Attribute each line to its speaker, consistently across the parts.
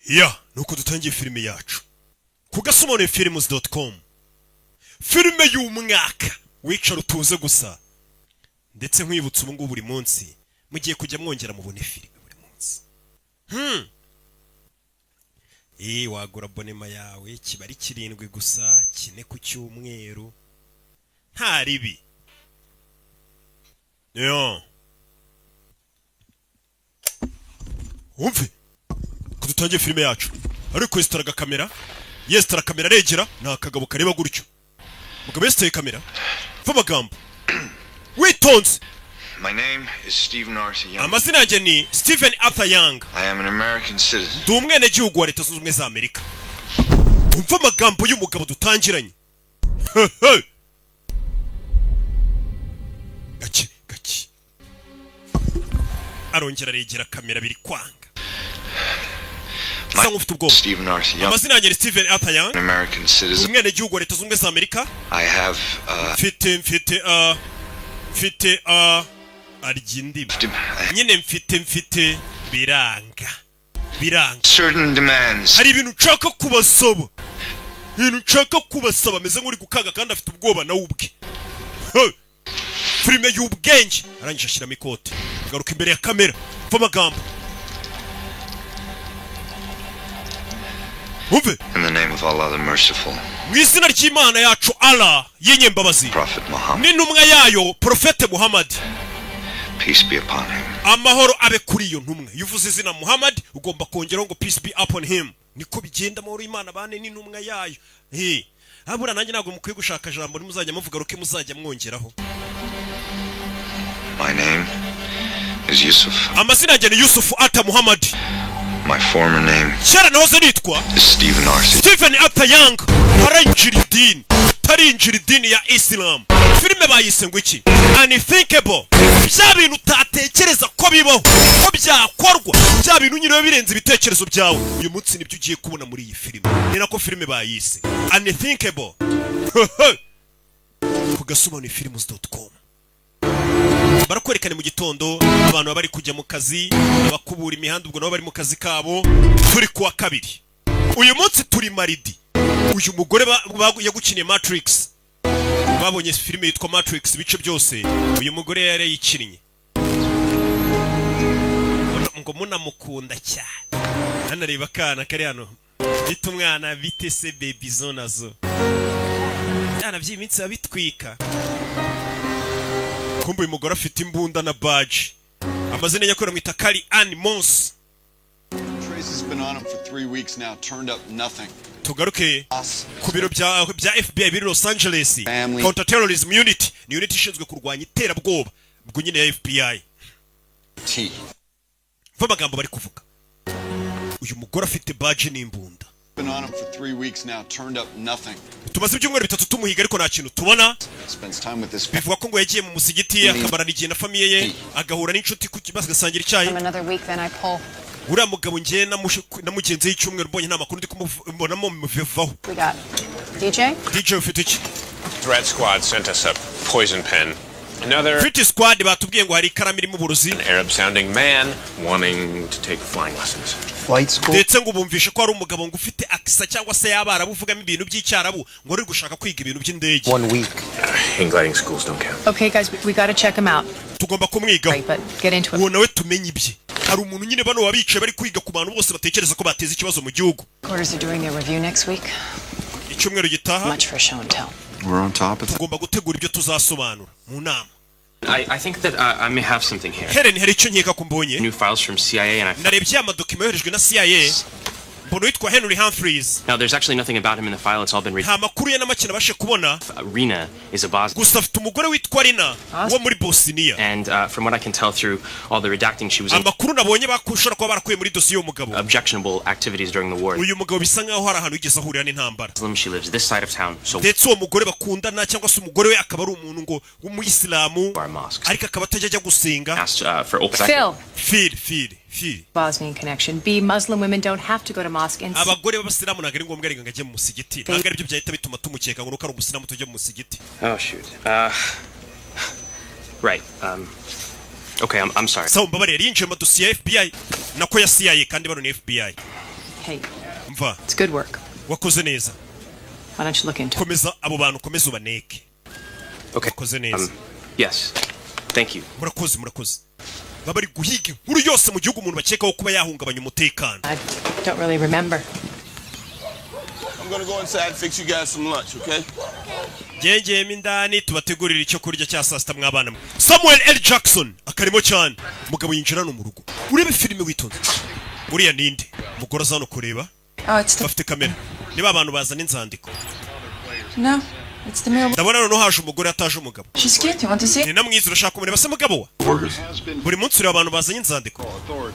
Speaker 1: Ya nuko dutangiye filime yacu ku gasomone-films.com. Filime y'umwaka wicara utuze gusa, ndetse nkwibutsa ubu ngubu buri munsi mugiye kujya mwongera mubone filime buri munsi. Wagura abonema yawe kibari 7 gusa, 4 ku cyumweru, nta ribi. Umve kudutangiye filime yacu ariko yestaraga kamera, yestara kamera regera na kagabo kareba gutyo. Mugabo yestaye kamera va magambo witonze.
Speaker 2: My name is Stephen Arthur Young.
Speaker 1: Amazina yanjye ni Stephen Arthur Young.
Speaker 2: I am an American citizen.
Speaker 1: Ndi umwene gihugu wa Leta Zunze Ubumwe za Amerika. Umva magambo y'umugabo dutangiranye. Gaki. Arongera regera kamera biri kwanga.
Speaker 2: Stephen Arthur Young.
Speaker 1: Amazina yanjye ni Stephen Arthur Young.
Speaker 2: An American citizen.
Speaker 1: Umwene gihugu wa Leta Zunze Ubumwe za Amerika.
Speaker 2: I have
Speaker 1: mfite arjindi. Nyine mfite biranga.
Speaker 2: Certain demands.
Speaker 1: Hari ibintu nshaka kubasaba, meze nk'uri gukaga kandi afite ubwoba na ubwe. Filime y'ubwenge arangije ashyiramo ikote, garuka imbere ya kamera, va magambo. Umve.
Speaker 2: In the name of Allah the merciful.
Speaker 1: Mu izina ry'Imana yacu Allah y'inyembabazi.
Speaker 2: Prophet Muhammad.
Speaker 1: N'intumwa yayo Profete Muhammad.
Speaker 2: Peace be upon him.
Speaker 1: Amahoro abe kuri iyo ntumwa. Yuvuze izina Muhammad ugomba kongeraho ngo peace be upon him. Niko bigenda amahoro y'Imana bane n'intumwa yayo. Abura nanjye ntabwo mukwiye gushaka jambo nimuzajya muvuga ruke muzajya mwongeraho.
Speaker 2: My name is Yusuf.
Speaker 1: Amazina yanjye ni Yusuf Arthur Muhammad.
Speaker 2: My former name
Speaker 1: Shara nahoze nitwa
Speaker 2: Stephen Arthur.
Speaker 1: Stephen Arthur Young. Tarinjira idini ya Islam. Filime bayise ngo iki? Unthinkable. Bya bintu utatekereza ko bibaho, ko byakorwa, bya bintu nyine birenze ibitekerezo byawe. Uyu munsi nibyo ugiye kubona muri iyi filime. Ni nako filime bayise Unthinkable. Ku gasomone-films.com. Barakwerekana mu gitondo abantu bari kujya mu kazi, abakubura imihanda ubwo nabo bari mu kazi kabo. Turi kuwa kabiri. Uyu munsi turi maridi. Uyu mugore yagukiniye Matrix. Babonye filime yitwa Matrix ibice byose. Uyu mugore yari yikinnye. Ngo munamukunda cyane. Hano reba kana kari hano. Bita umwana bite se baby zonazo. Yana by'iminsi babitwika. Kumbe uyu mugore afite imbunda na badge. Amazina yakora mwita Kari Ann Moss.
Speaker 3: Trace has been on him for 3 weeks now, turned up nothing.
Speaker 1: Tugaruke ku biro bya FBI biri Los Angeles. Counter Terrorism Unit ni unit ishinzwe kurwanya iterabwoba bwo nyine ya FBI. Va magambo bari kuvuga. Uyu mugore afite badge n'imbunda.
Speaker 3: Been on him for 3 weeks now, turned up nothing.
Speaker 1: Tumaze ibyumweru 3 tumuhiga ariko nta kintu tubona.
Speaker 3: Spends time with this.
Speaker 1: Bivuga ko ngo yagiye mu musigiti akamarana igihe na famiye ye, agahura n'inshuti ku kibazo gasangira icyayi.
Speaker 4: Another week then I pull.
Speaker 1: Uriya mugabo ngiye namugenze y'icyumweru mbonye nta makuru ndi kumubonamo muvevaho.
Speaker 4: We got DJ
Speaker 1: ufite iki?
Speaker 5: Threat Squad sent us a poison pen. Another
Speaker 1: Threat Squad batubwiye ngo hari ikaramu irimo uburozi.
Speaker 5: An Arab sounding man wanting to take flying lessons.
Speaker 3: Flight school.
Speaker 1: Ndetse ngo bumvishe ko ari umugabo ngo ufite akisa cyangwa se yabarabu uvugamo ibintu by'icyarabu ngo ari gushaka kwiga ibintu by'indege.
Speaker 3: 1 week.
Speaker 5: Gliding schools don't count.
Speaker 4: Okay guys, we got to check him out.
Speaker 1: Tugomba kumwigaho.
Speaker 4: Right, but get into it.
Speaker 1: Uwo nawe tumenye ibye. Hari umuntu nyine bano wabicaye bari kwiga ku bantu bose batekereza ko bateza ikibazo mu gihugu.
Speaker 4: Quarters are doing their review next week.
Speaker 1: Icyumweru gitaha.
Speaker 4: Much for show and tell.
Speaker 3: We're on top of it.
Speaker 1: Tugomba gutegura ibyo tuzasobanura mu nama.
Speaker 6: I think that I may have something here.
Speaker 1: Helen hari icyo nkeka kumbonye.
Speaker 6: New files from CIA and
Speaker 1: narebye amadokima yoherejwe na CIA. Mbono yitwa Henry Humphreys.
Speaker 6: Now there's actually nothing about him in the file. It's all been
Speaker 1: nta makuru ye n'amakina bashe kubona.
Speaker 6: Rina is a Bosnian.
Speaker 1: Gusa afite umugore witwa Rina wo muri Bosnia.
Speaker 6: And from what I can tell through all the redacting she was in.
Speaker 1: Amakuru nabonye bakushora kuba barakuye muri dosiye y'umugabo.
Speaker 6: Objectionable activities during the war.
Speaker 1: Uyu mugabo bisa nkaho hari ahantu yigeze ahurira n'intambara.
Speaker 6: She lives this side of town. So
Speaker 1: ndetse uwo mugore bakundana cyangwa se umugore we akaba ari umuntu ngo w'umuyisilamu ariko akaba atajya gusenga. Phil.
Speaker 4: Bosnian connection. B, Muslim women don't have to go to mosque and
Speaker 1: abagore b'abasilamu ntabwo ari ngombwa ngo ajye mu musigiti. Ntabwo ari byo byahita bituma tumukeka ngo nuko ari umusilamu tujya mu musigiti.
Speaker 6: Oh shoot. Right. Okay, I'm sorry.
Speaker 1: So mbabare yinjiye mu dosiye ya FBI nako ya CIA kandi bano ni FBI.
Speaker 4: Hey,
Speaker 1: mva
Speaker 4: it's good work.
Speaker 1: wakoze neza
Speaker 4: Why don't you look into it?
Speaker 1: komeza abo bantu komeza ubaneke
Speaker 6: Okay.
Speaker 1: wakoze neza
Speaker 6: Yes. Thank you.
Speaker 1: murakoze baba bari guhiga inkuru yose mu gihugu umuntu bakekaho kuba yahungabanya umutekano.
Speaker 4: I don't really remember.
Speaker 3: I'm gonna go inside and fix you guys some lunch, okay?
Speaker 1: Gengeyemo indani tubategurira icyo kurya cya saa sita mw'abana mwe. Samuel L. Jackson akarimo cyane umugabo yinjira no mu rugo urebe filime witonze buriya ninde umugore aza hano kureba
Speaker 7: Oh, it's the...
Speaker 1: bafite kamera niba abantu bazana inzandiko
Speaker 7: No, it's the mail.
Speaker 1: ndabona noneho haje umugore ataje umugabo
Speaker 7: She's cute. You want to see?
Speaker 1: ni namwiza urashaka kumureba se mugabo wa buri munsi ureba abantu bazanye inzandiko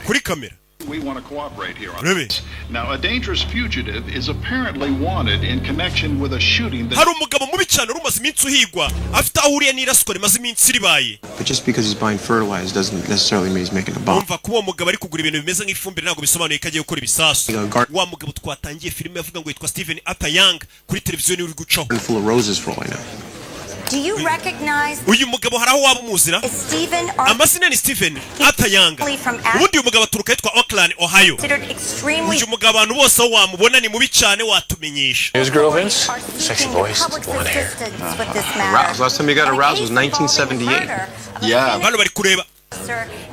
Speaker 1: kuri kamera.
Speaker 8: We want to cooperate here on
Speaker 1: Rebe.
Speaker 8: this. Now, a dangerous fugitive is apparently wanted in connection with a shooting that...
Speaker 1: hari umugabo mubi cyane urumaze iminsi uhigwa afite aho uriye n'iraswa rimaze iminsi ribaye.
Speaker 9: But just because he's buying fertilizer doesn't necessarily mean he's making a bomb.
Speaker 1: umva kuba uwo mugabo ari kugura ibintu bimeze nk'ifumbire ntabwo bisobanuye ko agiye gukora ibisasu. Wa mugabo twatangiye filime yavuga ngo yitwa Stephen Arthur Young kuri televiziyo niwe uri gucaho.
Speaker 9: Full of roses for all I know.
Speaker 10: Do you recognize
Speaker 1: uyu mugabo hari aho waba umuzira?
Speaker 10: Stephen
Speaker 1: amazina ni Stephen Arthur Young. ubundi uyu mugabo aturuka yitwa Oakland, Ohio. uyu mugabo abantu bose aho wamubona ni mubi cyane watumenyesha.
Speaker 5: Here's girl Vince. Sexy voice, blonde hair.
Speaker 9: Aroused. Last time you got aroused was 1978.
Speaker 3: Yeah.
Speaker 1: Hano bari kureba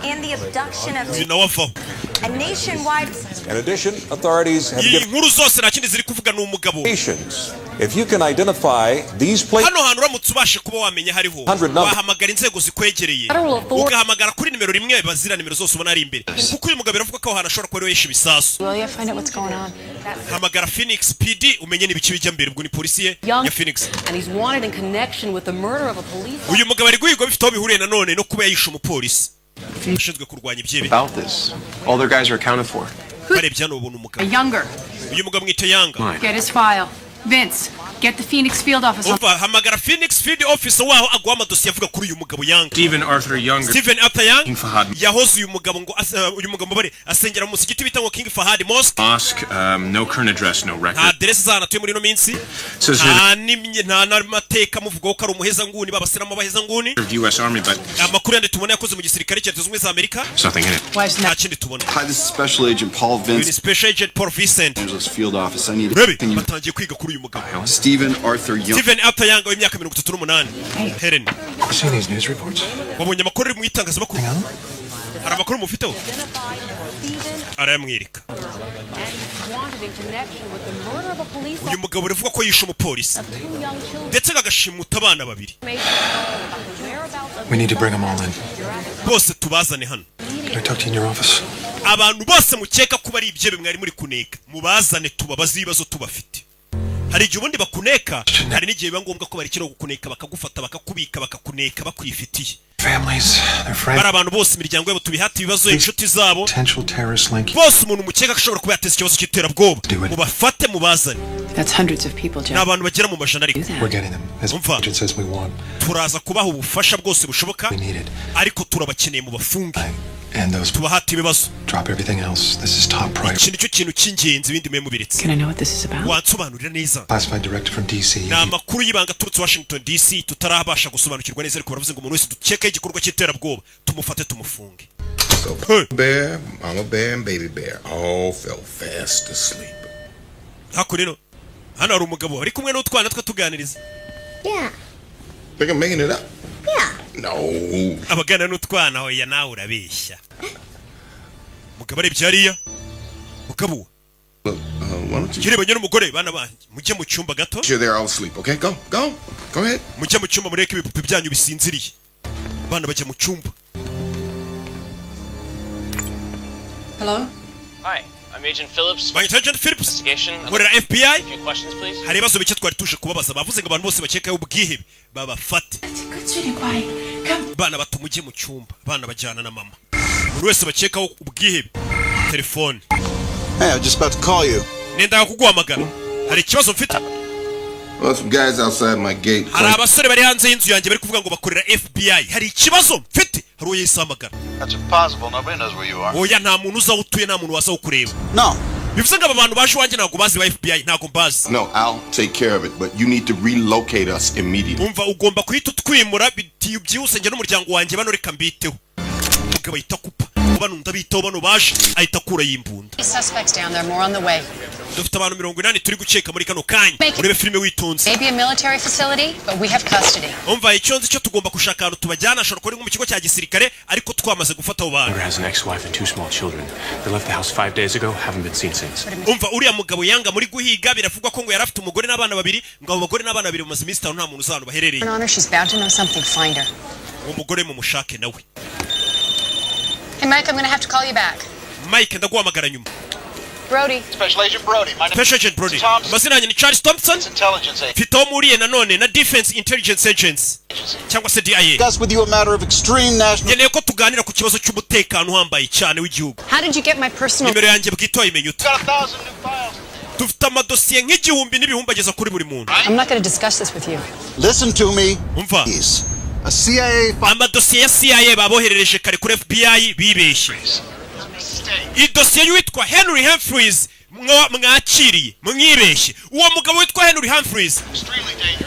Speaker 10: And the abduction of
Speaker 1: uyu nawe avaho.
Speaker 10: a nationwide.
Speaker 11: In addition, authorities have
Speaker 1: iyi
Speaker 11: given
Speaker 1: nkuru zose nta kindi ziri kuvuga ni umugabo.
Speaker 11: patients. If you can identify these places,
Speaker 1: hano hantu uramutse ubashe kuba wamenya hariho wahamagara inzego zikwegereye ugahamagara kuri nimero rimwe bazira nimero zose ubona ari imbere kuko uyu mugabo biravuga ko aho hantu ashobora kuba ariwe yishe ibisasu.
Speaker 4: Will you find out what's going on?
Speaker 1: hamagara Phoenix PD umenye n'ibiki bijya mbere ubwo ni polisi ye ya Phoenix.
Speaker 7: And he's wanted in connection with the murder of a police.
Speaker 1: uyu mugabo ari guhigwa bifite aho bihuriye nanone no kuba yayishe umupolisi ushinzwe kurwanya ibyebe.
Speaker 9: About this, all their guys are accounted for.
Speaker 1: barebye hano ubona
Speaker 4: A
Speaker 1: umugabo
Speaker 4: younger.
Speaker 1: uyu mugabo mwita Yanga.
Speaker 4: Get his file. Vince, get the Phoenix field office.
Speaker 1: umva hamagara Phoenix Field Officer waho aguha amadosiye avuga kuri uyu mugabo Yanga.
Speaker 6: Stephen Arthur Young.
Speaker 1: Stephen Arthur Young
Speaker 6: King Fahad
Speaker 1: yahoze uyu mugabo ngo uyu mugabo bare asengera mu musigiti bita ngo King Fahad Mosque.
Speaker 6: Mosque. No current address, no
Speaker 1: nta
Speaker 6: record.
Speaker 1: aderesi z'ahantu atuye muri ino minsi.
Speaker 6: Says here
Speaker 1: nta n'amateka muvugaho ko ari umuhezanguni babasiramo abahezanguni.
Speaker 6: the US Army, but
Speaker 1: amakuru yandi tubona yakoze mu gisirikare cya Leta Zunze Ubumwe za Amerika
Speaker 6: there's nothing in it.
Speaker 4: Why isn't
Speaker 1: nta
Speaker 4: that?
Speaker 1: kindi tubona.
Speaker 3: Hi, this is Special Agent Paul
Speaker 1: uyu ni
Speaker 3: Vince,
Speaker 1: Special Agent Paul Vincent.
Speaker 3: Angeles Field Office. I need
Speaker 1: urebe
Speaker 3: can you
Speaker 1: batangiye kwiga kuri uyu mugabo
Speaker 3: Stephen Arthur Young.
Speaker 1: Stephen Arthur Young w'imyaka 38. Helen
Speaker 9: You seen these news reports?
Speaker 1: wabonye amakuru ari mu itangazamakuru hari amakuru mufiteho arayamwereka.
Speaker 7: Wanted in connection with the murder of a police
Speaker 1: uyu mugabo uravuga ko yishe umupolisi
Speaker 7: of 2 young children.
Speaker 1: ndetse agashimuta abana babiri.
Speaker 9: We need to bring them all in.
Speaker 1: bose tubazane hano.
Speaker 9: Can I talk to you in your office?
Speaker 1: abantu bose mukeka kuba ari ibyebe mwari muri kuneka mubazane tubabaze ibibazo tubafite. hari igihe ubundi bakuneka hari n'igihe biba ngombwa ko barekera gukuneka bakagufata bakakubika bakakuneka bakwifitiye.
Speaker 9: Families, their friends,
Speaker 1: bari abantu bose imiryango yabo tubihata ibibazo inshuti zabo
Speaker 9: potential terrorist link.
Speaker 1: bose umuntu mukeka ashobora kuba yateza ikibazo cy'iterabwoba mubafate mubazane.
Speaker 4: That's hundreds of people,
Speaker 1: ni
Speaker 4: Joe.
Speaker 1: abantu bagera mu majana ariko
Speaker 9: We're getting them. As the
Speaker 1: Umva.
Speaker 9: agent says we want.
Speaker 1: turaza kubaha ubufasha bwose bushoboka
Speaker 9: We need it.
Speaker 1: ariko turabakeneye mu bafunge
Speaker 9: And those
Speaker 1: tubahate ibibazo.
Speaker 9: drop everything else. This is top priority.
Speaker 1: iki nicyo kintu cy'ingenzi ibindi mwe mubiretse.
Speaker 4: Can I know what this is about?
Speaker 1: wansobanurira neza.
Speaker 9: Classified director from DC.
Speaker 1: ni amakuru y'ibanga aturutse Washington DC tutarabasha gusobanukirwa neza ariko baravuze ngo umuntu wese dukekaho igikorwa cy'iterabwoba tumufate tumufunge.
Speaker 12: So, bear, mama bear, and baby bear all fell fast asleep.
Speaker 1: hako rero hano hari umugabo ari kumwe n'utwana twe tuganiriza.
Speaker 12: Think I'm making it up? No.
Speaker 1: abagana n'utwana hoya nawe urabeshya. mugabo arebye hariya mugabo
Speaker 12: Look, why don't you
Speaker 1: kirebanye n'umugore bana banjye mujye mu cyumba gato
Speaker 12: sure they're all asleep, okay? Go ahead.
Speaker 1: mujye mu cyumba mureke ibipupe byanyu bisinziriye. abana bajya mu cyumba.
Speaker 7: Hello?
Speaker 6: Hi, I'm Agent Phillips.
Speaker 1: Banyita Agent Phillips
Speaker 6: Investigation.
Speaker 1: nkorera FBI.
Speaker 6: few questions, please.
Speaker 1: hari ibibazo bike twari tuje kubabaza bavuze ngo abantu bose bakekaho ubwihebe babafate.
Speaker 7: Good sweetie pie. Come.
Speaker 1: bana bato mujye mu cyumba bana bajyana na mama. buri wese bakekaho ubwihebe telefone.
Speaker 3: Hey, I was just about to call you.
Speaker 1: nendaga kuguhamagara hari ikibazo mfite.
Speaker 12: Well, some guys outside my gate.
Speaker 1: hari abasore bari hanze y'inzu yanjye bari kuvuga ngo bakorera FBI. hari ikibazo mfite hari uwo yisamagara.
Speaker 3: That's impossible. Nobody knows where you are.
Speaker 1: oya nta muntu uza utuye nta muntu waza ukureba.
Speaker 3: No.
Speaker 1: bivuze ngo aba bantu baje iwanjye ntabwo bazi ba FBI ntabwo mbazi.
Speaker 12: No, I'll take care of it, but you need to relocate us immediately.
Speaker 1: umva ugomba kuhita utwimura byihuse njye n'umuryango wanjye bano reka mbiteho. umugabo ahita kupa bano ndabitaho bano baje ahita akura yimbunda.
Speaker 7: Suspects down there, more on the way.
Speaker 1: Dufite abantu 80 turi guceka muri kano kanya. Urebe filime witonze.
Speaker 7: Maybe a military facility, but we have custody.
Speaker 1: Umva icyo nzi cyo tugomba kushaka ahantu tubajyana ashobora kuba mu kigo cya gisirikare ariko twamaze gufata abo bantu.
Speaker 5: Has an ex-wife and 2 small children. They left the house 5 days ago, haven't been seen since.
Speaker 1: Umva uriya mugabo yanga muri guhiga biravugwa ko ngo yarafite umugore n'abana babiri ngo abo bagore n'abana babiri bamaze iminsi 5 nta muntu uzano baherereye.
Speaker 7: Honor, she's bound to know something. Find her.
Speaker 1: Uwo mugore mu mushake nawe.
Speaker 7: Hey Mike, I'm gonna have to call you back.
Speaker 1: Mike ndaguhamagara nyuma.
Speaker 7: Brody.
Speaker 3: Special Agent Brody. My name
Speaker 1: Special Agent Brody. Mazina yanjye ni Charles Thompson.
Speaker 3: Intelligence Agent.
Speaker 1: Fito muriye nanone na Defense Intelligence Agency. Cyangwa se DIA.
Speaker 3: Discuss with you a matter of extreme national.
Speaker 1: Ngeneye ko tuganira ku kibazo cy'umutekano uhambaye cyane w'igihugu.
Speaker 7: How did you get my personal?
Speaker 1: Nimero yanjye bwito imenye ute.
Speaker 3: Got 1,000 new files.
Speaker 1: Dufite amadosiye nk'igihumbi n'ibihumbi ageza kuri buri muntu.
Speaker 7: I'm not going to discuss this with you.
Speaker 3: Listen to me.
Speaker 1: Umva.
Speaker 3: A CIA.
Speaker 1: Amadosiye ya CIA baboherereje kare kuri FBI bibeshye. Idosiye y'uwitwa Henry Humphreys mwakiriye mwibeshye. Uwo mugabo witwa Henry Humphreys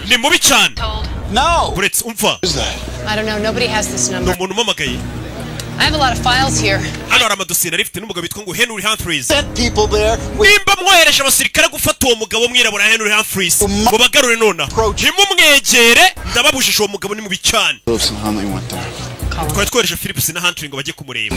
Speaker 1: ni mubi cyane.
Speaker 3: No.
Speaker 1: Buretse umva.
Speaker 7: I don't know. Nobody has this number.
Speaker 1: Umuntu umamagaye.
Speaker 7: I have a lot of files here.
Speaker 1: Hano hari amadosiye nari mfite n'umugabo witwa ngo Henry Humphreys.
Speaker 3: Sent people there.
Speaker 1: Nimba mwohereje abasirikare gufata uwo mugabo mwirabura Henry Humphreys ngo bagarure nona. Nimumwegere ndababujije uwo mugabo ni mubi cyane. Twari twohereje Phillips na Hunter ngo bajye kumureba.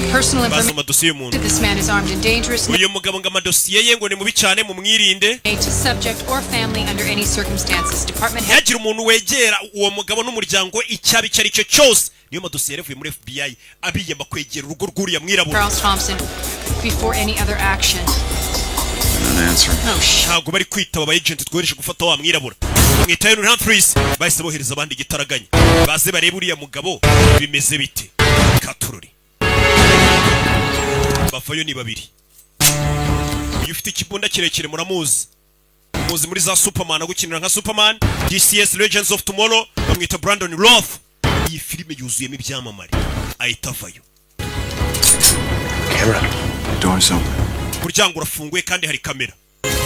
Speaker 1: Bazo amadosiye y'umuntu.
Speaker 7: This man is armed and dangerous.
Speaker 1: Uyu mugabo ngo amadosiye ye ngo ni mubi cyane mu mwirinde.
Speaker 7: To subject or family under any circumstances. Department head.
Speaker 1: Yagira umuntu wegera uwo mugabo n'umuryango icyabi cyari cyo cyose. Niyo madosiye yavuye muri FBI abiyamba kwegera urugo rw'uriya mwirabura.
Speaker 7: Charles Thompson before any other action.
Speaker 1: Ntabwo bari kwitaba aba agent twohereje gufata wa mwirabura. Mwita Henry Humphreys bahise bohereza abandi gitaraganya. Baze barebe uriya mugabo bimeze bite. Katururi. Bafayo ni babiri. Uyu ufite ikibunda kirekire muramuzi. Muzi muri za Superman agukinira nka Superman, DCS Legends of Tomorrow, bamwita Brandon Roth. Iyi filime yuzuyemo ibyamamare. Ahita avayo.
Speaker 9: Camera. Door's open.
Speaker 1: Kuryango urafunguye kandi hari kamera.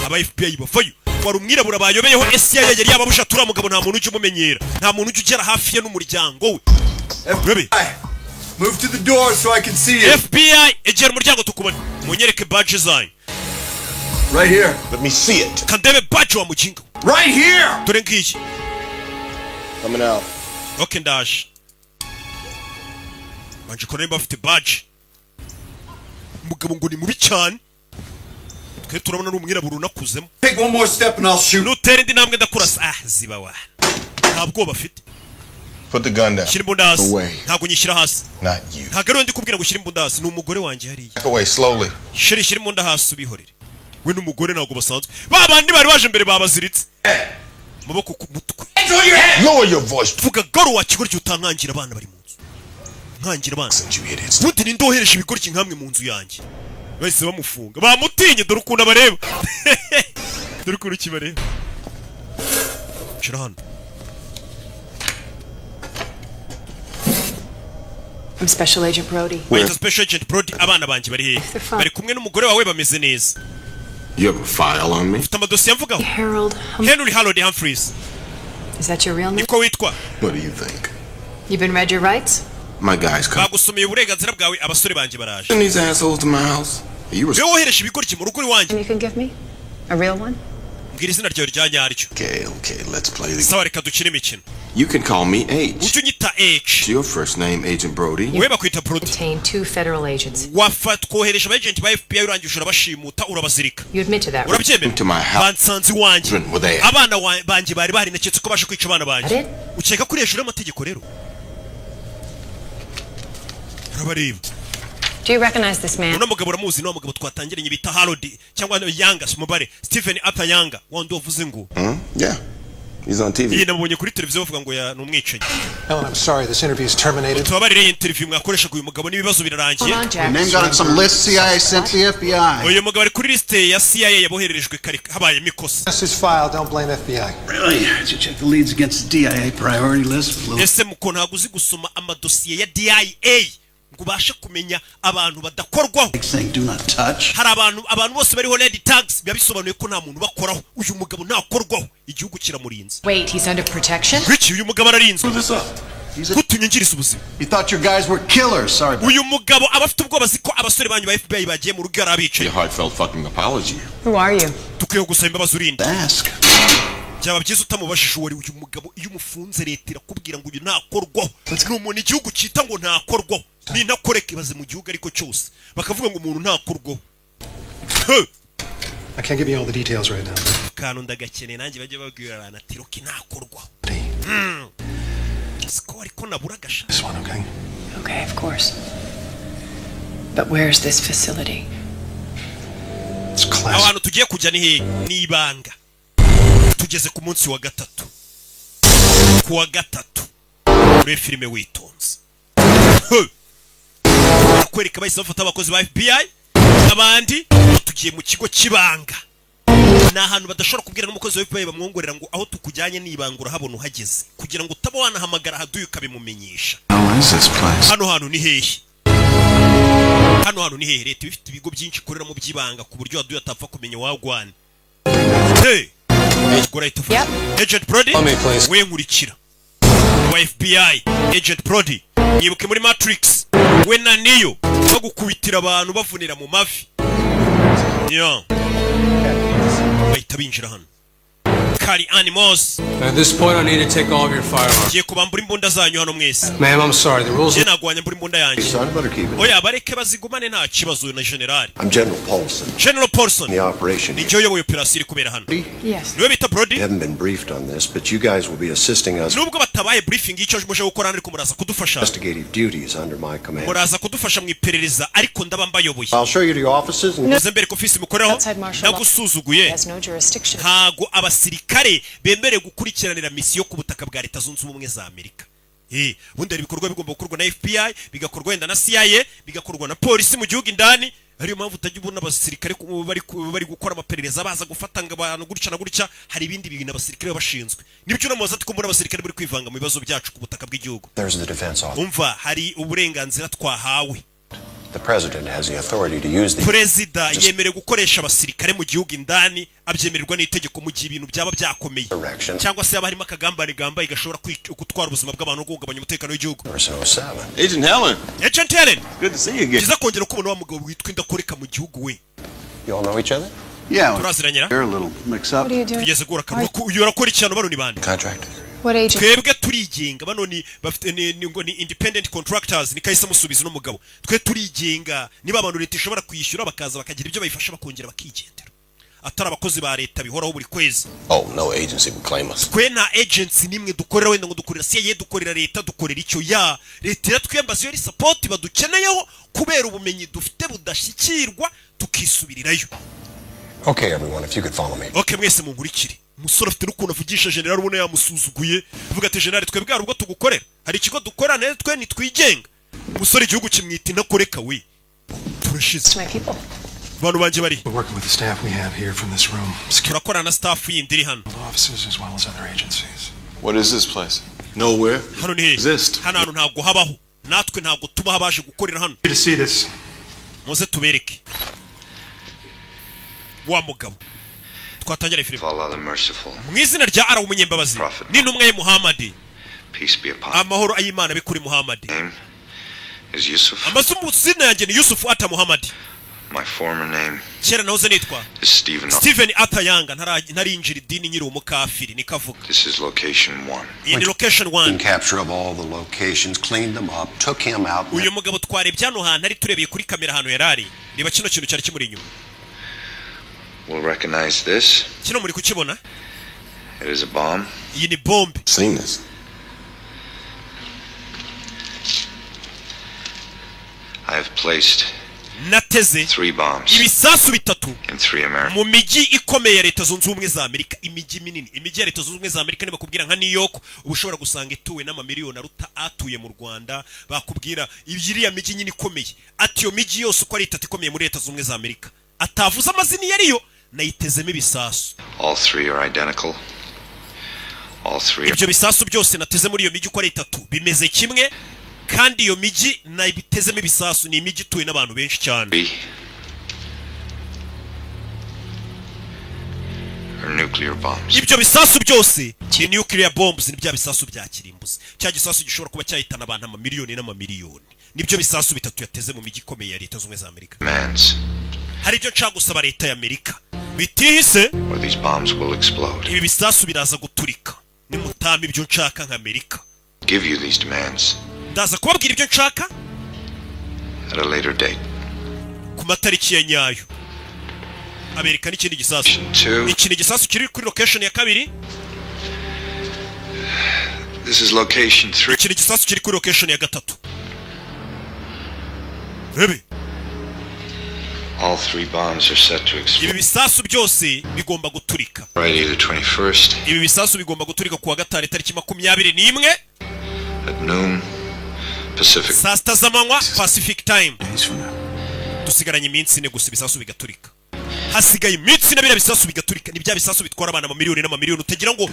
Speaker 1: Aba FBI bafayo. Wari umwirabura bayobeyeho SCI yari yababusha tura mugabo nta muntu uje umumenyera. Nta muntu uje ugera hafi ye n'umuryango we. FBI.
Speaker 3: Move to the door so I can see you.
Speaker 1: FBI egera umuryango tukubona. Munyereke badge zanyu.
Speaker 3: Right here. Let me see it.
Speaker 1: Kandebe badge wa mujinga.
Speaker 3: Right here.
Speaker 1: Dore ngiyi.
Speaker 3: Coming out.
Speaker 1: Okay ndaje. Banje ko nemba afite badge. Mugabo ngo ni mubi cyane. Twe turabona n'umwirabura unakuzemo.
Speaker 3: Take one more step and I'll shoot.
Speaker 1: Nutere ndi namwe ndakurasa. Ziba wa. Ntabwo bafite.
Speaker 12: Put the gun down.
Speaker 1: Shira imbunda hasi. Ntabwo nyishyira hasi.
Speaker 12: Not you.
Speaker 1: Ntabwo ari ndi kubwira ngo shira imbunda hasi. Ni umugore wanjye hariya.
Speaker 12: Back away slowly.
Speaker 1: Shira imbunda hasi ubihorere. We n'umugore ntabwo basanzwe. Babandi bari baje mbere babaziritse. Maboko ku mutwe.
Speaker 12: Lower your voice.
Speaker 1: Vuga garo wa kigoryi utankangira abana bari mu nzu. Nkangira abana. Buti nindohereje ibigoryi nkamwe mu nzu yanjye. Bahise bamufunga. Bamutinye dore ukuntu abareba. Dore ukuntu kibareba. Shira hano.
Speaker 4: I'm Special Agent Brody.
Speaker 1: Wait, Special Agent Brody abana banjye bari hehe? Bari kumwe n'umugore wawe bameze neza.
Speaker 9: You have a file on me?
Speaker 1: Ufite amadosiye mvugaho? Henry Humphreys.
Speaker 4: Is that your real name?
Speaker 1: Niko witwa?
Speaker 9: What do you think?
Speaker 4: You've been read your rights?
Speaker 9: My guys come.
Speaker 1: Bagusomeye uburenganzira bwawe abasore banjye baraje.
Speaker 9: Send these assholes to my house. You were.
Speaker 1: Wohereje ibigoryi mu rugo iwanjye.
Speaker 4: You can give me a real one?
Speaker 1: Mbwira izina ryawe rya nyaryo.
Speaker 9: Okay, let's play the game.
Speaker 1: Sawa reka dukine imikino.
Speaker 9: You can call me H.
Speaker 1: Ujye unyita H.
Speaker 9: Your first name, Agent Brody.
Speaker 1: We bakwita Brody.
Speaker 4: Detained 2 federal agents.
Speaker 1: Twohereje aba agent ba FBI urangije urabashimuta urabazirika.
Speaker 4: You admit to that?
Speaker 1: Urabyemera?
Speaker 9: To my house.
Speaker 1: Bansanze iwanjye. Abana banjye bari bahari naketse ko baje kwica abana banjye. Ukeka kuri hejuru y'amategeko rero? Urabareba.
Speaker 7: Do you recognize this man?
Speaker 1: Uno mugabo uramuzi no mugabo twatangiranye bita Harold cyangwa Yanga Smubare Stephen Arthur Yanga wandi wavuze ngo.
Speaker 9: Yeah. He's on TV.
Speaker 1: Iyi nabonye kuri televiziyo bavuga ngo ya numwicanyi.
Speaker 13: Helen, I'm sorry, this interview is terminated.
Speaker 1: Tubabarire interview mwakoresha uyu mugabo n'ibibazo birarangiye.
Speaker 3: Name got on some list CIA sent to the FBI.
Speaker 1: Uyu mugabo ari kuri liste ya CIA yabohererejwe kare habaye mikosa.
Speaker 13: This is file, don't blame FBI.
Speaker 3: Really? Did you check the leads against the DIA priority list?
Speaker 1: Ese muko ntabwo uzi gusoma amadosiye ya DIA ngo ubashe kumenya abantu badakorwaho.
Speaker 3: Do not touch.
Speaker 1: Hari abantu bose bariho red tags bisobanuye ko nta muntu bakoraho. Uyu mugabo ntakorwaho igihugu kiramurinze.
Speaker 4: Wait, he's under protection?
Speaker 1: Rich uyu mugabo ararinzwe. kutunyingiriza ubuzima.
Speaker 8: You thought your guys were killers. Sorry.
Speaker 1: Uyu mugabo abafite ubwoba ziko abasore banyu ba FBI bagiye mu rugo arabicaye.
Speaker 12: Heartfelt fucking apology.
Speaker 4: Who are you?
Speaker 1: Tukwiye gusaba imbabazi urinde.
Speaker 8: Ask.
Speaker 1: Byaba byiza utamubashije uwo uyu mugabo iyo umufunze leta irakubwira ngo uyu ntakorwaho. Ni umuntu igihugu cyita ngo ntakorwaho. Ni ntakoreka ibaze mu gihugu ariko cyose. Bakavuga ngo umuntu ntakorwaho.
Speaker 13: I can't give you all the details right now.
Speaker 1: Kantu ndagakeneye nanjye bajye babwira arana ati roki ntakorwaho. Siko ariko nabura gasha.
Speaker 13: This one, okay?
Speaker 4: Okay, of course. But where's this facility?
Speaker 13: It's class.
Speaker 1: Abantu tugiye kujya ni ibanga. Tugeze ku munsi wa gatatu. Kuwa gatatu. Muri filime witonze. Kwereka bahise bafata abakozi ba FBI abandi tugiye mu kigo kibanga. Na ahantu badashobora kubwira n'umukozi wa FBI bamwongorera ngo aho tukujyanye nibangura habona uhageze kugira ngo utaba wanahamagara haduye ukabimumenyesha. Hano hantu ni hehe? Hano hantu ni hehe? Leta ifite ibigo byinshi ikorera mu byibanga ku buryo haduye atapfa kumenya wagwana. Hey! Agent Brody, we nkurikira. Wa FBI, Agent Brody, yibuke muri Matrix. We na Neo bagukubitira abantu bavunira mu mavi. Yo. Bahita binjira hano. Kari animals.
Speaker 9: At this point, I need to take all of your firearms.
Speaker 1: Kiye kubambura imbunda zanyu hano mwese.
Speaker 9: Ma'am, I'm sorry. The rules.
Speaker 1: Je nagwanya mbura imbunda yanjye. Oya bareke bazigumane nta kibazo na general.
Speaker 14: I'm General Paulson.
Speaker 1: General Paulson.
Speaker 14: The operation.
Speaker 1: Ni joyo operation iri kubera hano.
Speaker 4: Yes.
Speaker 1: Niwe bita Brody.
Speaker 14: We haven't been briefed on this, but you guys will be assisting us.
Speaker 1: Nubwo batabaye briefing icyo muje gukora ariko muraza kudufasha.
Speaker 14: Investigative duties under my command.
Speaker 1: Muraza kudufasha mu iperereza ariko ndaba mbayoboye.
Speaker 14: I'll show you to your offices and
Speaker 1: Muzembere ko office mukoreho. Nagusuzuguye. Ntago abasirikare bemere gukurikiranira misiyo ku butaka bwa Leta Zunze Ubumwe za Amerika. Bundi ibikorwa bigomba gukorwa na FBI, bigakorwa wenda na CIA, bigakorwa na polisi mu gihugu indani. Ariyo mpamvu utajya ubona abasirikare bari gukora amaperereza baza gufata abantu gutya na gutya. Hari ibindi bintu abasirikare babashinzwe. Nibyo namuza tukumbura abasirikare bari kwivanga mu bibazo byacu ku butaka bw'igihugu. Umva hari uburenganzira twahawe.
Speaker 14: The president has the authority to use the
Speaker 1: Perezida yemere gukoresha abasirikare mu gihugu indani abyemererwa n'itegeko mu gihe ibintu byaba byakomeye cyangwa se abarimo akagambane gambaye gashobora gutwara ubuzima bw'abantu no kugabanya umutekano w'igihugu.
Speaker 6: Agent Helen.
Speaker 1: Agent Helen.
Speaker 6: Good to see you again.
Speaker 1: Kiza kongera kubona wa mugabo witwa indakoreka mu gihugu we.
Speaker 14: You all know each other?
Speaker 8: Yeah.
Speaker 1: Turaziranyera.
Speaker 8: They're a little mix up.
Speaker 1: Tugeze gura kanwa uyorakora icyano bano ni bande.
Speaker 14: Contractor.
Speaker 4: What agent?
Speaker 1: Twebwe turigenga bano ni bafite ni independent contractors ni kahise musubiza no mugabo. Twe turigenga niba abantu leta ishobora kwishyura bakaza bakagira ibyo bayifasha bakongera bakigendera. Atari abakozi ba leta bihoraho buri kwezi.
Speaker 14: Oh, no agency will claim us.
Speaker 1: Twe na agency nimwe dukorera wenda ngo dukorera CIA dukorera leta dukorera icyo ya leta yatwembaza yo support badukeneyeho kubera ubumenyi dufite budashyikirwa tukisubirirayo.
Speaker 14: Okay, everyone, if you could follow me.
Speaker 1: Okay, mwese munkurikire. Musoro afite n'ukuntu avugisha general ubona yamusuzuguye vuga ati general twebwe ubwo tugukorera hari ikigo dukora neza twe nitwigenga. Musoro igihugu kimwita intakoreka we. Turashize. Bantu banje bari.
Speaker 13: We're working with the staff we have here from this room.
Speaker 1: Turakora na staff yindi iri hano.
Speaker 13: Offices as well as other agencies.
Speaker 6: What is this place?
Speaker 12: Nowhere.
Speaker 1: Hano ni
Speaker 12: Exist.
Speaker 1: hano ntabwo habaho. Natwe ntabwo tuba baje gukorera hano.
Speaker 13: To see this.
Speaker 1: Muze tubereke. Wa mugabo. Twatangira filime. Mu izina rya Ara umunyembabazi. Ni ntumwe Muhammad.
Speaker 2: Peace be upon
Speaker 1: Amahoro ayimana bikuri Muhammad.
Speaker 2: is Yusuf.
Speaker 1: Amazina zina yanjye ni Yusuf ata Muhammad.
Speaker 2: My former name
Speaker 1: Kera nahoze nitwa
Speaker 2: is
Speaker 1: Steven Atayanga ntarinjira idini nyiri umukafiri nikavuga.
Speaker 2: This is location 1.
Speaker 1: In location 1.
Speaker 14: Capture of all the locations, cleaned them up, took him out.
Speaker 1: Uyu mugabo twarebye hano hantu ari turebeye kuri kamera hano yarari. Niba kino kintu cyari kimuri inyuma.
Speaker 2: We'll recognize this.
Speaker 1: Kino muri kukibona?
Speaker 2: It is a bomb.
Speaker 1: Iyi ni bombe.
Speaker 12: Seen this.
Speaker 2: I have placed
Speaker 1: nateze
Speaker 2: 3 bombs
Speaker 1: ibisasu bitatu
Speaker 2: in 3 American.
Speaker 1: mu miji ikomeye ya Leta Zunze Ubumwe za Amerika. Imiji minini, imiji ya Leta Zunze Ubumwe za Amerika niba kubwira nka New York ubushobora gusanga ituwe n'amamiliyoni aruta atuye mu Rwanda. Bakubwira iriya miji nyine ikomeye ati yo miji yose uko ari itatu ikomeye muri Leta Zunze Ubumwe za Amerika atavuza amazina yariyo nayitezemo ibisasu.
Speaker 2: All 3 are identical. All 3
Speaker 1: ibyo bisasu byose nateze muri iyo miji uko ari itatu bimeze kimwe kandi iyo miji nayibitezemo ibisasu ni imiji ituwe n'abantu benshi cyane.
Speaker 2: are nuclear bombs.
Speaker 1: Ibyo bisasu byose ni nuclear bombs, ni bya bisasu bya kirimbuzi. Cya gisasu gishobora kuba cyahitana abantu amamiliyoni n'amamiliyoni. Nibyo bisasu bitatu yateze mu miji ikomeye ya Leta Zunze za Amerika. Hari ibyo nshaka gusaba Leta ya Amerika bitihise,
Speaker 2: these bombs will explode.
Speaker 1: Ibi bisasu biraza guturika nimutama ibyo nshaka nka Amerika.
Speaker 2: Give you these demands
Speaker 1: Ndaza kubabwira ibyo nshaka
Speaker 2: at a later date.
Speaker 1: Ku matariki ya nyayo. Amerika n'ikindi gisasu. Ikindi gisasu kiri kuri location ya kabiri.
Speaker 2: This is location 3.
Speaker 1: Ikindi gisasu kiri kuri location ya gatatu. Rebe.
Speaker 2: All 3 bombs are set to explode.
Speaker 1: Ibi bisasu byose bigomba guturika.
Speaker 2: Friday the 21st.
Speaker 1: Ibi bisasu bigomba guturika kuwa gatanu tariki 21
Speaker 2: at noon Pacific.
Speaker 1: Saa sita z'amanywa Pacific time. Dusigaranye iminsi ine gusa ibisasu bigaturika. Hasigaye iminsi ine bira bisasu bigaturika. Ni bya bisasu bitwara abana mu miliyoni n'amamiliyoni. Utagira ngo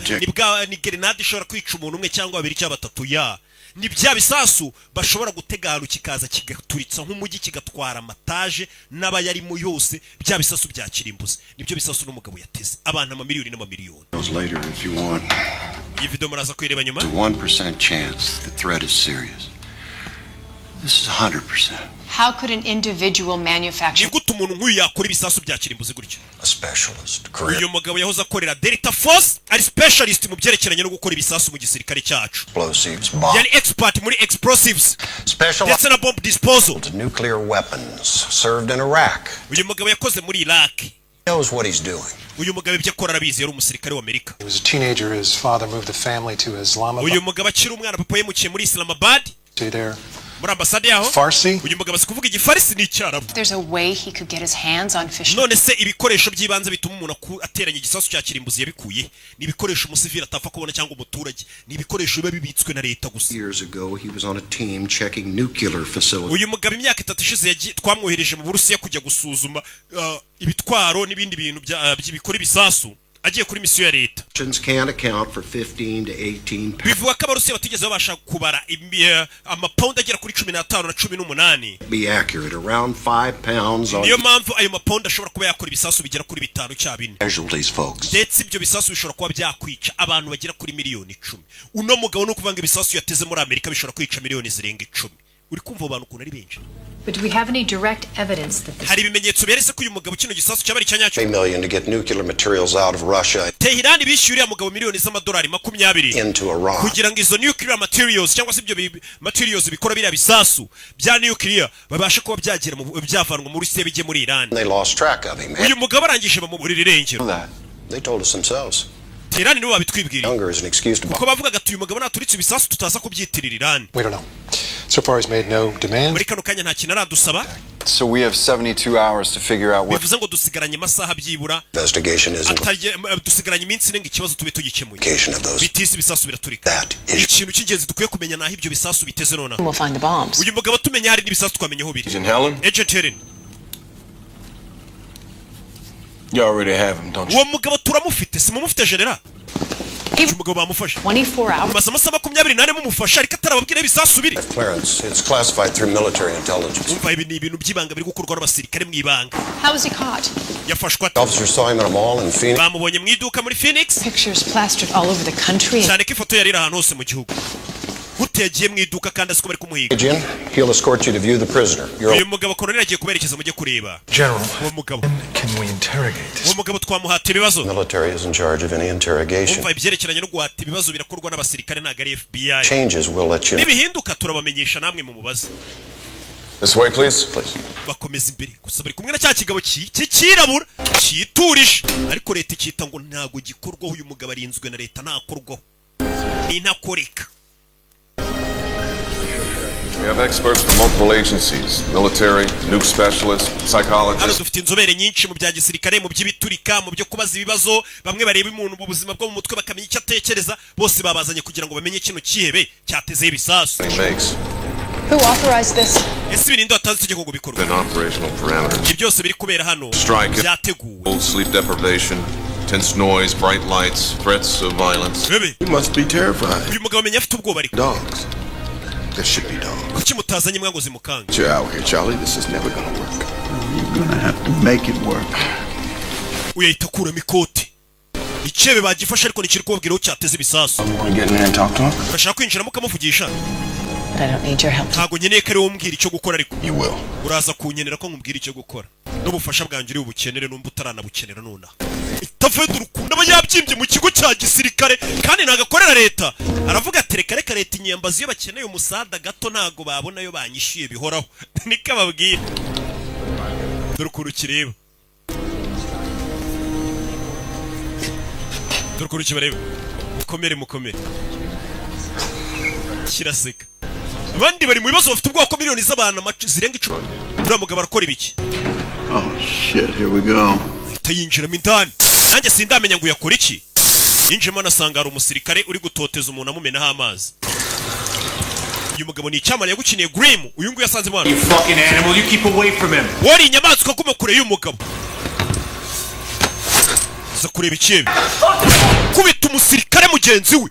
Speaker 1: ni grenade ishobora kwica umuntu umwe cyangwa babiri cyangwa batatu ya. Ni bya bisasu bashobora gutega ahantu kikaza kigaturitsa nk'umujyi kigatwara amataje n'abayarimo yose. Bya bisasu bya kirimbuzi nibyo bisasu n'umugabo yateze abana amamiliyoni n'amamiliyoni.
Speaker 14: Later if you want.
Speaker 1: Iyi video muraza kwireba nyuma.
Speaker 14: 1% chance the threat is serious. This is 100%.
Speaker 4: How could an individual manufacture?
Speaker 1: Nigute umuntu nk'uyu yakora ibisasu bya kirimbuzi gutyo?
Speaker 14: A specialist.
Speaker 1: Uyu mugabo yahoze akorera Delta Force, ari specialist mu byerekeranye no gukora ibisasu mu gisirikare cyacu.
Speaker 14: Explosives, bomb.
Speaker 1: Yani expert muri explosives.
Speaker 14: Specialized
Speaker 1: na bomb disposal.
Speaker 14: Nuclear weapons served in Iraq.
Speaker 1: Uyu mugabo yakoze muri Iraq.
Speaker 14: Knows what he's doing.
Speaker 1: Uyu mugabo ibyo akora arabizi, yari umusirikare wa Amerika.
Speaker 13: He was a teenager. His father moved the family to Islamabad.
Speaker 1: Uyu mugabo akiri umwana, papa yemukiye muri Islamabad.
Speaker 13: Stay there.
Speaker 1: Muri ambasade yaho.
Speaker 13: Farsi.
Speaker 1: Uyu mugabo kuvuga igifarisi ni icyarabu.
Speaker 4: There's a way he could get his hands on fish.
Speaker 1: None se ibikoresho by'ibanze bituma umuntu ateranya igisasu cya kirimbuzi yabikuye. Ni ibikoresho umusivili atapfa kubona cyangwa umuturage. Ni ibikoresho biba bibitswe na leta gusa.
Speaker 14: Years ago he was on a team checking nuclear facilities.
Speaker 1: Uyu mugabo imyaka 3 ishize twamwohereje mu Burusiya kujya gusuzuma ibitwaro n'ibindi bintu by'ibikora ibisasu. Agiye kuri misiyo ya leta.
Speaker 14: Can't account for 15 to 18 pounds.
Speaker 1: Bivuga ko abarusiya batigeze babasha kubara amapound agera kuri 15 na 18.
Speaker 14: Be accurate around 5 pounds on.
Speaker 1: Niyo mpamvu ayo mapound ashobora kuba yakora ibisasu bigera kuri 5 cyangwa 4.
Speaker 14: Casualties folks.
Speaker 1: Ndetse ibyo bisasu bishobora kuba byakwica abantu bagera kuri miliyoni 10. Uno mugabo no kuvanga ibisasu yateze muri Amerika bishobora kwica miliyoni zirenga 10. Uri kumva abantu ukuntu ari benshi.
Speaker 4: But do we have any direct evidence that this?
Speaker 1: Hari ibimenyetso beretse ko uyu mugabo kino gisasu cyabari cyanyacyo.
Speaker 14: $3 million to get nuclear materials out of Russia.
Speaker 1: Tehran bishyuriye mugabo miliyoni z'amadolari 20
Speaker 14: into Iran.
Speaker 1: Kugira ngo izo nuclear materials cyangwa se ibyo materials bikora bira bisasu bya nuclear babashe kuba byagera mu byavanwa muri Rusiya bijye muri Iran.
Speaker 14: They lost track of him.
Speaker 1: Uyu mugabo arangije bamuburira irengero.
Speaker 14: They told us themselves.
Speaker 1: Tehran nibo babitwibwiriye.
Speaker 14: Hunger is an excuse to.
Speaker 1: Kuko bavugaga ati uyu mugabo naturitse ibisasu tutaza kubyitirira Iran.
Speaker 13: We don't know. So far he's made no demand.
Speaker 1: Muri kano kanya nta kintu aradusaba.
Speaker 6: So we have 72 hours to figure out what.
Speaker 1: Bivuze ngo dusigaranye amasaha byibura.
Speaker 14: Investigation isn't.
Speaker 1: Dusigaranye iminsi irenga ikibazo tube tugikemuye.
Speaker 14: Those.
Speaker 1: Bitisi ibisasu biraturika. Ikintu cy'ingenzi dukwiye kumenya naho ibyo bisasu biteze nona.
Speaker 4: We'll find the bombs.
Speaker 1: Uyu mugabo tumenya hari n'ibisasu twamenye aho biri.
Speaker 6: Agent Helen?
Speaker 1: Agent Helen.
Speaker 6: You already have him, don't you?
Speaker 1: Uwo mugabo turamufite, simumufite general. Uyu mugabo bamufashe.
Speaker 4: 24 hours.
Speaker 1: Maze amasaha 28 mumufasha ariko atarababwira ibisasu biri.
Speaker 14: Clearance. It's classified through military intelligence.
Speaker 1: Umva ibi ni ibintu by'ibanga biri gukorwa n'abasirikare mu ibanga.
Speaker 4: How was he caught?
Speaker 1: Yafashwe.
Speaker 14: Officers saw him in a mall in Phoenix.
Speaker 1: Bamubonye mu iduka muri Phoenix.
Speaker 4: Pictures plastered all over the country.
Speaker 1: Cyane ko ifoto yari ahantu hose mu gihugu. Gutegiye mu iduka kandi asiko bari kumuhiga.
Speaker 14: Agent, he'll escort you to view the prisoner.
Speaker 1: Uyu mugabo colonel agiye kuberekeza mujye kureba.
Speaker 13: General,
Speaker 1: uwo mugabo.
Speaker 13: Can we interrogate this?
Speaker 1: Uwo mugabo twamuhata ibibazo.
Speaker 14: Military is in charge of any interrogation.
Speaker 1: Umva ibyerekeranye no guhata ibibazo birakorwa n'abasirikare ntago ari FBI.
Speaker 14: Changes will let you know.
Speaker 1: Nibihinduka turabamenyesha namwe mu mubaza.
Speaker 6: This way, please. Please.
Speaker 1: Bakomeza imbere gusa bari kumwe na cya kigabo cyirabura cyiturije ariko leta ikita ngo ntago gikorwaho uyu mugabo arinzwe na leta ntakorwaho. Ni ntakoreka.
Speaker 6: We have experts from multiple agencies, military, nuke specialists, psychologists.
Speaker 1: Dufite inzobere nyinshi mu bya gisirikare mu by'ibiturika mu byo kubaza ibibazo bamwe bareba umuntu mu buzima bwo mu mutwe bakamenya icyo atekereza bose babazanye kugira ngo bamenye kino kihebe cyateze ibisasu.
Speaker 4: Who authorized this?
Speaker 1: Ese ibintu atanze itegeko ngo bikorwe.
Speaker 6: An operational parameter.
Speaker 1: Ibyo byose biri kubera hano.
Speaker 6: Byateguwe. Sleep deprivation, tense noise, bright lights, threats of violence.
Speaker 12: You must be terrified.
Speaker 1: Uyu mugabo amenya afite ubwoba ariko.
Speaker 12: Dogs. There should be dogs.
Speaker 1: Kuki mutazanye mwango zimukanga?
Speaker 12: You're out here, Charlie. This is never gonna work. You're gonna have to make it work.
Speaker 1: Uyahita kuramo ikoti. Icyebe bagifashe ariko nikiri kubabwira aho cyateze ibisasu. Urashaka kwinjira mukamuvugisha?
Speaker 4: But I don't need your help.
Speaker 1: Ntago nkeneye ko ari wowe umbwira icyo gukora ariko. Uraza kunyenera ko nkubwira icyo gukora. N'ubufasha bwanjye uri bukenere numba utaranabukenera nonaha. Itafedo urukundo aba yabyimbye mu kigo cya gisirikare kandi nagakorera leta. Aravuga ati reka leta inyambazi iyo bakeneye umusada gato ntago babona yo banyishyuye bihoraho. Nika babwira. Dore ukuntu kireba. Dore ukuntu kibareba. Mukomere. Kiraseka. Abandi bari mu bibazo bafite ubwoko miliyoni z'abantu zirenga 10. Uriya mugabo arakora ibiki?
Speaker 14: Oh shit, here we go.
Speaker 1: Yinjiramo indani. Nanjye sindamenya ngo yakora iki. Yinjiramo anasanga hari umusirikare uri gutoteza umuntu amumenaho amazi. Uyu mugabo ni icyamara yagukiniye Grim. Uyu nguyu yasanze mwana.
Speaker 15: You fucking animal, you keep away from him.
Speaker 1: Wari inyamaswa kuma kure y'uyu mugabo. Za kureba icyebe. Kubita umusirikare mugenzi we.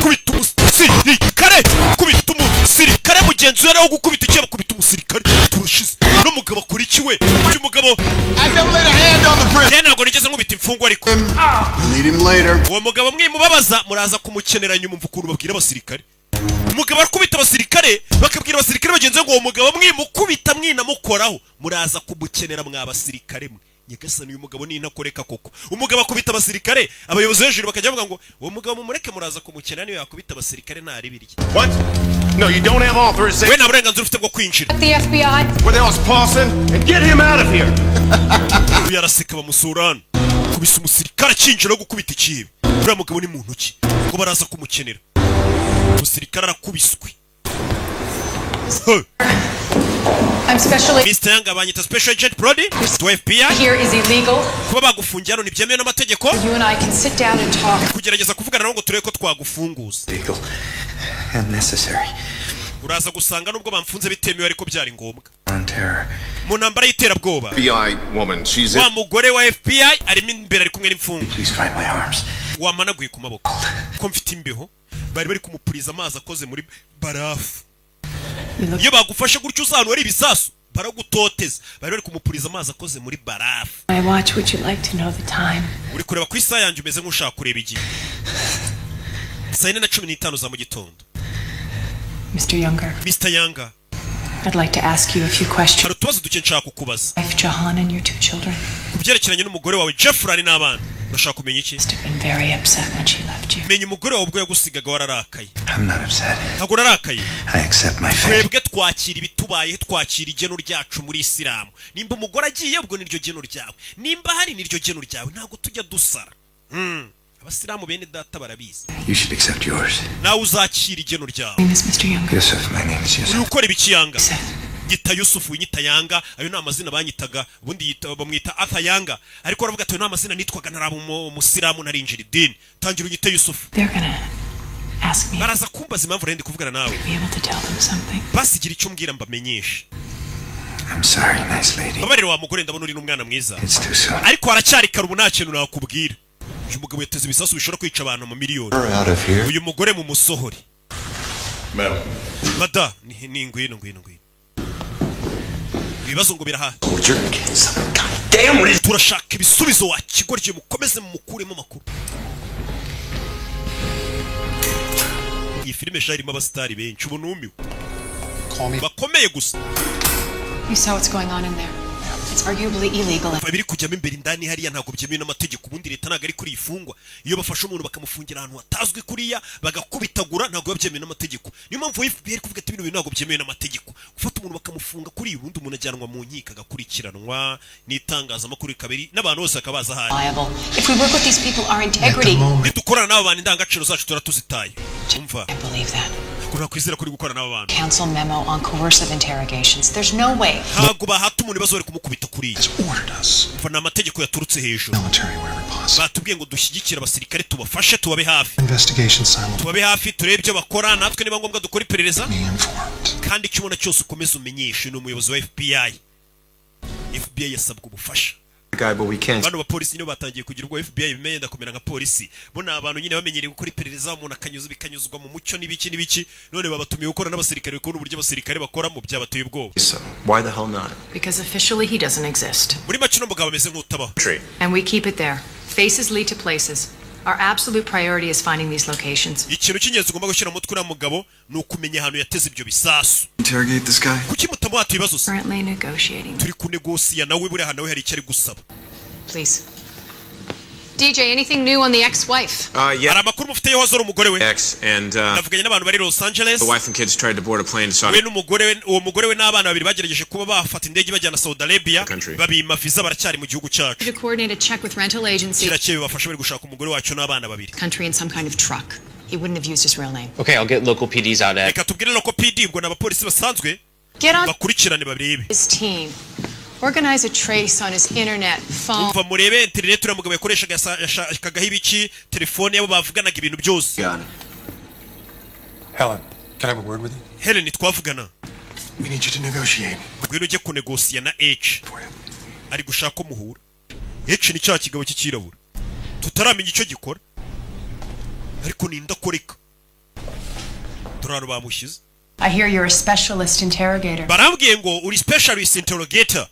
Speaker 1: Kubita umusirikare. Kubita umusirikare mugenzi we araho gukubita icyebe kubita umusirikare. Turushize. No mugabo akora iki we? Uyu mugabo
Speaker 3: I never laid a hand on the prisoner.
Speaker 1: Ntabwo nigeze nkubita imfungwa ariko.
Speaker 3: Need him later.
Speaker 1: Uwo mugabo mwimubabaza muraza kumukenera nyuma mvukuru babwira abasirikare. Umugabo akubita abasirikare bakabwira abasirikare bagenze ngo uwo mugabo mwimukubita mwinamukoraho muraza kumukenera mw'abasirikare mwe. Nyagasani uyu mugabo ni intakoreka koko. Umugabo akubita abasirikare abayobozi hejuru bakajya bavuga ngo uwo mugabo mumureke muraza kumukenera niyo yakubita abasirikare ntari birye.
Speaker 15: What? No, you don't have authorization.
Speaker 1: We nta burenganzira ufite bwo kwinjira.
Speaker 7: The FBI.
Speaker 15: Where the hell's Paulson? And get him out of here.
Speaker 1: Uyu araseka bamusurana. Kubisa umusirikare akinjira no gukubita ikibi. Uriya mugabo ni muntu ki? Ngo baraza kumukenera. Umusirikare arakubiswe.
Speaker 7: I'm specially
Speaker 1: Mr. Yanga banyita Special Agent Brody to FBI.
Speaker 7: here is illegal.
Speaker 1: Kuba bagufungira ni byemewe n'amategeko.
Speaker 7: You and I can sit down and talk.
Speaker 1: Kugerageza kuvugana ngo turebe ko twagufunguza.
Speaker 14: Legal and necessary.
Speaker 1: Uraza gusanga nubwo bamfunze bitemewe ariko byari ngombwa.
Speaker 14: On terror.
Speaker 1: Mu ntambara y'iterabwoba.
Speaker 6: FBI woman, she's
Speaker 1: Wa mugore wa FBI arimo imbere ari kumwe n'imfungwa.
Speaker 14: Please find my arms.
Speaker 1: Wamanaguye ku maboko. Ko mfite imbeho bari kumupuriza amazi akoze muri barafu. Iyo bagufashe gutyo uzantu ari ibisasu baragutoteza. Bari kumupuriza amazi akoze muri barafu.
Speaker 4: My watch, would you like to know the time?
Speaker 1: Uri kureba ku isaha yanjye umeze nk'ushaka kureba igihe. 4:15 za mu gitondo.
Speaker 4: Mr. Younger,
Speaker 1: Mr. Younger,
Speaker 4: I'd like to ask you a few questions.
Speaker 1: hari utubazo duke nshaka kukubaza.
Speaker 4: Wife Jahan and your 2 children
Speaker 1: Ku byerekeranye n'umugore wawe Jeffrey n'abana. Urashaka kumenya iki?
Speaker 4: must have been very upset when she left you.
Speaker 1: Menya umugore wawe ubwo yagusigaga wararakaye.
Speaker 14: I'm not upset.
Speaker 1: Ntabwo narakaye.
Speaker 14: I accept my fate.
Speaker 1: Twebwe twakira ibitubaye twakira igeno ryacu muri Isilamu. Nimba umugore agiye ubwo niryo geno ryawe. Nimba hari niryo geno ryawe ntabwo tujya dusara. Abasilamu bene data barabizi.
Speaker 14: You should accept yours.
Speaker 1: Nawe uzakira igeno ryawe.
Speaker 4: My name is Mr. Younger.
Speaker 14: Yusuf, my name is
Speaker 1: Uri
Speaker 14: Yusuf.
Speaker 1: ukora ibiki Yanga?
Speaker 4: Yusuf.
Speaker 1: Nyita Yusufu, nyita Yanga, ayo ni amazina banyitaga, ubundi bamwita Arthur Yanga. Ariko aravuga ati ayo ni amazina nitwaga naraba umusilamu narinjira idini. Tangira unyite Yusufu.
Speaker 4: They're gonna ask me
Speaker 1: Baraza kumbaza impamvu rende kuvugana nawe.
Speaker 4: to be able to tell them something.
Speaker 1: Basigira icyo mbwira mbamenyeshe.
Speaker 14: I'm sorry, nice lady.
Speaker 1: Babarira wa mugore ndabona uri n'umwana mwiza.
Speaker 14: It's too soon.
Speaker 1: Ariko haracyari kare ubu nta kintu nakubwira. Uyu mugabo yateze ibisasu bishobora kwica abantu mu miliyoni.
Speaker 14: Out of here.
Speaker 1: Uyu mugore mu musohori.
Speaker 6: Madam.
Speaker 1: Mada, ni ngwino. Ibibazo ngo biraha. Turashaka ibisubizo wa kigorye mukomeze mukuremo makuru. Iyi filime irimo abasitari benshi ubu numiwe. Bakomeye gusa.
Speaker 7: You saw what's going on in there. It's arguably illegal.
Speaker 1: Biri kujyamo imbere indani hariya ntabwo byemewe n'amategeko ubundi leta ntabwo ari kuri ifungwa. Iyo bafashe umuntu bakamufungira ahantu hatazwi kuriya bagakubitagura ntabwo byemewe n'amategeko. Niyo mpamvu FBI kuvuga ati ibintu ntabwo byemewe n'amategeko. Gufata umuntu bakamufunga kuri ubundi umuntu ajyanwa mu nkiko agakurikiranwa n'itangazamakuru kabiri n'abantu bose akabaza hari.
Speaker 7: If we work with these people, our integrity.
Speaker 1: Nidukorana n'abo bantu indangagaciro zacu turatuzitaye. Umva.
Speaker 7: I believe that.
Speaker 1: Kuna kwizera kuri gukorana n'abo bantu.
Speaker 7: Council memo on coercive interrogations. There's no way.
Speaker 1: Ntabwo bahata umuntu ibibazo bari kumukubita kuri iyi. Umva ni amategeko yaturutse hejuru. Batubwiye ngo dushyigikire abasirikare tubafashe tubabe hafi. Tubabe hafi turebe ibyo bakora natwe niba ngombwa dukora iperereza. Kandi icyo ubona cyose ukomeze umenyeshe ni umuyobozi wa FBI. FBI yasabwa ubufasha. Bano bapolisi nibo batangiye kugira ubwo FBI bimenye ndakomera nka polisi. Bo ni abantu nyine bamenyereye gukora iperereza umuntu akanyuza bikanyuzwa mu mucyo n'ibiki none babatumiye gukora n'abasirikare kubona uburyo abasirikare bakora mu byabateye ubwoba.
Speaker 9: Why the hell not?
Speaker 7: Because officially he doesn't exist.
Speaker 1: Muri make no mugabo ameze nk'utabaho.
Speaker 7: And we keep it there.
Speaker 4: Faces lead to places. Our absolute priority is finding these locations.
Speaker 1: ikintu cy'ingenzi ugomba gushyira mu mutwe uriya mugabo ni ukumenya ahantu yateze ibyo bisasu.
Speaker 14: Interrogate this guy?
Speaker 1: Kuki mutamuha ibibazo se?
Speaker 4: Currently negotiating.
Speaker 1: Turi kunegosiya nawe buriya nawe hari icyo ari gusaba.
Speaker 4: Please. DJ, anything new on the ex-wife?
Speaker 1: Hari amakuru mufite yo hazora umugore we.
Speaker 5: Ex and
Speaker 1: Navuganye n'abantu bari Los Angeles.
Speaker 5: the wife and kids tried to board a plane to Saudi.
Speaker 1: We n'umugore we, uwo mugore we n'abana babiri bagerageje kuba bafata indege bajyana Saudi Arabia. Babima visa baracyari mu gihugu cyacu.
Speaker 4: To coordinate a check with rental agency.
Speaker 1: Kirakeye bafasha bari gushaka umugore wacu n'abana babiri.
Speaker 4: Country in some kind of truck. He wouldn't have used his real name.
Speaker 9: Okay, I'll get local PDs out at.
Speaker 1: Reka tubwire local PD ubwo n'abapolisi basanzwe.
Speaker 4: Get on
Speaker 1: bakurikirane babirebe.
Speaker 4: his team. Organize a trace on his internet phone.
Speaker 1: Umva murebe internet uriya mugabo yakoreshaga yashakagaho ibiki telefone yabo bavuganaga ibintu byose.
Speaker 13: Helen, can I have a word with you?
Speaker 1: Helen twavugana.
Speaker 13: We need you to negotiate.
Speaker 1: Ngwino ujye kunegosiya na H. Ari gushaka umuhura. H ni cya kigabo cy'ikirabura. Tutaramenya icyo gikora. Ariko ninda koreka. Turaro bamushyize.
Speaker 4: I hear you're a specialist interrogator.
Speaker 1: Barambwiye ngo uri specialist interrogator.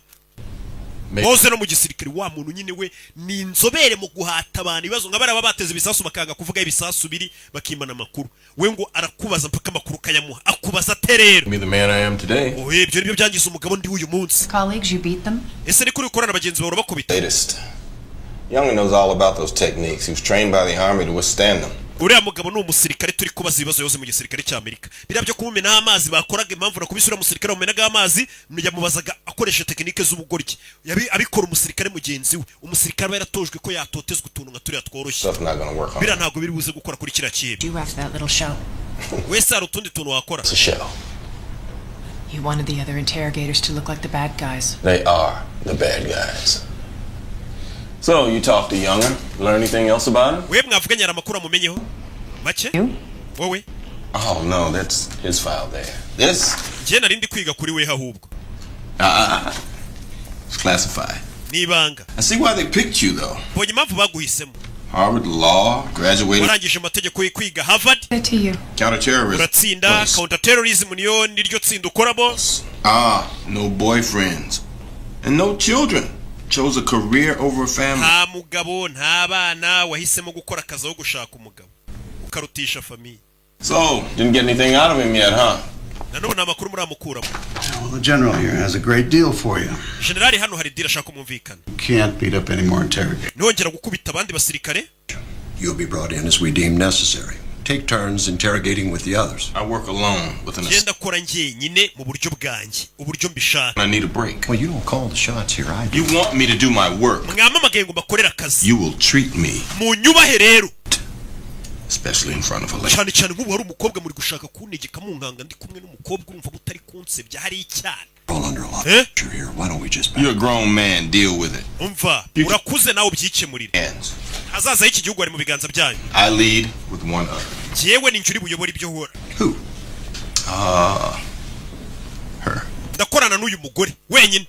Speaker 1: Boze no mu gisirikare wa muntu nyine we ni inzobere mu guhata abantu ibibazo nk'abara bateze ibisasu bakanga kuvuga ibisasu biri bakimana amakuru. We ngo arakubaza mpaka amakuru kayamuha. Akubaza terero.
Speaker 6: Me the man I am today.
Speaker 1: Oh, ibyo nibyo byangiza umugabo ndi uyu munsi.
Speaker 4: Colleagues, you beat them?
Speaker 1: Ese ni kuri ukorana bagenzi bawe bakubita.
Speaker 11: Latest. Young knows all about those techniques. He was trained by the army to withstand them.
Speaker 1: Uriya mugabo ni umusirikare turi kubaza ibibazo yose mu gisirikare cy'Amerika. Birabyo kumumena amazi bakoraga impamvu na kubisura umusirikare mumenaga amazi yamubazaga akoresha tekinike z'ubugoryi. Abikora umusirikare mugenzi we. Umusirikare yaratojwe ko yatotezwe utuntu nka turiya tworoshye. Bira ntago biri buze gukora kuri kira kibe.
Speaker 4: You after that little show.
Speaker 1: Wese hari utundi tuntu wakora.
Speaker 11: It's a show.
Speaker 4: You wanted the other interrogators to look like the bad guys.
Speaker 11: They are the bad guys. So, you talked to Younger? Learn anything else about him?
Speaker 1: We mwavuganye amakuru amumenyeho. Make? Wowe?
Speaker 11: Oh, no, that's his file there. This?
Speaker 1: Je narindi kwiga kuri we ahubwo.
Speaker 14: It's classified.
Speaker 1: Nibanga.
Speaker 14: I see why they picked you, though.
Speaker 1: Bonye impamvu baguhisemo.
Speaker 14: Harvard Law, graduated.
Speaker 1: Warangije amategeko kwiga Harvard.
Speaker 14: Counterterrorism.
Speaker 1: Uratsinda counterterrorism niyo niryo tsinda ukoramo.
Speaker 14: No boyfriends. And no children. Chose a career over a family.
Speaker 1: Nta mugabo nta bana wahisemo gukora akazi aho gushaka umugabo. Ukarutisha famille.
Speaker 11: So, didn't get anything out of him yet, huh?
Speaker 1: Nanone amakuru muramukuramo.
Speaker 8: Well, the general here has a great deal for you.
Speaker 1: Generali hano hari deal ashaka kumvikana.
Speaker 8: You can't beat up any more interrogators.
Speaker 1: Nongera gukubita abandi basirikare.
Speaker 14: You'll be brought in as we deem necessary. Take turns interrogating with the others.
Speaker 11: I work alone with an
Speaker 1: Genda kora njyenyine mu buryo bwanjye, uburyo mbishaka.
Speaker 11: I need a break.
Speaker 14: Well, you don't call the shots here, I do.
Speaker 11: You want me to do my work.
Speaker 1: Mwamamagaye ngo bakorera akazi.
Speaker 14: You will treat me.
Speaker 1: Mu nyubahe rero.
Speaker 14: Especially in front of a lady.
Speaker 1: Cyane cyane nk'ubu hari umukobwa muri gushaka kuntegeka mu nkanga ndi kumwe n'umukobwa urumva butari kunsebya hari icyane.
Speaker 14: All under a lot of pressure here. Why don't we just
Speaker 11: You're a grown man, deal with it.
Speaker 1: Umva, urakuze nawe ubyikemurire. Hazaza y'iki gihugu ari mu biganza byanyu.
Speaker 11: I lead with one other.
Speaker 1: Jewe ni njuri buyobora ibyo hora.
Speaker 14: Who?
Speaker 11: Her.
Speaker 1: Ndakorana n'uyu mugore wenyine.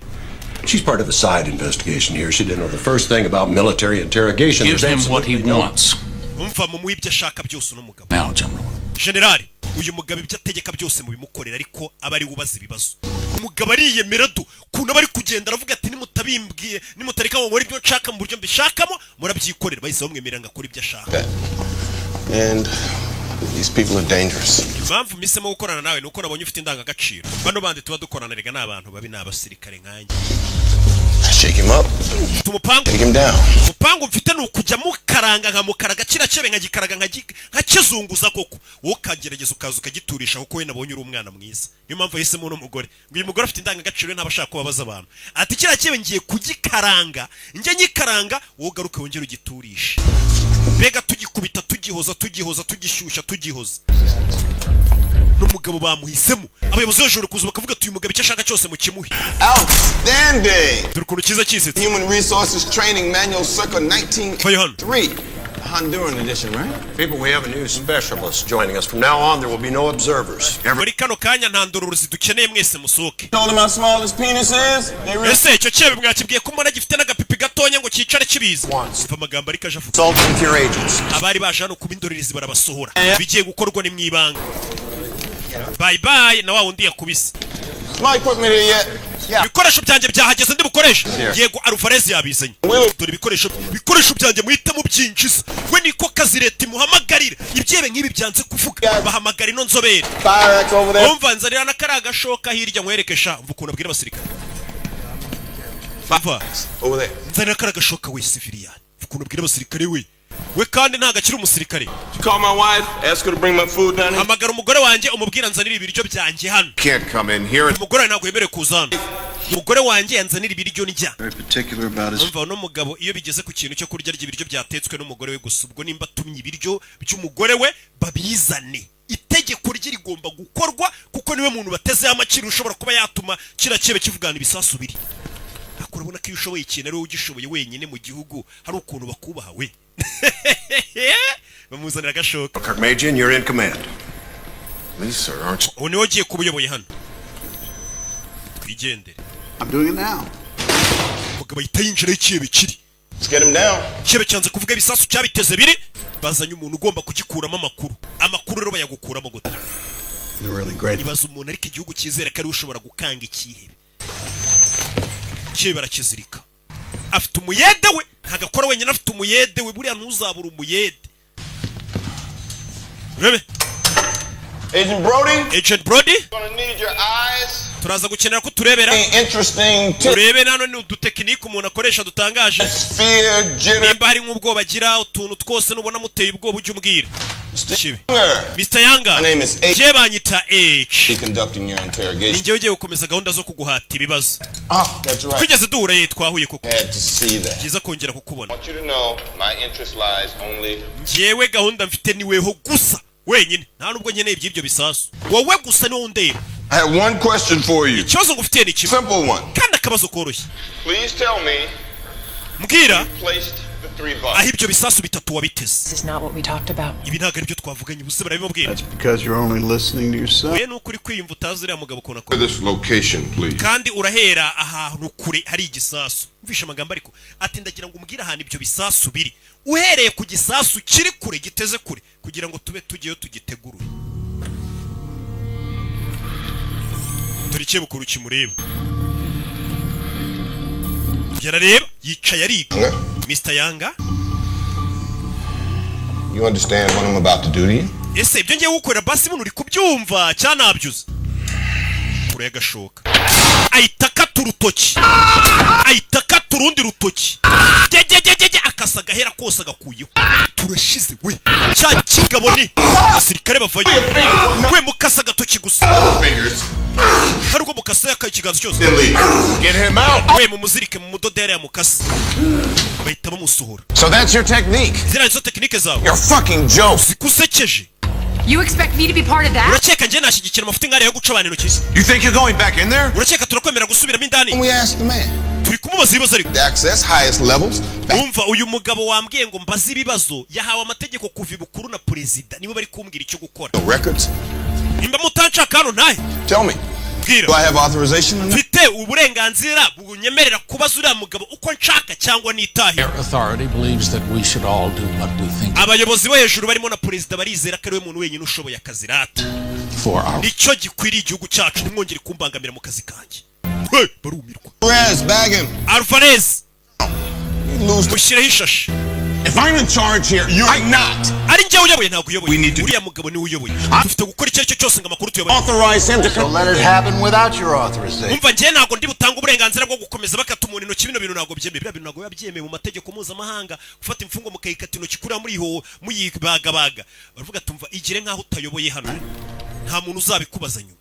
Speaker 14: She's part of the side investigation here. She didn't know the first thing about military interrogation.
Speaker 15: Gives him what he wants.
Speaker 1: Umva mu ibyo ashaka byose n'umugabo.
Speaker 15: Now, General.
Speaker 1: Generali, uyu mugabo ibyo ategeka byose mu bimukorera ariko abari ubaza ibibazo. Umugabo ariyemera do kuna bari kugenda aravuga ati nimutabimbwiye nimutareka ngo nkore ibyo nshaka mu buryo mbishakamo murabyikorera bahise bamwemerera ngakora ibyo ashaka.
Speaker 11: And these people are dangerous.
Speaker 1: Impamvu misemo gukorana nawe nuko nabonye ufite indangagaciro. Bano bandi tuba dukorana rega n'abantu babi n'abasirikare nkanjye.
Speaker 11: Shake him up.
Speaker 1: Tumupangu.
Speaker 11: Take him down.
Speaker 1: Mupangu mfite nukujya mukaranga nka mukaraga kira cebe nkagikaraga nkakizunguza koko. Wowe kagerageza ukaza ukagiturisha kuko we nabonye uri umwana mwiza. Niyo mpamvu yahisemo no mugore. Uyu mugore afite indangagaciro ntabashaka kubabaza abantu. Ati kira cebe ngiye kugikaranga. Njye nyikaranga wowe garuke wongere ugiturishe. Bega tugikubita tugishyushya tugihoza. N'umugabo bamuhisemo abayobozi b'ijoro kuza bakavuga ati uyu mugabo icyo ashaka cyose mu kimuhe.
Speaker 3: Outstanding.
Speaker 1: Dore ukuntu kiza kisetse.
Speaker 3: Human Resources Training Manual circa 1983. Honduran edition, right?
Speaker 9: People, we have a new specialist joining us. From now on, there will be no observers.
Speaker 1: Muri kano kanya nta ndororezi dukeneye mwese musoke.
Speaker 3: Told him how small his penis is.
Speaker 1: Ese icyo cyebe mwakibwiye ko mbona gifite n'agapipi gatonya ngo cyicare kibiza. Umva amagambo ari kaje avuga.
Speaker 9: Consult with your agents.
Speaker 1: Abari baje hano kuba indorerezi barabasohora. Bigiye gukorwa ni mwibanga. Bye bye na wa wundi yakubise.
Speaker 3: My equipment here yet?
Speaker 1: ibikoresho byanjye byahageze ndi bukoresha yego Alvarez yabizanye dore ibikoresho byanjye muhitamo byinjiza we niko kazi leta imuhamagarira ibyebe nk'ibi byanze kuvuga bahamagara ino nzobere umva nzarira n'akari agashoka hirya nkwerekesha mva ukuntu abwira abasirikare bava nzarira n'akari agashoka we civilian mva ukuntu abwira abasirikare we kandi ntago akiri umusirikare.
Speaker 14: Call my wife, ask her to bring my food down here.
Speaker 1: Hamagara umugore wanjye umubwira nzanira ibiryo byanjye hano.
Speaker 6: Can't come in here.
Speaker 1: Umugore ntago yemerewe kuza hano. Umugore wanjye yanzanira ibiryo njya.
Speaker 8: Very particular about his.
Speaker 1: Umva no mugabo iyo bigeze ku kintu cyo kurya ibiryo byatetswe n'umugore we gusa ubwo nimba tumye ibiryo by'umugore we babizane. Itegeko rye rigomba gukorwa kuko niwe muntu bateze amakiri ushobora kuba yatuma kira cyebe kivugana ibisasu biri. Akurabona ko iyo ushoboye ikintu ari wowe ugishoboye wenyine mu gihugu hari ukuntu bakubaha we. Bamuzanira agashoka.
Speaker 6: Major, you're in command. Please, sir, aren't you?
Speaker 1: One wagiye kubuyoboye hano. Twigendere.
Speaker 8: I'm doing it now.
Speaker 1: Mugabo yitayinjira ikibe kiri.
Speaker 14: Let's get him down.
Speaker 1: Kibe cyanze kuvuga ibisasu cyabiteze biri. Bazanye umuntu ugomba kugikuramo amakuru. Amakuru rero bayagukuramo gute.
Speaker 8: You're really great.
Speaker 1: Ibaza umuntu ariko igihugu cyizera ko ari ushobora gukanga ikihe. Kibe barakizirika. Afite umuyede we ntagakora wenyine afite umuyede we buriya ntuzabura umuyede. Rebe Agent Brody
Speaker 14: Gonna need your eyes.
Speaker 1: turaza gukenera ko turebera turebe nano ni udutekinike umuntu akoresha dutangaje nimba hari nk'ubwoba agira utuntu twose nubona muteye ubwoba ujye umbwira Mr. Yanga je banyita H ninjye ugiye gukomeza gahunda zo kuguhata ibibazo twigeze duhura ye twahuye koko kiza kongera kukubona njyewe gahunda mfite niweho gusa wenyine nta nubwo nkeneye iby'ibyo bisasu wowe gusa niwo ndeba.
Speaker 14: I have one question for you.
Speaker 1: Ikibazo ngufitiye ni kimwe.
Speaker 14: Simple one.
Speaker 1: Kandi akabazo koroshye.
Speaker 14: Please tell me.
Speaker 1: Mbwira.
Speaker 14: Placed the 3 buttons.
Speaker 1: Aho ibyo bisasu bitatu wabiteze.
Speaker 4: This is not what we talked about.
Speaker 1: Ibi ntago aribyo twavuganye ubuse barabimubwira.
Speaker 8: That's because you're only listening to yourself.
Speaker 1: We nukuri kwiyumva utazi uriya mugabo kona ko.
Speaker 6: This location, please.
Speaker 1: Kandi urahera ahantu kure hari igisasu. Mvisha amagambo ariko ati ndagira ngo umbwire ahantu ibyo bisasu biri. Uhereye ku gisasu kiri kure giteze kure kugira ngo tube tugiyeyo tugitegurure. Turikiye bukuru kimureba. Yarareba yicaye ariga. Mr. Yanga.
Speaker 14: You understand what I'm about to do to you?
Speaker 1: Ese ibyo ngiye gukorera basi buno uri kubyumva cyanabyuze. Kure yagashoka. Ayitaka turutoki. Ayitaka turundi rutoki. Jejejeje akasaga hera kose agakuyeho. Turashize we. Cya kigaboni. Asirikare bavaye. We mukasa gatoki gusa. Haruko mukasa yakakiganza cyose.
Speaker 14: Get him out.
Speaker 1: We mumuzirike mu mudodere ya mukasa. Bahita bamusohora.
Speaker 14: So that's your technique.
Speaker 1: Zira izo technique zawe.
Speaker 14: You're fucking joke.
Speaker 1: Sikusekeje.
Speaker 7: You expect me to be part of that?
Speaker 1: Uracheka nje nashigikira amafuti ngare yo guca abantu intoki.
Speaker 14: You think you're going back in there?
Speaker 1: Uracheka turakwemera gusubiramo indani.
Speaker 3: We asked the man.
Speaker 1: Turi kumubaza ibibazo ariko.
Speaker 3: The access highest levels.
Speaker 1: Umva uyu mugabo wambwiye ngo mbaze ibibazo yahawe amategeko kuva ibukuru na president nibo bari kumbwira icyo gukora.
Speaker 3: No records.
Speaker 1: Imba mutanshaka hano naye.
Speaker 3: Tell me.
Speaker 1: Bwira.
Speaker 3: Do I have authorization on that?
Speaker 1: Mfite uburenganzira bunyemerera kubaza uriya mugabo uko nshaka cyangwa nitahe.
Speaker 16: Our authority believes that we should all do what we think.
Speaker 1: Abayobozi bo hejuru barimo na president barizera ko ari we muntu wenyine ushoboye akazi rata. Nicyo gikwiriye igihugu cyacu nimwongere kumbangamira mu kazi kanjye. Hey, barumirwa.
Speaker 3: Alvarez, bag him.
Speaker 1: Alvarez. Mushireho ishashi.
Speaker 14: If I'm in charge here, you're not.
Speaker 1: Ari njye uyoboye ntabwo uyoboye. Uriya mugabo ni uyoboye. Dufite gukora icyo aricyo cyose ngo amakuru tuyoboye.
Speaker 14: Authorize him to
Speaker 13: So let it happen without your authorization.
Speaker 1: Umva njye ntabwo ndi butanga uburenganzira bwo gukomeza bakata umuntu intoki bino bintu ntabwo byemeye. Biriya bintu ntabwo yabyemeye mu mategeko mpuzamahanga gufata imfungo mukayikata intoki kuri muri ho muyibagabaga. Baravuga tumva igire nkaho utayoboye hano. Nta muntu uzabikubaza nyuma.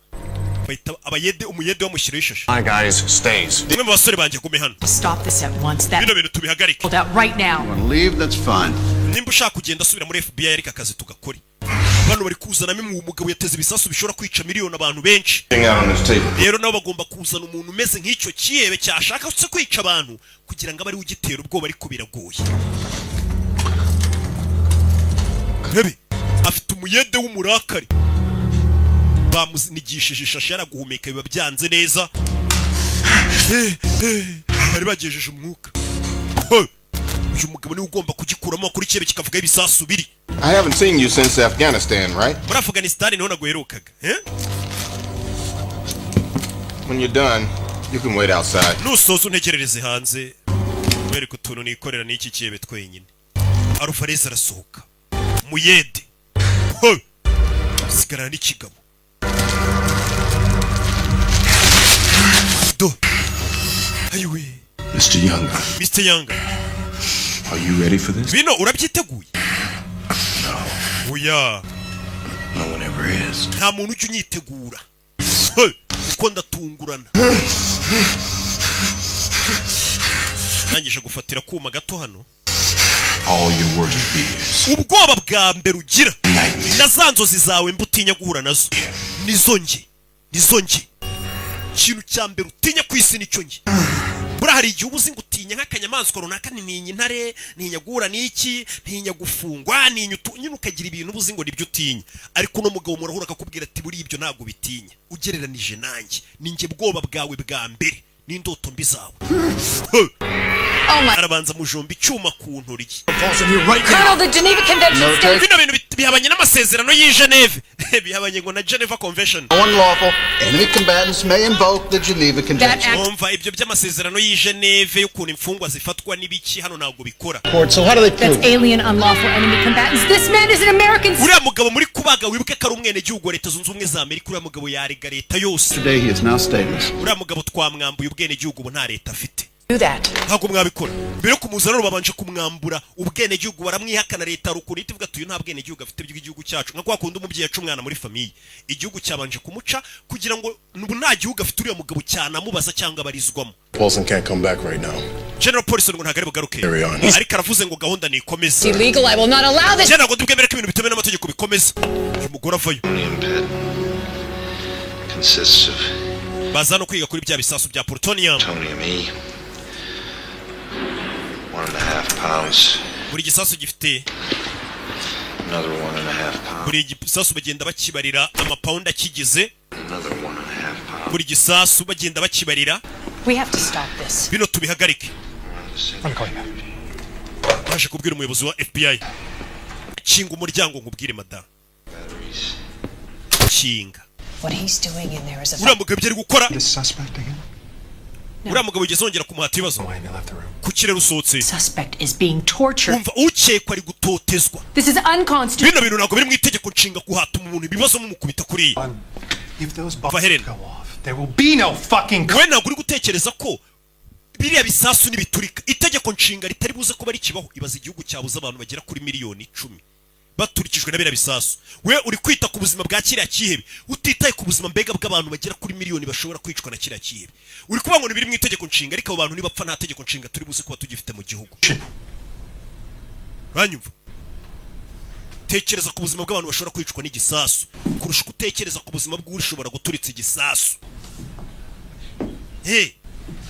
Speaker 1: Abayede umuyede wamushyiraho ishashe.
Speaker 14: My guys stays.
Speaker 1: Nimwe mu basore banjye gume hano.
Speaker 4: Stop this at once. That
Speaker 1: Bino bintu tubihagarike.
Speaker 4: hold out right now.
Speaker 8: You want to leave? That's fine.
Speaker 1: Nimba ushaka kugenda asubira muri FBI ariko akazi tugakore. Bano bari kuzana mu mugabo yateze ibisasu bishobora kwica miliyoni abantu benshi. Rero nabo bagomba kuzana umuntu umeze nk'icyo kiyebe cyashaka se kwica abantu kugira ngo abari ugitera ubwoba ariko biragoye. Rebe afite umuyede w'umurakari. Bamuzinigishije ishashe yaraguhumeka biba byanze neza. Bari bagejeje umwuka. Uyu mugabo ni ugomba kugikuramo kuri cyebe kikavuga ibisasu biri.
Speaker 14: I haven't seen you since Afghanistan, right?
Speaker 1: Muri Afghanistan niho naguherukaga.
Speaker 14: When you're done,
Speaker 12: You can wait outside.
Speaker 1: Nusoza untegerereze hanze. Wereka utuntu nikorera n'iki kiyebe twenyine. Alvarez arasohoka. Muyede. Ho. Sigara n'ikigabo. Do. Ayiwe.
Speaker 14: Mr. Younger.
Speaker 1: Mr. Younger.
Speaker 14: Are you ready for this?
Speaker 1: Bino urabyiteguye?
Speaker 14: No.
Speaker 1: Oya.
Speaker 14: No one ever is.
Speaker 1: Nta muntu ujya unyitegura. Uko ndatungurana. Nangije gufatira kuma gato hano.
Speaker 14: All your worst fears.
Speaker 1: Ubwoba bwa mbere ugira. Na za nzozi zawe mbutinya guhura nazo. Nizo nge. Ikintu cya mbere utinya ku isi nicyo nge. Bura hari igihe ubuzi ngo utinya nk'akanyamaswa runaka, ntinya intare, ntinya guhura n'iki, ntinya gufungwa, ntinya ukagira ibintu ubuzi ngo nibyo utinya. Ariko no mugabo murahura akakubwira ati buri ibyo ntabwo bitinya. Ugereranije nanjye, ninjye bwoba bwawe bwa mbere n'indoto mbi zawe. Arabanza mujomba icyuma ku ntoryi.
Speaker 7: Colonel, the Geneva Convention states...
Speaker 1: Bino bintu bihabanye n'amasezerano y'i Geneve. Bihabanye ngo na Geneva Convention.
Speaker 13: Unlawful enemy combatants may invoke the Geneva Convention.
Speaker 1: Umva ibyo by'amasezerano y'i Geneve y'ukuntu imfungwa zifatwa n'ibiki hano ntabwo bikora.
Speaker 13: So how do they prove?
Speaker 7: That's alien unlawful enemy combatants. This man is an American...
Speaker 1: Uriya mugabo muri kubaga wibuke ko ari umwenegihugu wa Leta Zunze Ubumwe za Amerika. Uriya mugabo yarega leta yose.
Speaker 13: Today he is now stateless.
Speaker 1: Uriya mugabo twamwambuye ubwenegihugu ubu nta leta afite.
Speaker 4: Do that.
Speaker 1: Ntabwo mwabikora. Mbere yo kumuzana babanje kumwambura ubwenegihugu, baramwihakana leta rukuri itivuga tuyu nta bwenegihugu afite by'igihugu cyacu. Nka kwa kundi umubyeyi aca umwana muri famiye. Igihugu cyabanje kumuca kugira ngo nubu nta gihugu afite uriya mugabo cyane amubaza cyangwa abarizwamo.
Speaker 11: Paulson can't come back right now.
Speaker 1: General Paulson ngo ntagari bugaruke. Ariko aravuze ngo gahunda ni ikomeza.
Speaker 7: Illegal, I will not allow this.
Speaker 1: General ngo ndubwemere ko ibintu bitemewe n'amategeko bikomeza. Uyu mugore avayo.
Speaker 2: Consists of
Speaker 1: baza no kwiga kuri bya bisasu bya plutonium.
Speaker 2: 1.5 pounds.
Speaker 1: Buri gisasu gifite
Speaker 2: Another 1.5 pounds.
Speaker 1: buri gisasu bagenda bakibarira amapawundi akigize.
Speaker 2: Another 1.5 pounds.
Speaker 1: Buri gisasu bagenda bakibarira.
Speaker 4: We have to stop this.
Speaker 1: Bino tubihagarike.
Speaker 15: I'm calling back.
Speaker 1: Naje kubwira umuyobozi wa FBI. Kinga umuryango nkubwire madam. Kinga.
Speaker 4: What he's doing in there is a...
Speaker 1: Uriya mugabo byari gukora.
Speaker 15: This suspect again?
Speaker 1: Uriya mugabo ugeze wongera kumuhata ibibazo.
Speaker 15: Why he left the room?
Speaker 1: Ku kirere usohotse.
Speaker 4: Suspect is being tortured.
Speaker 1: Umva ukekwa ari gutotezwa.
Speaker 7: This is unconstitutional.
Speaker 1: Bino bintu ntabwo biri mu itegeko nshinga kuhata umuntu ibibazo mumukubita kuri.
Speaker 15: If those bombs go off, there will be no fucking...
Speaker 1: We ntabwo uri gutekereza ko biriya bisasu nibiturika itegeko nshinga ritari buze kuba rikibaho. Ibaza igihugu cyabuze abantu bagera kuri miliyoni 10 baturikijwe na biriya bisasu. We uri kwita ku buzima bwa kiriya kihebe, utitaye ku buzima mbega bw'abantu bagera kuri miliyoni bashobora kwicwa na kiriya kihebe. Uri kuvuga ngo biri mu itegeko nshinga, ariko abo bantu nibapfa nta tegeko nshinga turi buze kuba tugifite mu gihugu. Banyumva? Tekereza ku buzima bw'abantu bashobora kwicwa n'igisasu kurusha gutekereza ku buzima bw'ushobora guturitsa igisasu. Hey,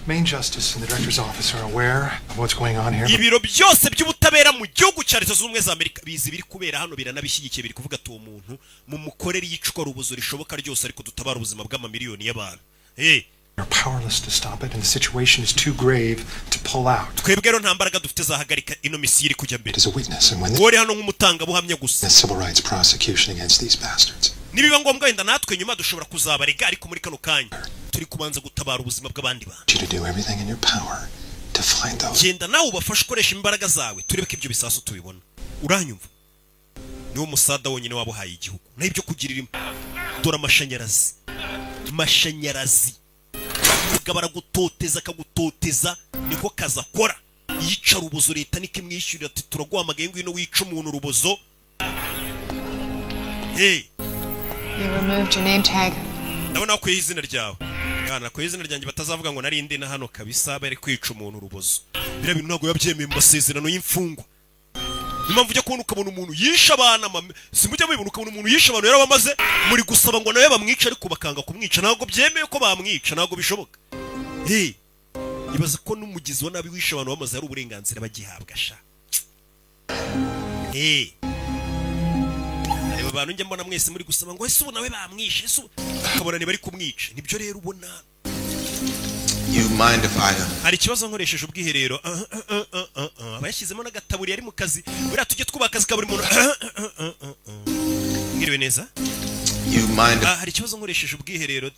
Speaker 15: Main Justice and the Director's Office are aware of what's going on here.
Speaker 1: ibiro byose by'ubutabera mu gihugu cya Leta Zunze Ubumwe za Amerika bizi biri kubera hano, biranabishyigikiye, biri kuvuga ati uwo muntu mu mukorere yicwa rubuzo rishoboka ryose ariko dutabara ubuzima bw'amamiliyoni y'abantu. Hey,
Speaker 15: We're powerless to stop it, and the situation is too grave to pull out.
Speaker 1: twebwe rero nta mbaraga dufite zahagarika ino misiyo iri kujya mbere.
Speaker 15: As a witness, and when
Speaker 1: Wori hano nk'umutangabuhamya gusa.
Speaker 15: the civil rights prosecution against these bastards.
Speaker 1: Nibiba ngombwa wenda natwe nyuma dushobora kuzabarega, ariko muri kano kanya turi kubanza gutabara ubuzima bw'abandi bantu.
Speaker 15: You to do everything in your power to find those.
Speaker 1: Genda nawe ubafashe ukoresha imbaraga zawe turebe ko ibyo bisasu tubibona. Uranyumva? Niwo musada wonyine wabuhaye igihugu. Na ibyo kugirira dora amashanyarazi. Mashanyarazi. Mugabara gutoteza akagutoteza niko kaza kora. Yica rubozo leta niko imwishyurira ati turaguhamagaye ngwino wica umuntu rubozo. Hey,
Speaker 7: You removed your name tag.
Speaker 1: ndabona ko izina ryawe. Yana ko izina ryanjye batazavuga ngo nari ndi na hano kabisa bari kwica umuntu rubozo. Bira bintu ntabwo yabyemeye mu masezerano y'imfungwa. Impamvu ujya kubona ukabona umuntu yisha abana, simujya mubibona ukabona umuntu yisha abantu yarabamaze muri gusaba ngo nawe bamwica ariko bakanga kumwica. Ntabwo byemeye ko bamwica, ntabwo bishoboka. Hey, ibaza ko n'umugizi wa nabi wisha abantu bamaze ari uburenganzira bagihabwa sha. Hey, aba bantu njye mbona mwese muri gusaba ngo ese ubu nawe bamwishe, ese akabona ni bari kumwica. Nibyo rero ubona.
Speaker 12: You mind if I...
Speaker 1: Hari ikibazo nkoresheje ubwiherero. Bayashyizemo n'agataburi yari mu kazi. Buriya tujye twubaka akazi ka buri muntu. Ngiriwe neza?
Speaker 12: You mind if...
Speaker 1: Hari ikibazo nkoresheje ubwiherero.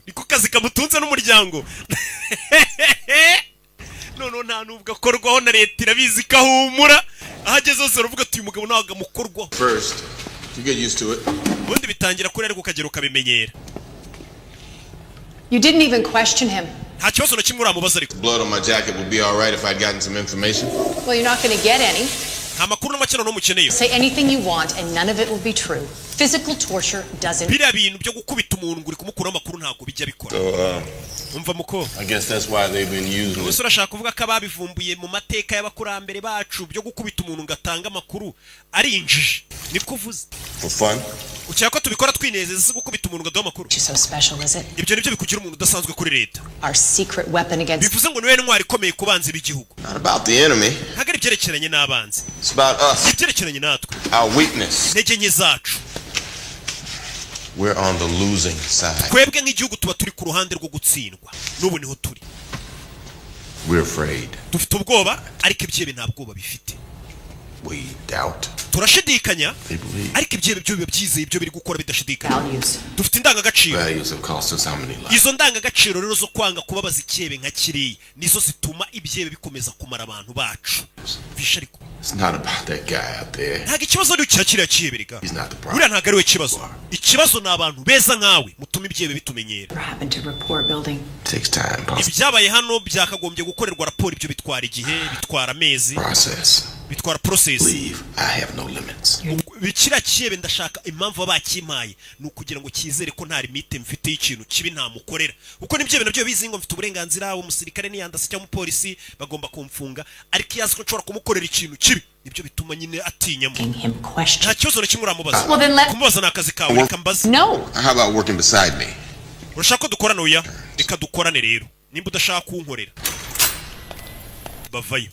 Speaker 1: Niko akazi kamutunze n'umuryango none nta nubwo akorwaho na leta irabizi ko ahumura ahageze hose aravuga ati uyu mugabo ntabwo amukorwaho.
Speaker 14: First, you get used to it.
Speaker 1: Ubundi bitangira kuri ariko ukagera ukabimenyera.
Speaker 4: You didn't even question him.
Speaker 1: Nta kibazo na kimwe uramubaza ariko.
Speaker 3: Blood on my jacket would be all right if I'd gotten some information.
Speaker 4: Well, you're not going to get any.
Speaker 1: Nta makuru n'amakeno n'umukeneye.
Speaker 4: Say anything you want and none of it will be true. Physical torture doesn't.
Speaker 1: Biriya bintu byo gukubita umuntu nguri kumukura amakuru ntabwo bijya bikora. Umva muko.
Speaker 11: I guess that's why they've been using it.
Speaker 1: Urashaka kuvuga ko ababivumbuye mu mateka y'abakurambere bacu byo gukubita umuntu ngatanga amakuru ari injiji. Niko uvuze.
Speaker 14: For fun?
Speaker 1: Ucyaka ko tubikora twinezeza gukubita umuntu ngadaho amakuru.
Speaker 4: So special is it?
Speaker 1: Ibyo nibyo bikugira umuntu udasanzwe kuri leta.
Speaker 4: Our secret weapon against.
Speaker 1: Bivuze ngo niwe ntwari ikomeye kubanza b'igihugu.
Speaker 3: Not about the enemy.
Speaker 1: Ntabwo ari byerekeranye n'abanzi.
Speaker 3: It's about us.
Speaker 1: Byerekeranye natwe.
Speaker 3: Our weakness.
Speaker 1: Intege nke zacu.
Speaker 3: We're on the losing side.
Speaker 1: Twebwe nk'igihugu tuba turi ku ruhande rwo gutsindwa. N'ubu niho turi.
Speaker 3: We're afraid.
Speaker 1: Dufite ubwoba ariko ibyebe nta bwoba bifite.
Speaker 3: We doubt.
Speaker 1: Turashidikanya ariko ibyebe byo biba byizeye ibyo biri gukora bidashidikanya. Dufite indangagaciro.
Speaker 3: Values have cost us how many lives?
Speaker 1: Izo ndangagaciro rero zo kwanga kubabaza icyebe nka kiriya nizo zituma ibyebe bikomeza kumara abantu bacu. Visha ariko.
Speaker 3: It's not about that guy out there.
Speaker 1: Ntabwo ikibazo ari ukira cyebe rega.
Speaker 3: He's not the problem.
Speaker 1: Uriya ntabwo ari we kibazo. Ikibazo ni abantu beza nkawe mutuma ibyebe bitumenyera.
Speaker 3: Takes time.
Speaker 1: Ibyabaye hano byakagombye gukorerwa raporo ibyo bitwara igihe bitwara amezi.
Speaker 3: Process.
Speaker 1: Bitwara process.
Speaker 3: Leave. I have no limits.
Speaker 1: Bikira cyebe ndashaka impamvu bakimpaye ni ukugira ngo kizere ko nta limite mfite y'ikintu kibi ntamukorera. Uko nibyebe nabyo bizi ngo mfite uburenganzira umusirikare n'iyandase cyangwa umupolisi bagomba kumfunga ariko yazi ko nshobora kumukorera ikintu kibi nibyo bituma nyine atinyamo. Nta kibazo na kimwe uramubaza. Kumubaza ni akazi kawe reka mbaze.
Speaker 3: No. How about working beside me?
Speaker 1: Urashaka ko dukorana oya reka dukorane rero nimba udashaka kunkorera bavayo.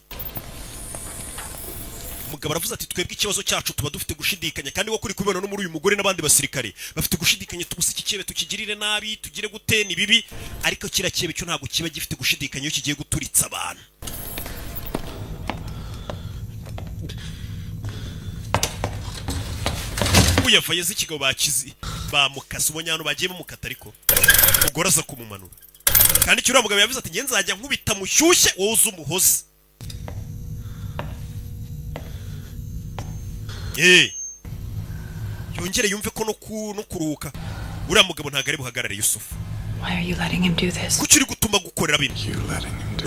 Speaker 1: Umugabo aravuze ati twebwe ikibazo cyacu tuba dufite gushidikanya kandi wo kuri kubibona no muri uyu mugore n'abandi basirikare bafite gushidikanya tubuze iki cyebe tukigirire nabi tugire gute ni bibi ariko kira cyebe cyo ntabwo kiba gifite gushidikanya iyo kigiye guturitsa abantu. Uyavaye z'ikigabo bakizi bamukasa ubonyano bagiye bamukata ariko umugore aza kumumanura kandi cyura mugabo yavuze ati nge nzajya nkubita mushyushye wowe uzi umuhozi. Yongere yumve ko no kuruhuka uriya mugabo ntabwo ari buhagarare Yusufu.
Speaker 4: Why are you letting him do this?
Speaker 1: Kuki uri gutuma gukorera bino?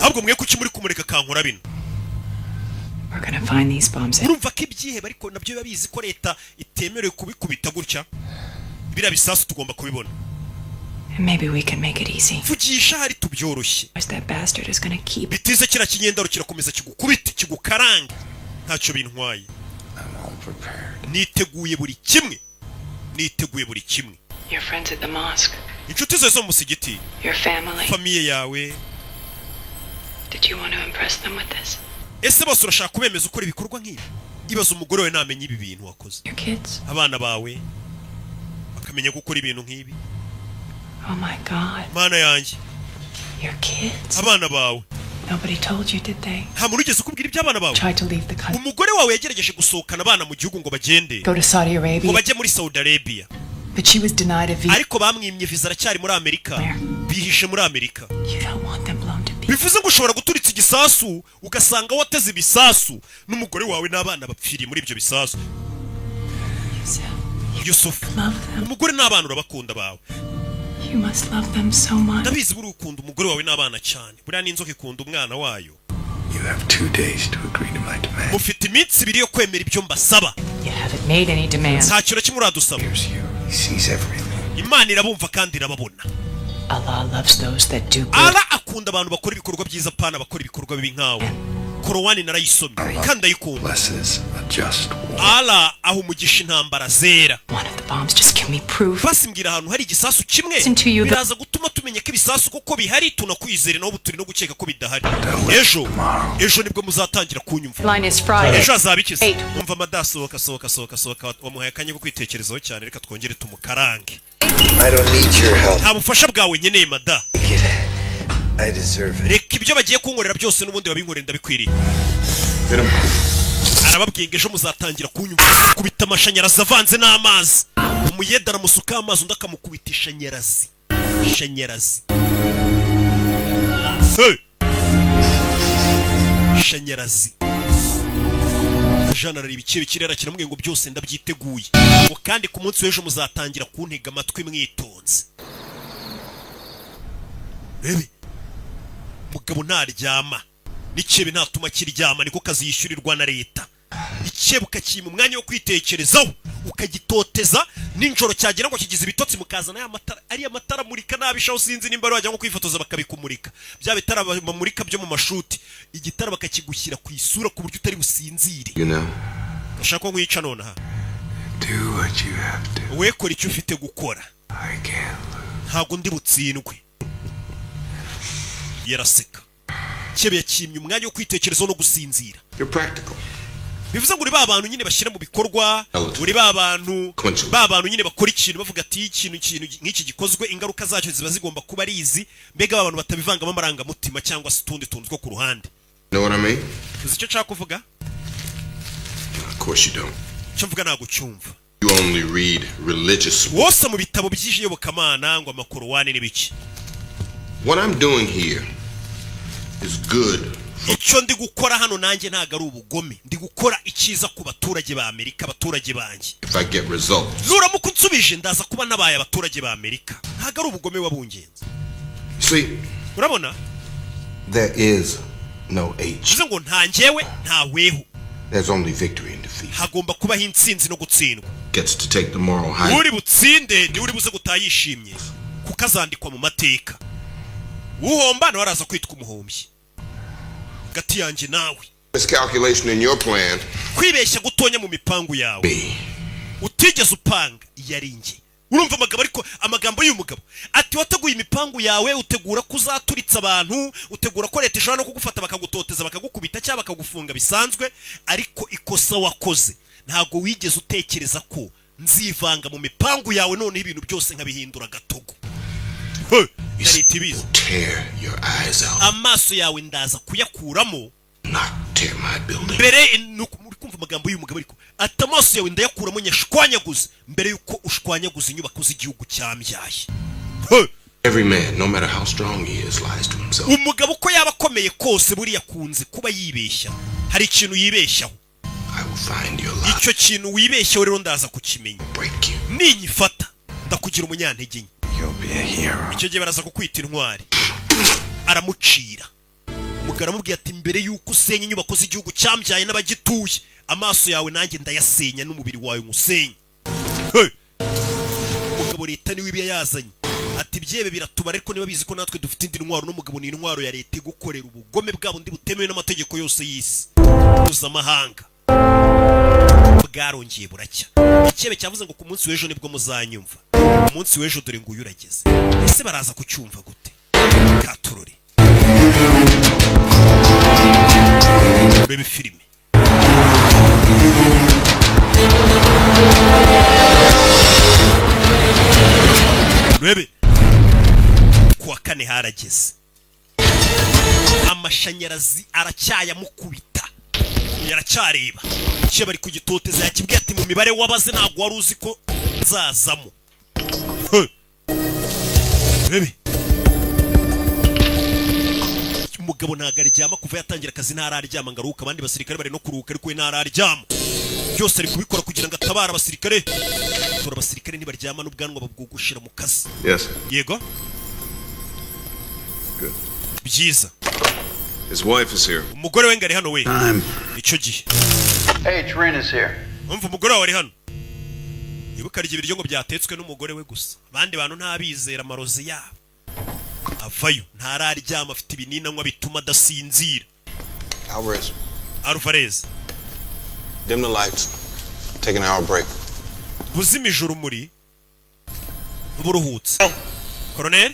Speaker 1: Ahubwo mwe kuki muri kumureka kankora bino?
Speaker 4: We're gonna find these bombs.
Speaker 1: Urumva ko ibyihebe ariko nabyo babizi ko leta itemerewe kubikubita gutya. Bira bisasu tugomba kubibona.
Speaker 4: Maybe we can make it easy.
Speaker 1: Vugisha hari tubyoroshye.
Speaker 4: That bastard is gonna keep.
Speaker 1: Bitize kira kinyendaro kirakomeza kigukubita kigukaranga. Ntacyo bintwaye. Niteguye buri kimwe. Niteguye buri kimwe.
Speaker 4: Your friends at the mosque.
Speaker 1: Inshuti zawe zo mu musigiti.
Speaker 4: Your family.
Speaker 1: Famiye yawe.
Speaker 4: Did you want to impress them with this?
Speaker 1: Ese bose urashaka kubemeza ukora ibikorwa nk'ibi? Ibaza umugore we namenye ibi bintu wakoze.
Speaker 4: Your kids.
Speaker 1: Abana bawe bakamenya gukora ibintu nk'ibi.
Speaker 4: Oh my God.
Speaker 1: Mana yanjye.
Speaker 4: Your kids.
Speaker 1: Abana bawe.
Speaker 4: Nobody told you, did they?
Speaker 1: Nta muntu ugeze ukubwira iby'abana bawe.
Speaker 4: Tried to leave the country.
Speaker 1: Umugore wawe yagerageje gusohokana abana mu gihugu ngo bagende.
Speaker 4: Go to Saudi Arabia.
Speaker 1: Ngo bajye muri Saudi Arabia.
Speaker 4: But she was denied a visa.
Speaker 1: Ariko bamwimye visa aracyari muri Amerika. Bihishe muri Amerika.
Speaker 4: You don't want them blown to pieces.
Speaker 1: Bivuze ngo ushobora guturitsa igisasu ugasanga wateze ibisasu n'umugore wawe n'abana bapfiriye muri ibyo bisasu. Yusuf. Umugore n'abana urabakunda bawe.
Speaker 4: You must love them so much.
Speaker 1: Ndabizi buri ukunda umugore wawe n'abana cyane. Buriya n'inzoka ikunda umwana wayo.
Speaker 17: You have 2 days to agree to my demand.
Speaker 1: Mufite iminsi 2 yo kwemera ibyo mbasaba.
Speaker 4: You haven't made any demands.
Speaker 1: Nta kintu kimwe uradusaba.
Speaker 17: He sees everything.
Speaker 1: Imana irabumva kandi irababona.
Speaker 4: Allah loves those that do good.
Speaker 1: Allah akunda abantu bakora ibikorwa byiza pana bakora ibikorwa bibi nkawe. Korowani narayisomye kandi ayikunda. Allah aho umugisha intambara zera.
Speaker 4: One of the bombs just give me proof.
Speaker 1: Basimbwira ahantu hari igisasu kimwe biraza gutuma tumenya ko ibisasu koko bihari tunakwizere naho buturi no gukeka ko bidahari. Ejo nibwo muzatangira kunyumva.
Speaker 4: Line is Friday.
Speaker 1: Ejo azabikize. Umva madasohoka sohoka wamuhaye akanya ko kwitekerezaho cyane reka twongere tumukarange.
Speaker 17: I don't need your help.
Speaker 1: Nta bufasha bwawe nkeneye mada.
Speaker 17: I deserve it.
Speaker 1: Reka ibyo bagiye kunkorera byose n'ubundi babinkorera ndabikwiriye. Arababwinga ejo muzatangira kunyumva kubita amashanyarazi avanze n'amazi. Umuyeda aramusuka amazi undi akamukubitisha nyarazi. shanyarazi shanyarazi Jean arareba ibice bikirera kiramubwiye ngo byose ndabyiteguye ngo kandi ku munsi w'ejo muzatangira kuntega amatwi mwitonze. Bebe mugabo ntaryama n'ikebe ntatuma kiryama niko kazi yishyurirwa na leta. Ikebe ukakima umwanya wo kwitekerezaho ukagitoteza ninjoro cyagera ngo kigize ibitotsi mukazana ya matara ari amatara murika nabishaho sinzi nimba bajya ngo kwifotoza bakabikumurika bya bitara bamurika byo mu mashuti igitara bakakigushyira ku isura ku buryo utari businzire. Ndashaka ko nkwica none ha
Speaker 17: Do what you have to.
Speaker 1: we kora icyo ufite gukora
Speaker 17: I can't.
Speaker 1: ntago ndi butsindwe. Yaraseka Kebe yakimye umwanya wo kwitekerezaho no gusinzira.
Speaker 12: You're practical.
Speaker 1: Bivuze ngo uri ba bantu nyine bashyira mu bikorwa uri ba bantu nyine bakora ikintu bavuga ati ikintu nk'iki gikozwe ingaruka zacyo ziba zigomba kuba ari izi mbega abantu batabivangamo amarangamutima cyangwa se utundi tuntu two ku ruhande.
Speaker 12: Know what I mean?
Speaker 1: Uzi icyo nshaka kuvuga?
Speaker 12: Of course you don't.
Speaker 1: Icyo mvuga ntabwo cyumva.
Speaker 12: You only read religious.
Speaker 1: Wose mu bitabo by'iyobokamana ngo amakorowani n'ibiki.
Speaker 12: What I'm doing here is good.
Speaker 1: Icyo ndi gukora hano nanjye ntago ari ubugome ndi gukora icyiza ku baturage ba Amerika abaturage banjye.
Speaker 12: If I get results.
Speaker 1: Nuramuka unsubije ndaza kuba nabaye abaturage ba Amerika ntago ari ubugome wabungenze.
Speaker 12: See,
Speaker 1: urabona?
Speaker 17: There is no H.
Speaker 1: Bivuze ngo nta njyewe nta weho.
Speaker 17: There's only victory and defeat.
Speaker 1: Hagomba kubaho intsinzi no gutsindwa.
Speaker 12: Gets to take the moral high.
Speaker 1: Uri butsinde ni uri buze gutayishimye kukazandikwa mu mateka. Uhomba no araza kwitwa umuhombyi. Gati yanjye nawe.
Speaker 12: Miscalculation in your plan.
Speaker 1: Kwibeshya gutonya mu mipangu yawe. Utigeze upanga yaringe. Urumva amagambo y'umugabo ati wateguye imipangu yawe utegura kuzaturitsa abantu utegura ko leta ishobora no kugufata bakagutoteza bakagukubita cyangwa bakagufunga bisanzwe ariko ikosa wakoze ntago wigeze utekereza ko nzivanga mu mipangu yawe none ibintu byose nkabihindura gatogo. Leta ibizi.
Speaker 12: Tear your eyes out.
Speaker 1: Amaso yawe ndaza kuyakuramo.
Speaker 12: Not tear my building.
Speaker 1: Mbere muri kumva amagambo y'umugabo ariko ati amaso yawe ndayakuramo nyashwanyaguze mbere yuko ushwanyaguze inyubako z'igihugu cyambyaye.
Speaker 12: Every man, no matter how strong he is, lies to himself.
Speaker 1: Umugabo ko yaba akomeye kose buri yakunze kuba yibeshya. Hari ikintu yibeshyaho.
Speaker 12: I will find your lie.
Speaker 1: Icyo kintu wibeshyaho rero ndaza kukimenya.
Speaker 12: Break you.
Speaker 1: Ninyifata ndakugira umunyantege nke.
Speaker 17: You'll be a hero.
Speaker 1: Icyo gihe baraza kukwita intwari. Aramucira. Umugabo aramubwiye ati mbere yuko usenya inyubako z'igihugu cyambyaye n'abagituye amaso yawe nanjye ndayasenya n'umubiri wawe ngusenye. Umugabo leta niwe ibiya yazanye ati byebe biratubara ariko niba bizi ko natwe dufite indi ntwaro n'umugabo ni intwaro ya leta gukorera ubugome bwabo ndi butemewe n'amategeko yose y'isi mpuzamahanga. Bwarongeye buracya. Ikebe cyavuze ngo ku munsi w'ejo nibwo muzanyumva. Ku munsi w'ejo dore ngo uyurageze. Ese baraza kucyumva gute? Katurore. Urebe filime. Urebe. Kuwa kane harageze. Amashanyarazi aracyayamukubita. Yaracyareba. Cye bari kugitoteza yakibwiye ati mu mibare wabaze ntago wari uzi ko nzazamo. Urebe. Umugabo ntago aryama kuva yatangira akazi ntararyama ngaruka abandi basirikare bari no kuruhuka ariko we ntararyama. Byose ari kubikora kugira ngo atabara abasirikare. Tora abasirikare ntibaryama n'ubwanwa babwugushira mu kazi.
Speaker 6: Yes.
Speaker 1: Yego.
Speaker 6: Good.
Speaker 1: Byiza.
Speaker 6: His wife is here.
Speaker 1: Umugore we ngari hano we. Icyo gihe.
Speaker 13: Hey, Trina's here.
Speaker 1: Umva umugore wawe ari hano. Ibuka rye ibiryo ngo byatetswe n'umugore we gusa. Abandi bantu ntabizera amarozi yabo. Avayo ntararyama afite ibinini anywa bituma adasinzira. Alvarez.
Speaker 3: Dim the lights. Take an hour break.
Speaker 1: Buzimije urumuri. Uburuhutse. Colonel?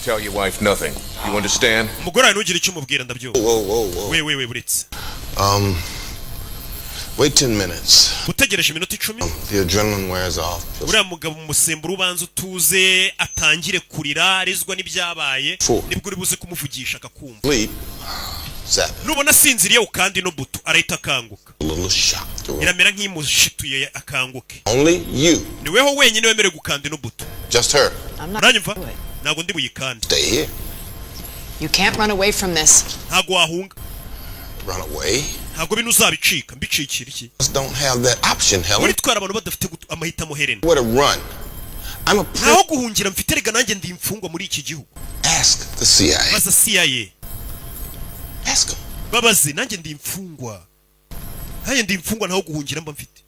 Speaker 6: Tell your wife nothing. You understand?
Speaker 1: Umugore wawe ntugire icyo umubwira ndabyumva.
Speaker 3: Whoa.
Speaker 1: We buritse.
Speaker 3: Wait 10 minutes.
Speaker 1: Utegereje iminota 10.
Speaker 3: The adrenaline wears off.
Speaker 1: Uriya mugabo umusemburo ubanza utuze atangire kurira arizwa n'ibyabaye nibwo uri buze kumuvugisha akakumva. Nubona sinziriye ukandi no buto arahita akanguka. Iramera nk'imushituye akanguke.
Speaker 3: Only you.
Speaker 1: Niweho wenyine wemerewe gukanda no buto.
Speaker 3: Just her.
Speaker 1: Uranyumva? ntago ndi buyikande.
Speaker 3: Stay here.
Speaker 4: You can't run away from this.
Speaker 1: Ntago wahunga.
Speaker 3: Run away?
Speaker 1: Ntago bino uzabicika, mbicikira iki?
Speaker 3: Don't have that option, Helen.
Speaker 1: Muri twara abantu badafite amahitamo Helen.
Speaker 3: Where to run? I'm a
Speaker 1: Ntaho guhungira mfite rega nanjye ndi imfungwa muri iki gihugu.
Speaker 3: Ask the CIA.
Speaker 1: Baza CIA.
Speaker 3: Ask them.
Speaker 1: Babaze nanjye ndi imfungwa. Haye ndi imfungwa ntaho guhungira mba mfite.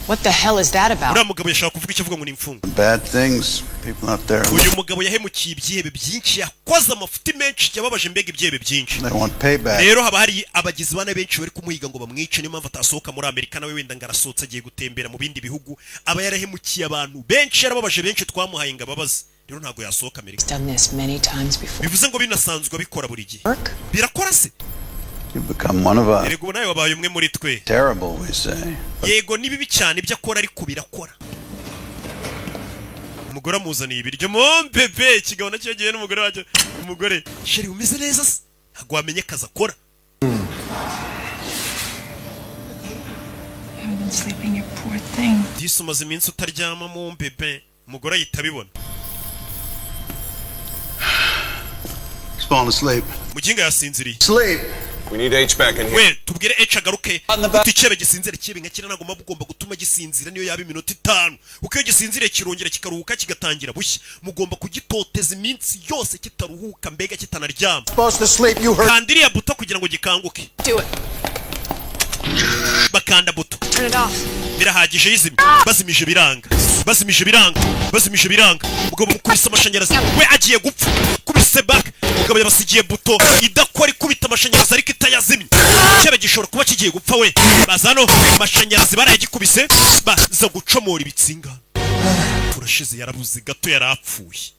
Speaker 4: What the hell is that about?
Speaker 1: Uriya mugabo yashaka kuvuga icyo avuga ngo ni imfungwa.
Speaker 18: Bad things, people out there.
Speaker 1: Uyu mugabo yahemukiye ibyebe byinshi, yakoze amafuti menshi, yababaje mbega ibyebe byinshi.
Speaker 18: They want payback.
Speaker 1: Rero haba hari abagizi bana benshi bari kumuhiga ngo bamwice, niyo mpamvu atasohoka muri Amerika nawe wenda ngarasohotse agiye gutembera mu bindi bihugu. Aba yarahemukiye abantu benshi, yarababaje benshi twamuhaye ngo ababaze. Rero ntago yasohoka Amerika.
Speaker 4: Done this many times before.
Speaker 1: Bivuze ngo binasanzwe abikora buri gihe. Birakora se?
Speaker 18: You become one of us.
Speaker 1: Yego nawe wabaye umwe muri twe.
Speaker 18: Terrible, we say.
Speaker 1: Yego ni bibi cyane ibyo akora ariko birakora. Umugore amuzaniye ibiryo bebe ikigabo nacyo gihe n'umugore wacyo. Umugore sheri umeze neza se? Ntago wamenye kaza akora.
Speaker 19: Sleeping, you poor thing.
Speaker 1: Disumaze iminsi utaryama mu bebe. Umugore ahita abibona.
Speaker 18: He's falling asleep.
Speaker 1: Muginga yasinziriye.
Speaker 18: Sleep.
Speaker 11: We need H back in here.
Speaker 1: We tubwire H agaruke. Uticebe gisinzire kibe nka kira nagomba ugomba gutuma gisinzira niyo yaba iminota 5. Uko gisinzire kirongera kikaruhuka kigatangira bushya. Mugomba kugitoteza iminsi yose kitaruhuka mbega kitanaryama.
Speaker 13: Supposed to sleep, you heard.
Speaker 1: Kandiriya buto kugira ngo gikanguke.
Speaker 4: Do it.
Speaker 1: Bakanda buto.
Speaker 4: Turn it off.
Speaker 1: Birahagije yizimye. Bazimije biranga. Bazimije biranga. Bazimije biranga. Mugabo mukubise amashanyarazi. We agiye gupfa. Kubise back. Mugabo yabasigiye buto idakora ikubita amashanyarazi ariko itayazimye. Cyebe gishobora kuba kigiye gupfa we. Bazano amashanyarazi barayagikubise baza gucomora ibitsinga. Turashize yarabuze gato yarapfuye.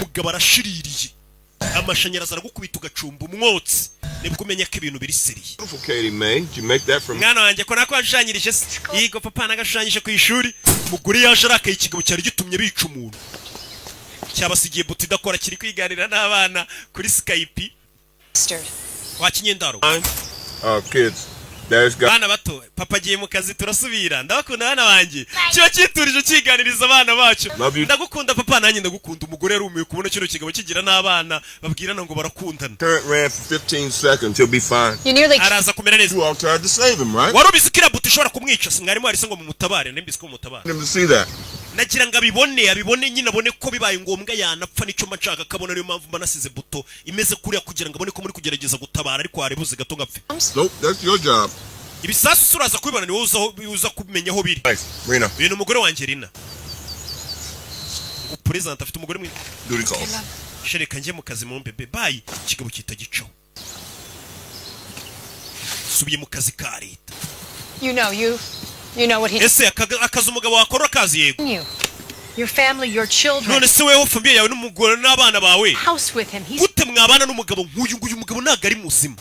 Speaker 1: Mugabo arashiririye. Amashanyarazi aragukubita ugacumba umwotsi. Nibwo umenya ko ibintu biri seriye.
Speaker 6: Katie May, did you make that from?
Speaker 1: Mwana wanjye ko nako washushanyirije se. Yigo papa nagashushanyije ku ishuri. Muguri yaje arakaye ikigabo cyari gitumye bica umuntu. Cyabasigiye buto idakora kiri kwiganira n'abana kuri Skype. Wakinyendaro.
Speaker 6: Kids. There's got.
Speaker 1: Bana bato, papa agiye mu kazi turasubira. Ndabakunda bana banjye. Kiba kiturije kiganiriza abana bacu. Ndagukunda papa nanjye ndagukunda. Umugore yarumiye kubona kino kigabo kigira n'abana babwirana ngo barakundana.
Speaker 6: Current ran for 15 seconds. He'll be fine.
Speaker 4: You nearly
Speaker 1: araza kumera neza.
Speaker 6: You all tried to save him, right?
Speaker 1: Warubizi kira buto ishobora kumwica. Mwarimu arise ngo mumutabare, nembise ko mumutabare.
Speaker 6: Him to see that.
Speaker 1: Nagira ngo abibone nyine abone ko bibaye ngombwa yanapfa nicyo mashaka kabona niyo mpamvu mbanasize buto imeze kuriya kugira ngo abone ko muri kugerageza gutabara ariko harebuze gato ngapfe.
Speaker 6: Nope, that's your job.
Speaker 1: Ibisasu suraza kubibona niwe uza kumenya aho biri.
Speaker 6: Rena.
Speaker 1: Uyu ni umugore wanjye Rina. President afite umugore mwiza.
Speaker 6: Duty calls.
Speaker 1: Shereka njye mu kazi mu bebe bayi kigabo kitagicaho. Subiye mu kazi ka leta.
Speaker 4: You know what he.
Speaker 1: Ese akazi umugabo wakora kazi yego.
Speaker 7: Your family, your children.
Speaker 1: None se wewe family yawe n'umugore n'abana bawe.
Speaker 7: House with him.
Speaker 1: Gute mwabana n'umugabo nk'uyu mugabo ntago ari muzima.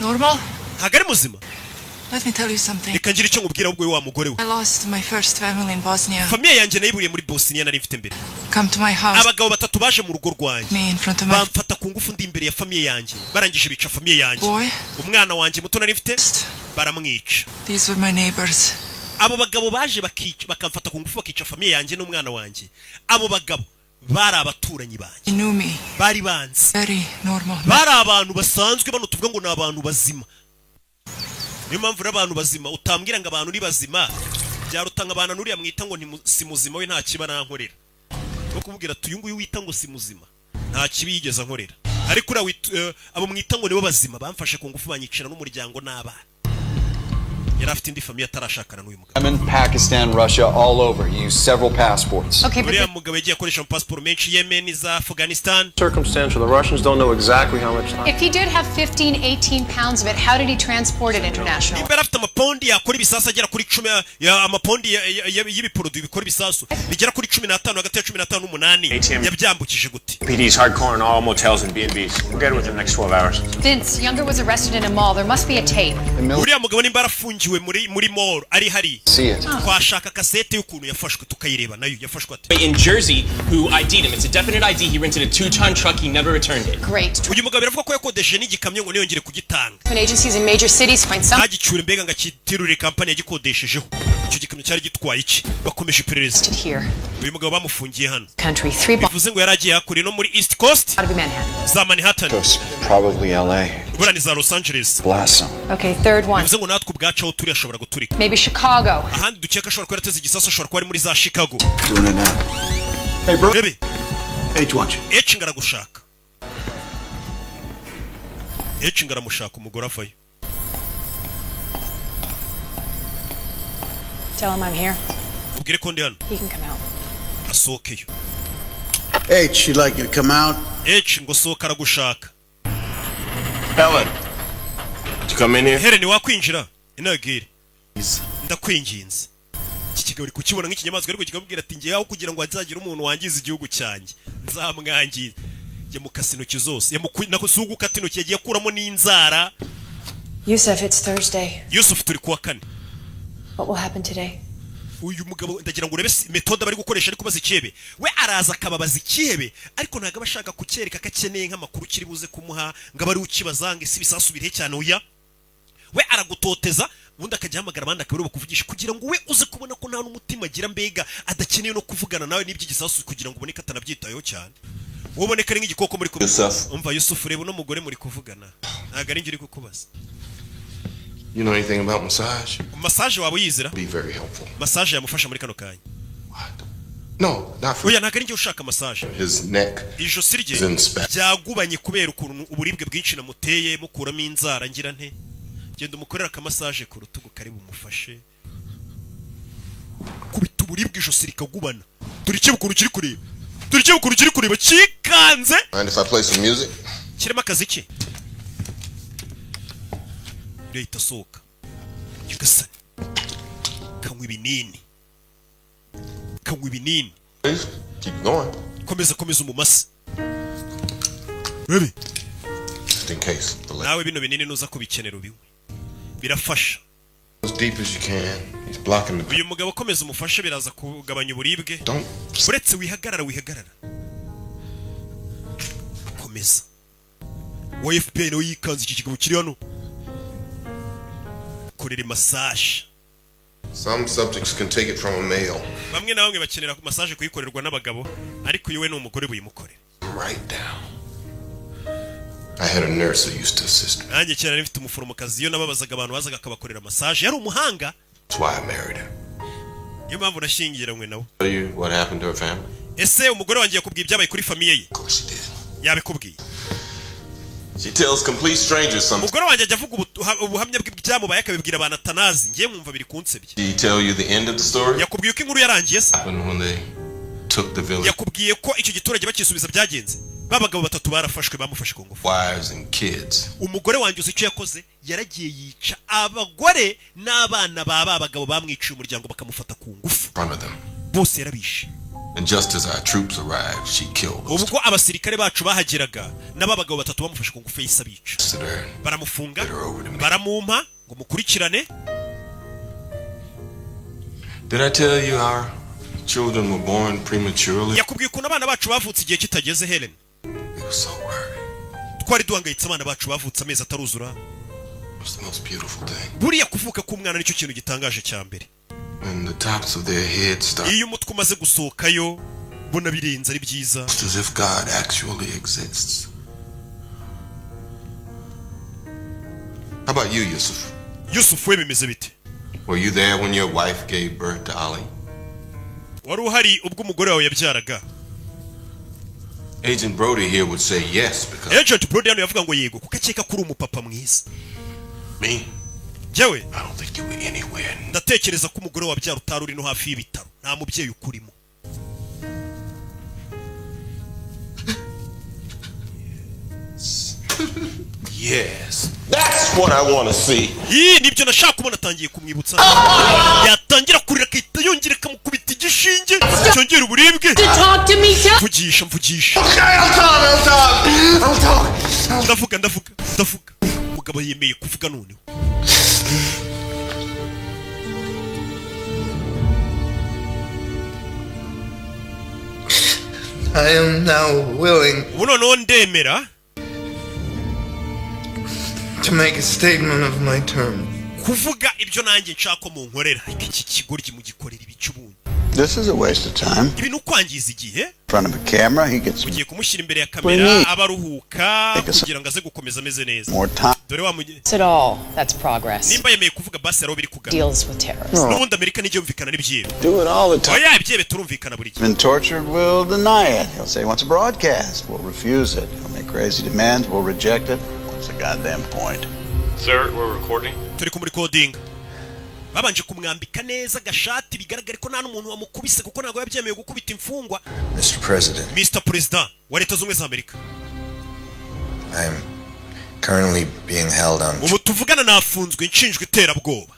Speaker 19: Normal?
Speaker 1: Ntago ari muzima.
Speaker 19: Let me tell you something.
Speaker 1: Reka ngire icyo nkubwira ubwo wa mugore we.
Speaker 19: I lost my first family in Bosnia.
Speaker 1: Family yanjye nayiburiye muri Bosnia nari mfite mbere.
Speaker 19: Come to my house.
Speaker 1: Abagabo batatu baje mu rugo rwanjye.
Speaker 19: Me in front of my.
Speaker 1: Bamfata ku ngufu ndi imbere ya family yanjye. Barangije bica family yanjye.
Speaker 19: Boy.
Speaker 1: Umwana wanjye muto nari mfite baramwica.
Speaker 19: These were my neighbors.
Speaker 1: Abo bagabo baje bakamfata ku ngufu bakica family yanjye n'umwana wanjye. Abo bagabo bari abaturanyi banjye.
Speaker 19: You knew me.
Speaker 1: Bari banzi.
Speaker 19: Very normal.
Speaker 1: Bari abantu basanzwe bano tuvuga ngo ni abantu bazima. Niyo mpamvu abantu bazima utambwira ngo abantu ni bazima. Byarutanga abantu nuriya mwita ngo si muzima we nta kiba nankorera. No kubwira tuyu nguyu wita ngo si muzima. Nta kibi yigeze nkorera. Ariko abo mwita ngo nibo bazima bamfashe ku ngufu banyicira n'umuryango n'abana. Yarafite indi famille atarashakana n'uyu mugabo.
Speaker 20: I'm in Pakistan, Russia, all over. He used several passports.
Speaker 1: Okay, but mugabo yagiye akoresha passport menshi Yemen za Afghanistan.
Speaker 9: Circumstantial. The Russians don't know exactly how much time.
Speaker 7: If he did have 15, 18 pounds of it, how did he transport it internationally?
Speaker 1: Niba afite amapondi yakora ibisasu agera kuri 10 ya amapondi y'ibiporoduwi bikora ibisasu bigera kuri 15 hagati ya 15 n'umunani yabyambukije gute?
Speaker 5: PD's hardcore in all motels and B&Bs. We'll get it within the next 12 hours.
Speaker 7: Vince, Younger was arrested in a mall. There must be a tape.
Speaker 1: Uriya mugabo nimba arafungiwe muri mall ari hari. Twashaka kasete y'ukuntu yafashwe tukayireba nayo yafashwe ate.
Speaker 21: In Jersey, who ID'd him. It's a definite ID. He rented a 2-ton truck. He never returned it.
Speaker 7: Great.
Speaker 1: Uyu mugabo biravuga ko yakodesheje n'igikamyo ngo niyongere kugitanga.
Speaker 7: When agencies in major cities find some.
Speaker 1: Agicure mbega ngakitirure company yagikodeshejeho. icyo gikamyo cyari gitwaye iki bakomeje iperereza uyu mugabo bamufungiye hano bivuze ngo yari agiye hakuri no muri East Coast za Manhattan
Speaker 20: Probably LA.
Speaker 1: burani za Los Angeles
Speaker 20: Blast
Speaker 7: Okay, third one.
Speaker 1: bivuze ngo natwe ubwacu aho turi ashobora guturika
Speaker 7: Maybe Chicago.
Speaker 1: ahandi dukeka ashobora kuba yarateze igisasu ashobora kuba ari muri za Chicago
Speaker 18: Doing it now. Hey, bro.
Speaker 1: Baby
Speaker 18: H wants you.
Speaker 1: H ngaragushaka H ngaramushaka umugore avayo
Speaker 7: Tell him I'm here.
Speaker 1: ubwire ko ndi hano
Speaker 7: He can come out.
Speaker 1: asohokeyo
Speaker 18: H, she'd like you to come out.
Speaker 1: H ngo sohoka aragushaka
Speaker 11: Helen, did you come in here?
Speaker 1: Helen wakwinjira inagire ndakwinginze iki kigabo uri kukibona nk'ikinyamaswa ariko kikabwira ati ngiye aho kugira ngo azagire umuntu wangiza igihugu cyanjye nzamwangiza yamukase intoki zose nakusugu kata intoki yagiye akuramo n'inzara
Speaker 4: Yusuf, it's Thursday.
Speaker 1: Yusuf turi kuwa kane
Speaker 4: What will happen today?
Speaker 1: uyu mugabo ndagira ngo urebe metode bari gukoresha ariko bazikebe we araza akababaza ikihebe ariko ntago abashaka kucyereka kakeneye nk'amakuru kiri buze kumuha ngo abari ukibazange si bisasubire cyane uya we aragutoteza ubundi akagihamagara abandi akabiri bakuvugisha kugira ngo we uze kubona ko nta n'umutima agira mbega adakeneye no kuvugana nawe n'iby'igisasu kugira ngo uboneke atanabyitayeho cyane uboneka ari nk'igikoko muri kuvuga umva Yusuf reba no mugore muri kuvugana ntago ari ngiri kukubaza.
Speaker 6: You know anything about massage?
Speaker 1: Massage waba uyizira?
Speaker 6: Be very helpful.
Speaker 1: Massage yamufasha muri kano kanya.
Speaker 6: No, not for.
Speaker 1: Oya ntago ari njye ushaka massage.
Speaker 6: His neck.
Speaker 1: Ijosi rye byagubanye kubera ukuntu uburibwe bwinshi namuteye mukuramo inzara ngira nte. Genda umukorera ka massage ku rutugu kari bumufashe. Kubita uburibwe ijosi rikagubana. Turi kibukuru kiri kureba. Turi kibukuru kiri kureba kikanze.
Speaker 6: Mind if I play some music?
Speaker 1: Kirema akazi ki? Leta soka. Yugasani. Kanywa ibinini. Kanywa ibinini.
Speaker 6: Please keep going.
Speaker 1: Komeza umumasi. Ready?
Speaker 6: Just in case.
Speaker 1: Nawe bino binini nuza kubikenera ubiwe. Birafasha.
Speaker 6: As deep as you can. He's blocking the.
Speaker 1: Uyu mugabo komeza umufashe biraza kugabanya uburibwe. Uretse wihagarara. Komeza. YFP no yikanze iki kigabo kiri hano. Kurira massage.
Speaker 6: Some subjects can take it from a male.
Speaker 1: Bamwe na bamwe bakenera massage kuyikorerwa n'abagabo ariko yewe ni umugore buyimukore.
Speaker 6: Right down. I had a nurse who used to assist me.
Speaker 1: Nanjye cyane nifite umuforomokazi iyo nababazaga abantu bazaga akabakorera massage yari umuhanga.
Speaker 6: That's why I married her.
Speaker 1: Niyo mpamvu nashyingiranywe nawe.
Speaker 6: Tell you what happened to her family?
Speaker 1: Ese umugore wanjye yakubwiye ibyabaye kuri famiye ye?
Speaker 6: Of course she did.
Speaker 1: Yabikubwiye.
Speaker 6: She tells complete strangers something.
Speaker 1: Umugore wanjye ajya avuga ubuhamya bw'ibyamubaye akabibwira abantu atanazi ngiye mwumva biri kunsebye.
Speaker 6: She tell you the end of the story?
Speaker 1: Yakubwiye ko inkuru yarangiye se?
Speaker 6: When they took the village.
Speaker 1: Yakubwiye ko icyo giturage bakisubiza byagenze. Babagabo batatu barafashwe bamufashe ku ngufu.
Speaker 6: Wives and kids.
Speaker 1: Umugore wanjye uzi icyo yakoze yaragiye yica abagore n'abana babagabo bamwiciye umuryango bakamufata ku ngufu. Bose yarabishe.
Speaker 6: And just as our troops arrived, she killed us.
Speaker 1: Ubwo abasirikare bacu bahageraga n'ababagabo batatu bamufashe ku ngufu yisa bica. Baramufunga, baramumpa ngo mukurikirane.
Speaker 6: Did I tell you our children were born prematurely?
Speaker 1: Yakubwiye ko abana bacu bavutse igihe kitageze Helen.
Speaker 6: We were so worried.
Speaker 1: Twari duhangayitse abana bacu bavutse amezi ataruzura.
Speaker 6: It was the most beautiful thing.
Speaker 1: Buriya kuvuka k'umwana nicyo kintu gitangaje cya mbere.
Speaker 6: When the tops of their heads start.
Speaker 1: Iyo umutwe umaze gusohokayo bona birenze ari byiza.
Speaker 6: It's as if God actually exists. How about you, Yusuf?
Speaker 1: Yusuf we bimeze bite?
Speaker 6: Were you there when your wife gave birth to Ali?
Speaker 1: Wari uhari ubwo umugore wawe yabyaraga?
Speaker 6: Agent Brody here would say yes because.
Speaker 1: Agent Brody hano yavuga ngo yego kuko akeka kuri umupapa mwiza.
Speaker 6: Me?
Speaker 1: Jewe?
Speaker 6: I don't think you were anywhere.
Speaker 1: Ndatekereza ko umugore wabyara utari uri no hafi y'ibitaro. Nta mubyeyi ukurimo.
Speaker 6: Yes. That's what I want to see.
Speaker 1: Nibyo nashaka kubona atangiye kumwibutsa. Yatangira kurira akahita yongera akamukubita igishinge. Cyongera uburibwe. Mvugisha. Ndavuga. Umugabo yemeye kuvuga noneho.
Speaker 10: I am now willing
Speaker 1: ubu noneho ndemera
Speaker 10: to make a statement of my terms.
Speaker 1: kuvuga ibyo nanjye nshaka mu nkorera iki kigoryi mu gikorera ibicubundi.
Speaker 13: This is a waste of time.
Speaker 1: Ibintu kwangiza igihe.
Speaker 13: In front of a camera, he gets
Speaker 1: ugiye kumushyira imbere ya kamera abaruhuka kugira ngo aze gukomeza ameze neza. Dore wa mugiye.
Speaker 4: At all, that's progress.
Speaker 1: Nimba yemeye kuvuga basi aro biri kugana.
Speaker 4: Deals with terrorists.
Speaker 1: N'ubundi Amerika nijye yumvikana n'ibyebe.
Speaker 13: Do it all the time.
Speaker 1: Oya ibyebe turumvikana buri gihe.
Speaker 13: Been tortured, will deny it. He'll say he wants a broadcast. We'll refuse it. He'll make crazy demands. We'll reject it. What's the goddamn point?
Speaker 5: Sir, we're recording.
Speaker 1: Turi ku recording. Babanje kumwambika neza gashati bigaragara ko nta n'umuntu wamukubise kuko ntago yabyemeye gukubita imfungwa.
Speaker 17: Mr. President.
Speaker 1: Mr. President wa Leta Zunze za Amerika.
Speaker 17: I am currently being held on.
Speaker 1: Ubu tuvugana nafunzwe inshinjwe iterabwoba.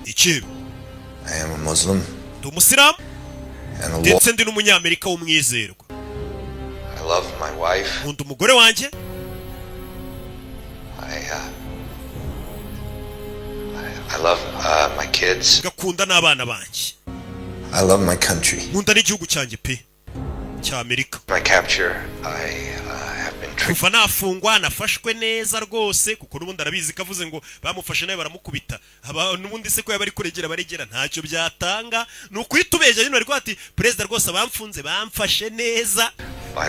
Speaker 1: Iki?
Speaker 17: I am a Muslim.
Speaker 1: Ndi Umusiramu.
Speaker 17: And a
Speaker 1: ndetse ndi n'umunyamerika w'umwizerwa.
Speaker 17: I love my wife.
Speaker 1: Nkunda umugore wanjye.
Speaker 17: I love my kids.
Speaker 1: Gakunda n'abana banjye.
Speaker 17: I love my country.
Speaker 1: Nkunda n'igihugu cyanjye pe cya Amerika.
Speaker 17: My capture, I have been tricked.
Speaker 1: Kuva nafungwa nafashwe neza rwose kuko n'ubundi arabizi kavuze ngo bamufashe nawe baramukubita. N'ubundi se ko yabari kuregera baregera ntacyo byatanga. Nukwitubeje nyine ariko ati president rwose bamfunze bamfashe neza.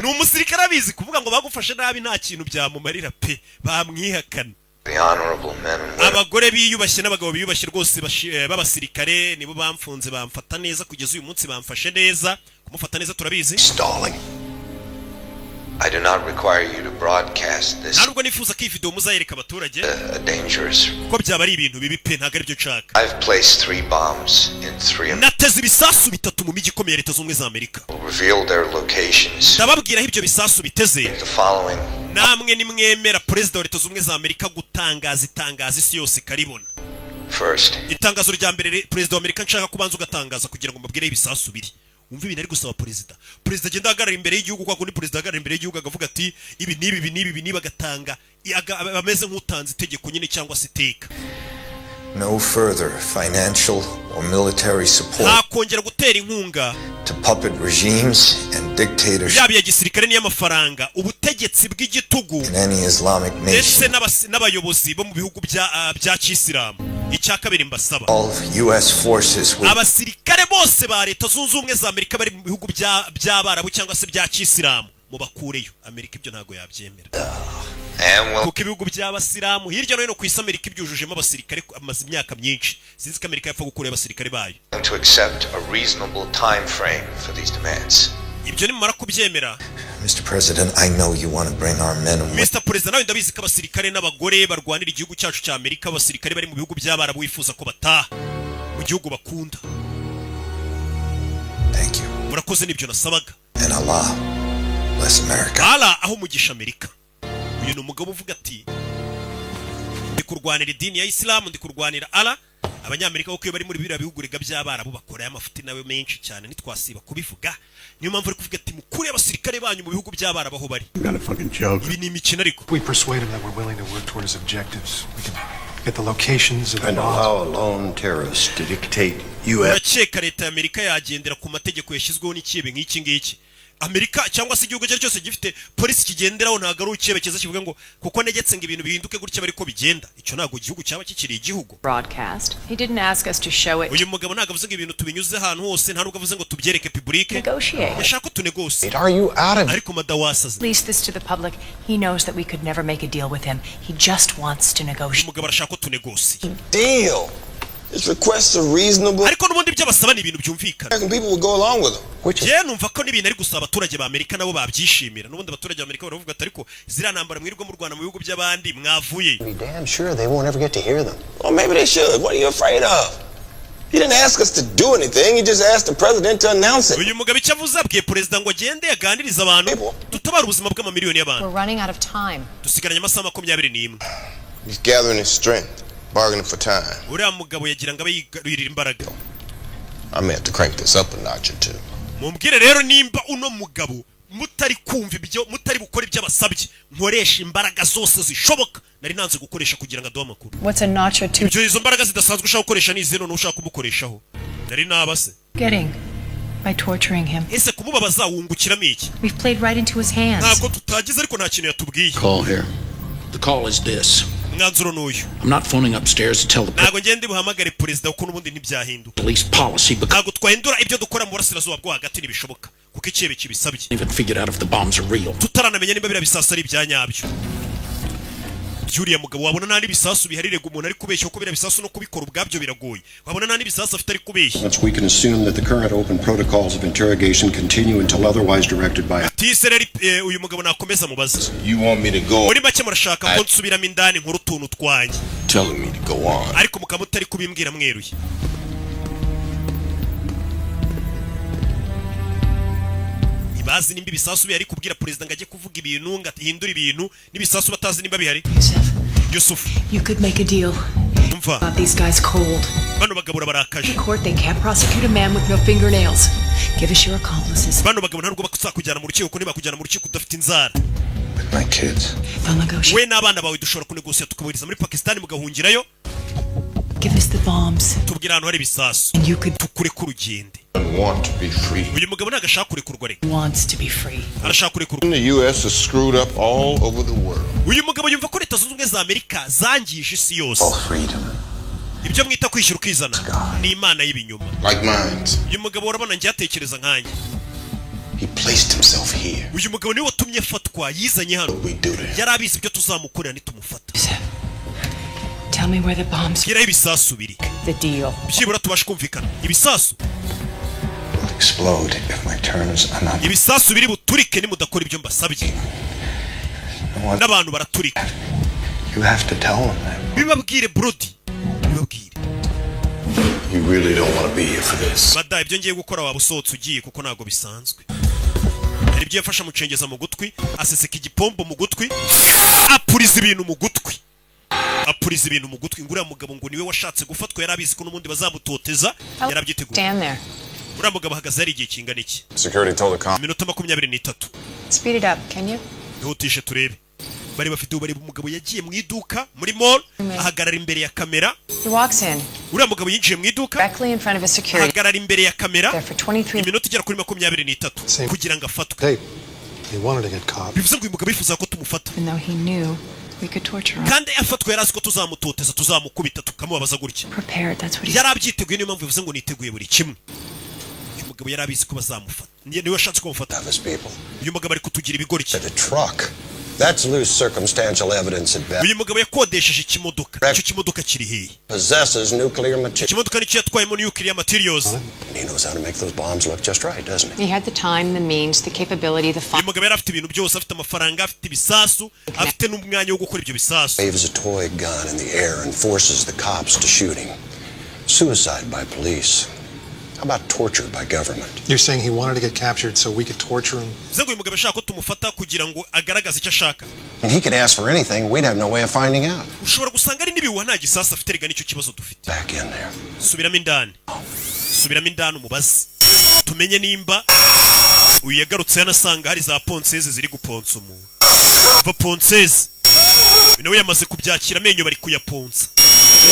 Speaker 1: N'umusirikare abizi kuvuga ngo bagufashe nabi nta kintu byamumarira pe bamwihakana. Abagore biyubashye n'abagabo biyubashye rwose b'abasirikare nibo bamfunze bamfata neza kugeza uyu munsi bamfashe neza kumufata neza turabizi.
Speaker 17: I do not require you to broadcast this.
Speaker 1: Ntabwo nifuza ko iyi video muzayereka abaturage.
Speaker 17: Dangerous.
Speaker 1: Ko byaba ari ibintu bibi pe ntago ari byo nshaka.
Speaker 17: I've placed 3 bombs in 3.
Speaker 1: Nateze ibisasu bitatu mu mijyi ikomeye Leta Zunze za Amerika.
Speaker 17: Reveal their locations.
Speaker 1: Ndababwira ibyo bisasu biteze.
Speaker 17: The following.
Speaker 1: Namwe nimwemera president wa Leta Zunze za Amerika gutangaza itangazo isi yose karibona.
Speaker 17: First.
Speaker 1: Itangazo rya mbere president wa Amerika nshaka kubanza ugatangaza kugira ngo mbabwire ibisasu biri. Umva ibintu ari gusaba president agenda ahagarara imbere y'igihugu kwa kundi president ahagarara imbere y'igihugu agavuga ati ibi nibi bagatanga bameze nk'utanze itegeko nyine cyangwa se iteka.
Speaker 17: No further financial or military support.
Speaker 1: Hakongera gutera inkunga
Speaker 17: to puppet regimes and dictatorship.
Speaker 1: Yaba ya gisirikare n'iy'amafaranga ubutegetsi bw'igitugu.
Speaker 17: In any Islamic nation.
Speaker 1: Ndetse n'abayobozi bo mu bihugu bya Kisilamu. Icyakabiri mbasaba.
Speaker 17: All US forces will.
Speaker 1: Abasirikare bose ba Leta Zunze Ubumwe za Amerika bari mu bihugu by'Abarabu cyangwa se bya Kisilamu mubakureyo. Amerika ibyo ntago yabyemera. Kuko ibihugu by'abasilamu hirya no hino ku isi Amerika ibyujujemo abasirikare amaze imyaka myinshi. Sinzi ko Amerika yapfa gukura abasirikare bayo.
Speaker 17: To accept a reasonable time frame for these demands.
Speaker 1: Ibyo nimara kubyemera.
Speaker 17: Mr. President, I know you want to bring our men and
Speaker 1: Mr. President, nawe ndabizi ko abasirikare n'abagore barwanira igihugu cyacu cya Amerika, abasirikare bari mu bihugu by'Abarabu wifuza ko bataha mu gihugu bakunda.
Speaker 17: Thank you.
Speaker 1: Murakoze nibyo nasabaga.
Speaker 17: And Allah bless America.
Speaker 1: Allah aho mugisha Amerika. Uyu ni umugabo uvuga ati ndi kurwanira idini ya Islam, ndi kurwanira Allah. Abanyamerika kuko bari muri biriya bihugu rega by'Abarabu bakora amafuti nawe menshi cyane nitwasiba kubivuga. Niyo mpamvu ari kuvuga ati mukuri abasirikare banyu mu bihugu by'Abarabu aho bari. Ibi ni imikino ariko.
Speaker 15: We persuade him that we're willing to work toward his objectives. We can get the locations of the
Speaker 17: I know how a lone terrorist to dictate US.
Speaker 1: Urakeka leta ya Amerika yagendera ku mategeko yashyizweho n'ikibe nk'iki ngiki. Amerika cyangwa se igihugu cyose gifite polisi kigenderaho ntago ari ucyerekeza kivuga ngo kuko negetse ngo ibintu bihinduke gutya bari ko bigenda. Icyo ntago igihugu cyaba kikiri igihugu.
Speaker 4: Broadcast. He didn't ask us to show it.
Speaker 1: Uyu mugabo ntago avuze ngo ibintu tubinyuze ahantu hose, nta nubwo avuze ngo tubyereke public. Yashaka ko tunegose.
Speaker 17: Are you out of
Speaker 1: ariko madawasaze.
Speaker 16: Release this to the public. He knows that we could never make a deal with him. He just wants to negotiate.
Speaker 1: Umugabo arashaka ko tunegose.
Speaker 3: Deal. His requests are reasonable.
Speaker 1: Ariko n'ubundi by'abasaba ni ibintu byumvikana.
Speaker 3: People will go along with them.
Speaker 1: Je numva ko n'ibintu ari gusaba abaturage ba Amerika nabo babyishimira. N'ubundi abaturage ba Amerika baravuga ati ariko zira ntambara mwirirwa mu Rwanda mu bihugu by'abandi mwavuye.
Speaker 9: Be damn sure they won't ever get to hear them.
Speaker 3: Well, maybe they should. What are you afraid of? He didn't ask us to do anything. He just asked the president to announce it.
Speaker 1: Uyu mugabo icyo avuze abwiye president ngo agende yaganiriza abantu tutabara ubuzima bw'amamiliyoni y'abantu.
Speaker 16: We're running out of time.
Speaker 1: Dusigaranye amasaha 21.
Speaker 3: He's gathering his strength. Bargaining for time.
Speaker 1: Uriya mugabo yagira ngo abayirira imbaraga.
Speaker 3: I may have to crank this up a notch or two.
Speaker 1: Mumbwire rero nimba uno mugabo mutari kumva ibyo mutari bukora iby'abasabye nkoresha imbaraga zose zishoboka nari nanze gukoresha kugira ngo aduhe amakuru.
Speaker 4: What's a notch or two?
Speaker 1: Ibyo izo mbaraga zidasanzwe ushaka gukoresha ni izino n'ushaka kumukoreshaho. Nari nabase.
Speaker 16: Getting by torturing him.
Speaker 1: Ese kumubabaza wungukiramo iki?
Speaker 16: We've played right into his hands.
Speaker 1: Ntabwo tutagize ariko nta kintu yatubwiye.
Speaker 18: Call here. The call is this.
Speaker 1: umwanzuro n'uyu.
Speaker 8: I'm not phoning upstairs to tell the
Speaker 1: ntabwo ngende buhamagare perezida kuko n'ubundi ntibyahinduka.
Speaker 8: police policy
Speaker 1: ntabwo twahindura ibyo dukora mu burasirazuba bwo hagati ntibishoboka kuko ikibe kibisabye.
Speaker 8: even figured out if the bombs are real.
Speaker 1: tutaranamenya niba biriya bisasu ari ibyanyabyo. Yuriya mugabo wabona nta n'ibisasu biharirega umuntu ari kubeshya ko biriya bisasu no kubikora ubwabyo biragoye. Wabona nta n'ibisasu afite ari kubeshya.
Speaker 22: We can assume that the current open protocols of interrogation continue until otherwise directed by
Speaker 1: Tisereri uyu mugabo nakomeza mubaza.
Speaker 14: You want me to go?
Speaker 1: Muri make murashaka ko nsubiramo indani nkuru tuntu twanjye.
Speaker 14: Telling me to go on.
Speaker 1: Ariko mukaba mutari kubimbwira mweruye. Bazi nimba ibisasu bihari kubwira perezida ngo ajye kuvuga ibintu ngo atihindura ibintu n'ibisasu batazi nimba bihari. Yusuf,
Speaker 16: you could make a deal.
Speaker 1: Umva.
Speaker 16: These guys cold.
Speaker 1: Bano bagabo barakaje.
Speaker 16: In court they can't prosecute a man with no fingernails. Give us your accomplices.
Speaker 1: Bano bagabo ntabwo bakuzakujyana mu rukiko ko ntibakujyana mu rukiko udafite inzara.
Speaker 17: My kids.
Speaker 1: We n'abana bawe dushobora kunegosiya tukaburiza muri Pakistan mugahungirayo.
Speaker 16: Give us the bombs.
Speaker 1: Tubwira ahantu hari ibisasu.
Speaker 16: And you could
Speaker 1: tukure ku rugende.
Speaker 14: Want to be free.
Speaker 1: Uyu mugabo nagashaka kurekurwa reka.
Speaker 16: Wants to be free.
Speaker 1: Arashaka kurekurwa.
Speaker 14: The US is screwed up all over the world.
Speaker 1: Uyu mugabo yumva ko leta zunze ubumwe za Amerika zangije isi yose.
Speaker 17: All freedom.
Speaker 1: Ibyo mwita kwishyura ukizana ni imana y'ibinyoma.
Speaker 14: Like minds.
Speaker 1: Uyu mugabo urabona njye atekereza nkanjye.
Speaker 14: He placed himself here.
Speaker 1: Uyu mugabo niwe watumye fatwa yizanye hano. Yari abizi ibyo tuzamukorera nitumufata.
Speaker 16: Tell me where the bombs.
Speaker 1: Gira ibisasu biri.
Speaker 16: The deal.
Speaker 1: Byibura tubashe kumvikana. Ibisasu
Speaker 17: explode if my terms are not.
Speaker 1: Ibisasu biri buturike nimudakora ibyo mbasabye. N'abantu baraturika.
Speaker 17: You have to tell them that.
Speaker 1: Bibabwire Brody. Bibabwire.
Speaker 14: You really don't want to be here for this.
Speaker 1: Bada ibyo ngiye gukora wabusohotse ugiye kuko nago bisanzwe. Hari ibyo yafasha mucengeza mu gutwi, aseseka igipombo mu gutwi, apuriza ibintu mu gutwi. Apuriza ibintu mu gutwi ngura mugabo ngo niwe washatse gufatwa yarabizi ko n'ubundi bazamutoteza yarabyiteguye.
Speaker 7: Stand there.
Speaker 1: Uriya mugabo ahagaze hari igihe kingana iki?
Speaker 5: Security told the cop.
Speaker 1: Minota 23.
Speaker 7: Speed it up, can you?
Speaker 1: Ihutishe turebe. Bari bafite ubari umugabo yagiye mu iduka muri mall ahagarara imbere ya kamera.
Speaker 7: He walks in.
Speaker 1: Uriya mugabo yinjiye mu iduka
Speaker 7: directly in front of a security.
Speaker 1: Ahagarara imbere ya kamera.
Speaker 7: There for 23.
Speaker 1: Iminota igera kuri 23 kugira ngo afatwe.
Speaker 15: Hey, he wanted to get caught.
Speaker 1: Bivuze ngo uyu mugabo yifuza ko tumufata.
Speaker 4: Even though he knew we could torture him.
Speaker 1: Kandi afatwe yarazi ko tuzamutoteza tuzamukubita tukamubabaza gutya.
Speaker 4: Prepared, that's what he
Speaker 1: yarabyiteguye niyo mpamvu bivuze ngo niteguye buri kimwe. Uyu mugabo yarabizi ko bazamufata. Niwe washatse ko mufata. Uyu mugabo ari kutugira ibigori ki.
Speaker 23: The truck. That's loose circumstantial evidence at best.
Speaker 1: Uyu mugabo yakodesheje ikimodoka. Icyo kimodoka kiri hehe?
Speaker 23: Possesses nuclear material.
Speaker 1: Ikimodoka nicyo yatwayemo nuclear materials.
Speaker 23: He knows how to make those bombs look just right, doesn't he?
Speaker 7: He had the time, the means, the capability, the
Speaker 1: uyu mugabo yari afite ibintu byose, afite amafaranga, afite ibisasu, afite n'umwanya wo gukora ibyo bisasu.
Speaker 23: Waves a toy gun in the air and forces the cops to shooting. Suicide by police. How about torture by government?
Speaker 15: You're saying he wanted to get captured so we could torture him?
Speaker 1: Uyu mugabo ashaka ko tumufata kugira ngo agaragaze icyo ashaka.
Speaker 23: And he could ask for anything, we'd have no way of finding out.
Speaker 1: Ushobora gusanga ari nibiwa nta gisasa afite rega nicyo kibazo dufite.
Speaker 23: Back in there.
Speaker 1: Subiramo indani. Subiramo indani umubazi. Tumenye nimba uyu yagarutse yanasanga hari za ponseze ziri guponsa umuntu. Va ponseze. Nawe yamaze kubyakira amenyo bari kuyaponsa.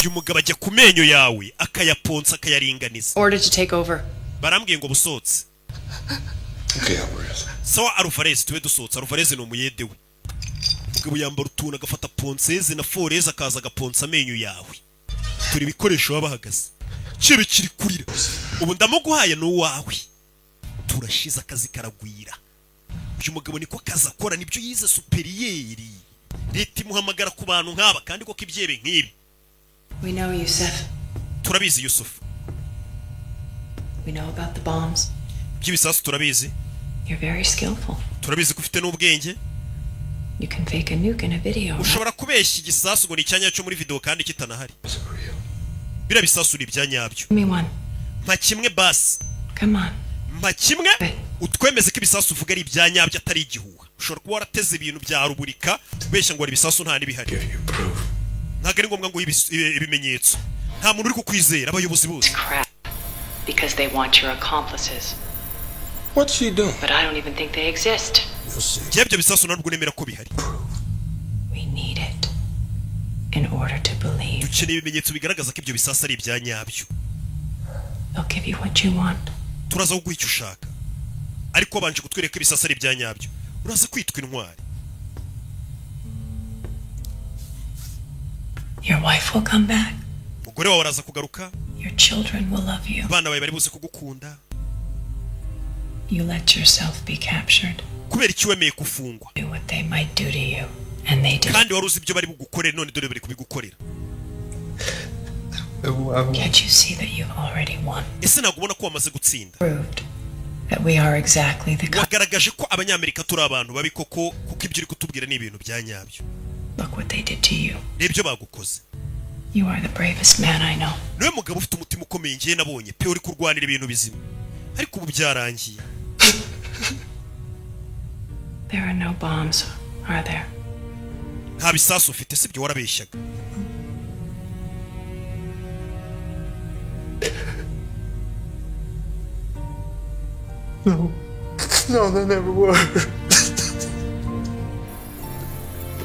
Speaker 1: Uyu mugabo ajya ku menyo yawe akayaponsa akayaringaniza.
Speaker 4: Order to take over.
Speaker 1: Barambwiye ngo busotse.
Speaker 14: Okay, Alvarez.
Speaker 1: Sawa Alvarez tuwe dusotse. Alvarez ni umuyede we. Mugabo yambara utuntu agafata ponseze na foreze akaza agaponsa amenyo yawe. Turi bikoresho babahagaze. Kibe kiri kurira. Ubu ndamuguhaye n'uwawe. Turashiza akazi karagwira. Uyu mugabo niko kaza akora nibyo yize superiyeri. Leta imuhamagara ku bantu nk'aba kandi ko kibyebe nk'ibi.
Speaker 4: We know Yusuf.
Speaker 1: Turabizi Yusuf.
Speaker 4: We know about the bombs.
Speaker 1: By'ibisasu turabizi.
Speaker 4: You're very skillful.
Speaker 1: Turabizi ko ufite n'ubwenge.
Speaker 4: You can fake a nuke in a video.
Speaker 1: Ushobora kubeshya igisasu ngo ni cyanya cyo muri video kandi kitanahari. Bira bisasu ni byanyabyo.
Speaker 4: Give me one.
Speaker 1: Mpa kimwe basi.
Speaker 4: Come on.
Speaker 1: Mpa kimwe utwemeze ko ibisasu uvuga ari ibyanyabyo atari igihuha. Ushobora kuba warateze ibintu bya ruburika ubeshya ngo ari ibisasu nta nibihari. Ntabwo ari ngombwa ngo ibimenyetso. Nta muntu uri kukwizera abayobozi bose.
Speaker 4: Because they want your accomplices.
Speaker 14: What's she doing?
Speaker 4: But I don't even think they exist.
Speaker 1: Byebyo bisasu ntabwo nemera ko bihari.
Speaker 4: We need it in order to believe.
Speaker 1: Dukeneye ibimenyetso bigaragaza ko ibyo bisasu ari ibyanyabyo.
Speaker 4: They'll give you what you want.
Speaker 1: Turaza kuguha icyo ushaka. Ariko banje kutwereka ibisasu ari ibyanyabyo. Uraza kwitwa intwari.
Speaker 4: Your wife will come back.
Speaker 1: Umugore wawe araza kugaruka.
Speaker 4: Your children will love you.
Speaker 1: Abana bawe bari buze kugukunda.
Speaker 4: You let yourself be captured.
Speaker 1: Kubera iki wemeye kufungwa.
Speaker 4: Do what they might do to you, and they did.
Speaker 1: Kandi waruzi ibyo bari bugukorera none dore bari kubigukorera.
Speaker 4: Can't you see that you've already won?
Speaker 1: Ese ntabwo ubona ko wamaze gutsinda.
Speaker 4: Proved that we are exactly the
Speaker 1: wagaragaje ko abanyamerika turi abantu babi koko kuko ibyo uri kutubwira ni ibintu bya nyabyo.
Speaker 4: Look what they did to you.
Speaker 1: Nibyo bagukoze.
Speaker 4: You are the bravest man I know.
Speaker 1: Niwe mugabo ufite umutima ukomeye ngiye nabonye pe uri kurwanira ibintu bizima. Ariko ubu byarangiye.
Speaker 4: There are no bombs, are there?
Speaker 1: Nta bisasu ufite sibyo warabeshyaga.
Speaker 10: No, they never were.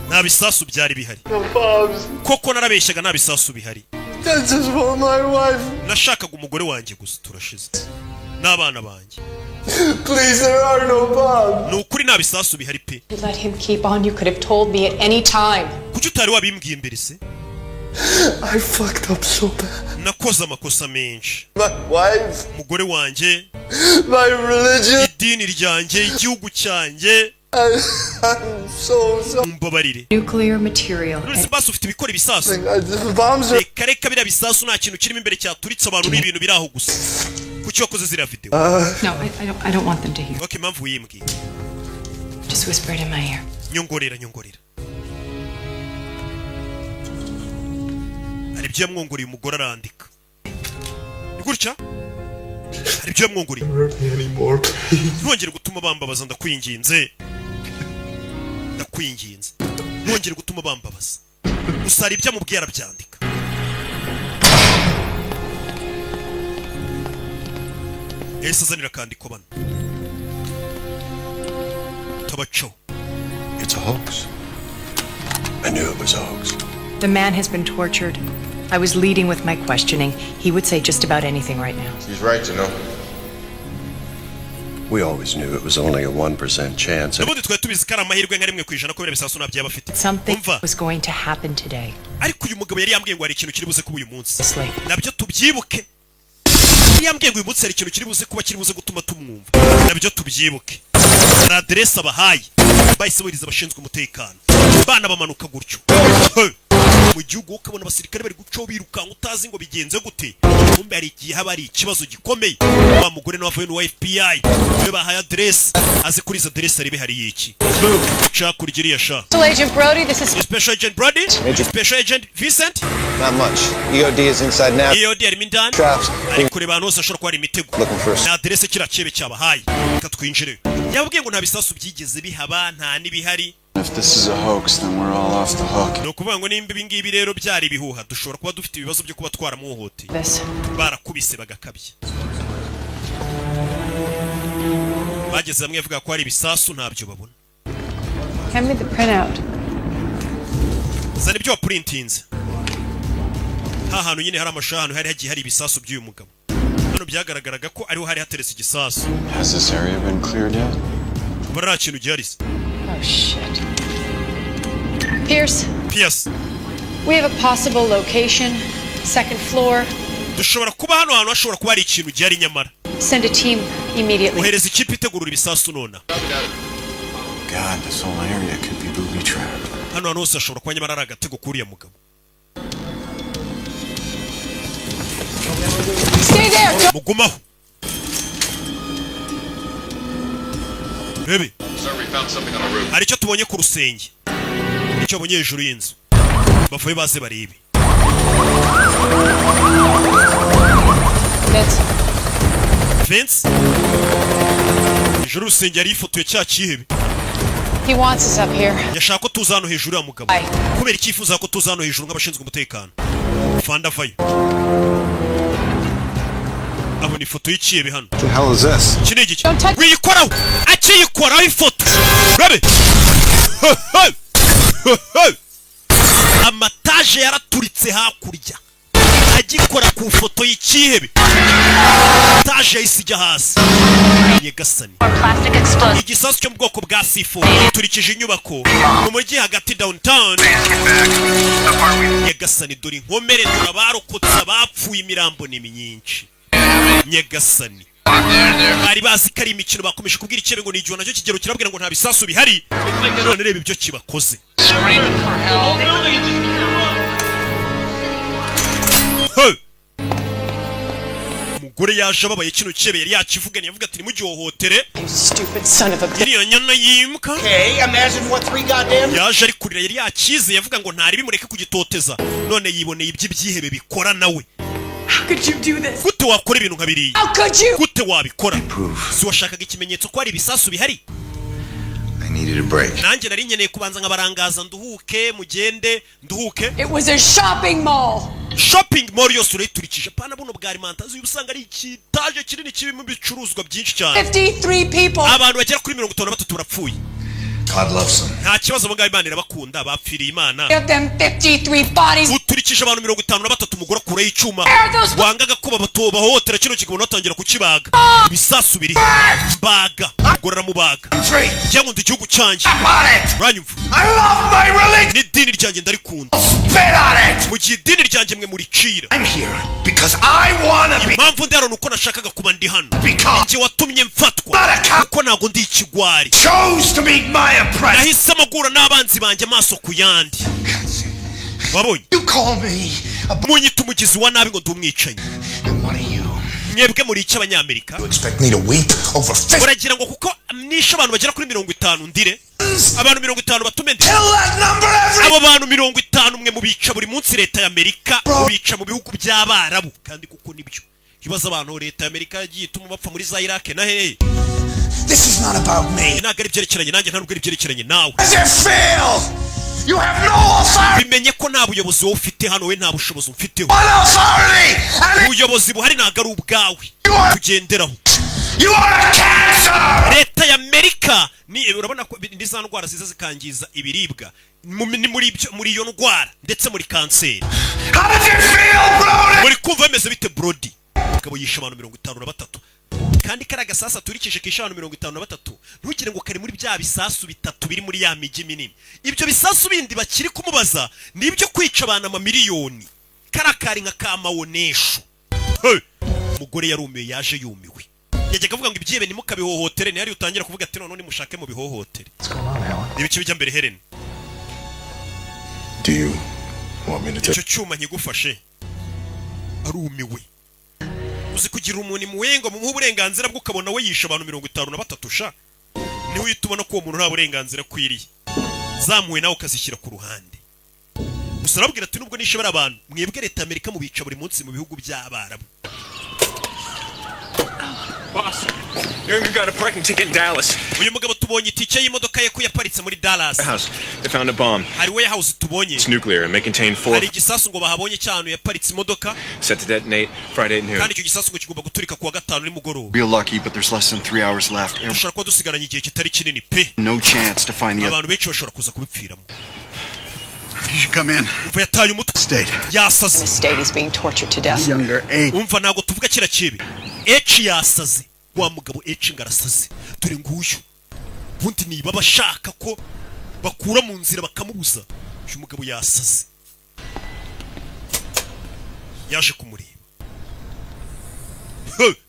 Speaker 1: Nta bisasu byari bihari.
Speaker 10: No bombs.
Speaker 1: Koko narabeshyaga nta bisasu bihari.
Speaker 10: That's just for my wife.
Speaker 1: Nashakaga umugore wanjye gusa turashize. N'abana banjye.
Speaker 10: Please, there are no bombs.
Speaker 1: Nukuri nta bisasu bihari pe.
Speaker 7: You let him keep on. You could have told me at any time.
Speaker 1: Kuki utari wabimbwiye mbere se?
Speaker 10: I fucked up so bad.
Speaker 1: Nakoze amakosa menshi.
Speaker 10: My wife.
Speaker 1: Umugore wanjye.
Speaker 10: My religion.
Speaker 1: Idini ryanjye, igihugu cyanjye.
Speaker 10: I'm so
Speaker 1: Mbabarire.
Speaker 4: Nuclear material.
Speaker 1: None bisasu ufite ibikora ibisasu.
Speaker 10: Bombs are.
Speaker 1: Reka biriya bisasu nta kintu kirimo imbere cyaturitse abantu n'ibintu biri aho gusa. Kuki wakoze ziriya video?
Speaker 4: No, I don't want them to hear.
Speaker 1: Okay, mpamvu wimbwiye.
Speaker 4: Just whisper it in my ear.
Speaker 1: Nyongorera. Hari ibyo yamwongoriye umugore arandika. Ni gutya? Hari ibyo yamwongoriye. Ntongere gutuma bambabaza ndakwinginze. Ntongere gutuma bambabaza. Gusa hari ibyo amubwiye arabyandika. Ese azanira akandiko bano. Tabacho.
Speaker 23: It's a hoax. I knew it was a hoax.
Speaker 16: The man has been tortured. I was leading with my questioning. He would say just about anything right now.
Speaker 23: He's right, you know. We always knew it was only a 1% chance.
Speaker 1: Nabundi twari tubizi ko ari amahirwe nka rimwe ku ijana ko biriya bisasu nta byaba afite.
Speaker 16: Something was going to happen today.
Speaker 1: Ariko uyu mugabo yari yambwiye ngo hari ikintu kiri buze kuba uyu munsi. Nabyo tubyibuke. Yambwiye ngo uyu munsi hari ikintu kiri buze kuba kiri buze gutuma tumwumva. Nabyo tubyibuke. Na adresse abahaye. Bahise buriza abashinzwe umutekano. Bana bamanuka gutyo. Mu gihugu ukabona abasirikare bari gucaho birukanka utazi ngo bigenze gute. Kumbe hari igihe haba ari ikibazo gikomeye. Wa mugore n'abavuye n'uwa FBI we bahaye adresse azi kuri izo adresse aribe hari iki. Cyakurya iriya sha.
Speaker 7: Special Agent Brody, this is
Speaker 1: Special Agent Brody. Special Agent Vincent.
Speaker 23: Not much. EOD is inside now.
Speaker 1: EOD ari mindani. Ari kureba ahantu hose ashobora kuba hari imitego. Na adresse kira cebe cyabahaye. Reka twinjire. Yabwiye ngo nta bisasu byigeze bihaba nta nibihari.
Speaker 2: If this is a hoax, then we're all off the hook.
Speaker 1: No kuvuga ngo nimba ibi ngibi rero byari bihuha dushobora kuba dufite ibibazo byo kuba twaramuhohoteye. Barakubise bagakabye. Bageze hamwe avuga ko ari ibisasu ntabyo babona.
Speaker 7: Hand me the printout.
Speaker 1: Zana ibyo waprintinze. Hantu nyine hari amashahano hari hagiye hari ibisasu by'uyu mugabo. Hano byagaragaraga ko ariho hari hateretse igisasu.
Speaker 2: Has this area been cleared yet?
Speaker 1: Bara kintu gihari.
Speaker 7: Oh shit. Pierce. We have a possible location. Second floor.
Speaker 1: Dushobora kuba hano hantu hashobora kuba ari ikintu gihari nyamara.
Speaker 7: Send a team immediately.
Speaker 1: Ohereza ikipe itegurura ibisasu nona.
Speaker 2: God, this whole area could be booby trapped.
Speaker 1: Hano hantu hose hashobora kuba nyamara ari agatego kuriya mugabo.
Speaker 7: Stay there.
Speaker 1: Mugumaho. Baby.
Speaker 6: Sir, we found something on the roof.
Speaker 1: Hari icyo tubonye ku rusenge. Icyo bonye hejuru y'inzu. Bavuye baze baribi. Vince. Hejuru rusenge yari ifotoye cya kihebe.
Speaker 7: He wants us up here.
Speaker 1: Yashaka ko tuza hano hejuru ya mugabo. Kubera icyifuza ko tuza hano hejuru nk'abashinzwe umutekano. Fanda vayo. Abo ni foto y'ikihebe hano.
Speaker 23: The hell is this?
Speaker 1: Kinigi. Wiyikoraho. Akiyikoraho ifoto. Rabe. Amataje yaraturitse hakurya. agikora ku foto y'ikihebe taje yisijya hasi Nyagasani igisasu cyo mu bwoko bwa C4 turikije inyubako mu mujyi hagati downtown Nyagasani dore inkomere turabarokotse abapfuye imirambo ni myinshi Nyagasani bari bazi ko ari imikino bakomeje kubwira ikebe ngo ni igihe nacyo kigero kirabwira ngo nta bisasu bihari none reba ibyo kibakoze umugore yaje ababaye kino kebe yari yakivuganye yavuga ati nimugihohotere iriya nyana yimuka yaje ari kurira yari yakize yavuga ngo ntari bimureke kugitoteza none yiboneye iby'ibyihebe bikora nawe gute wakora ibintu nka biriya gute wabikora si washakaga ikimenyetso ko hari ibisasu bihari nanjye nari nkeneye kubanza nkabarangaza nduhuke mugende nduhuke shopping mall yose urayiturikije pana buno bwa alimentazi ubusanga ari ikitaje kinini kibimo ibicuruzwa byinshi cyane abantu bagera kuri 53 barapfuye nta kibazo abo ngabo Imana irabakunda bapfiriye Imana uturikije abantu 53 umugore akuraho icyuma wangaga ko bahohotera kino kigabo natangira kukibaga ibisasu biri baga gorora mu baga cyangwa igihugu cyanjye uranyumva ni dini ryanjye ndarikunda mu gihe dini ryanjye mwe muricira impamvu ndaro nuko nashakaga kuba ndi hano njye watumye mfatwa kuko ntago ndi ikigwari nahisemo guhura n'abanzi banjye amaso ku yandi wabonye munyita umugizi wa nabi ngo ndumwicanyi mwebwe muri iki abanyamerika uragira ngo kuko nishe abantu bagera kuri 50 ndire abantu 50 batume ndi abo bantu 50 mwe mubica buri munsi leta ya Amerika mubica mu bihugu by'abarabu kandi kuko nibyo kibaza abantu leta ya Amerika yagiye ituma bapfa muri za Iraq na hehe
Speaker 12: This is not about me.
Speaker 1: Nagari byerekeranye nanjye nta nubwo byerekeranye nawe.
Speaker 12: As it failed. You have no authority.
Speaker 1: Bimenye ko nta buyobozi wowe ufite hano we nta bushobozi ufiteho.
Speaker 12: What authority?
Speaker 1: Ubuyobozi buhari ntago ari ubwawe. Kugenderaho.
Speaker 12: You are a cancer.
Speaker 1: Leta ya Amerika ni urabona ko ndiza ndwara ziza zikangiza ibiribwa muri iyo ndwara ndetse muri kanseri.
Speaker 12: How did you feel, Brody?
Speaker 1: Muri kumva bimeze bite Brody? Kabo yisha abantu 53 kandi karaga sasa turikije kisha abantu 53 ntugire ngo kari muri bya bisasu bitatu biri muri ya miji minini ibyo bisasu bindi bakiri kumubaza nibyo kwica abana amamiliyoni karakari nka kamawonesho umugore yarumiye yaje yumiwe yajyaga avuga ngo ibyebe ni mukabihohotere ni hari utangira kuvuga ati none mushake mu bihohotere ibiki bijya mbere Helen
Speaker 2: Do you want me to
Speaker 1: icyo cyuma nkigufashe arumiwe uzi kugira umuntu muwengo mu uburenganzira bwo ukabona we yisha abantu 53 sha ni witubona ko uwo muntu nta burenganzira kwiriye zamuwe nawe ukazishyira ku ruhande usarabwira ati nubwo nishe abantu mwebwe leta Amerika mubica buri munsi mu bihugu by'abarabu
Speaker 5: Boss, you got a parking ticket in Dallas.
Speaker 1: Uyu mugabo tubonye itike y'imodoka ye ko yaparitse muri Dallas.
Speaker 5: They found a bomb.
Speaker 1: Hari warehouse tubonye.
Speaker 5: It's nuclear and may contain 4.
Speaker 1: Hari igisasu ngo bahabonye cyane yaparitse imodoka.
Speaker 5: Set to detonate Friday at noon.
Speaker 1: Kandi icyo gisasu ngo kigomba guturika kuwa gatanu nimugoroba.
Speaker 2: We're lucky, but there's less than 3 hours left.
Speaker 1: Ushaka ko dusigaranye igihe kitari kinini pe.
Speaker 2: No chance to find the
Speaker 1: abantu benshi bashobora kuza kubipfiramo.
Speaker 18: You should come in.
Speaker 1: Yataye umutwe.
Speaker 18: State.
Speaker 1: Yasaze.
Speaker 4: The state is being tortured to death.
Speaker 18: Younger age.
Speaker 1: Umva nago tuvuga kira kibi. H yasaze. Wa mugabo H ngarasaze. Dore nguyu. Bundi niba bashaka ko bakura mu nzira bakamubuza. Uyu mugabo yasaze. Yaje kumureba.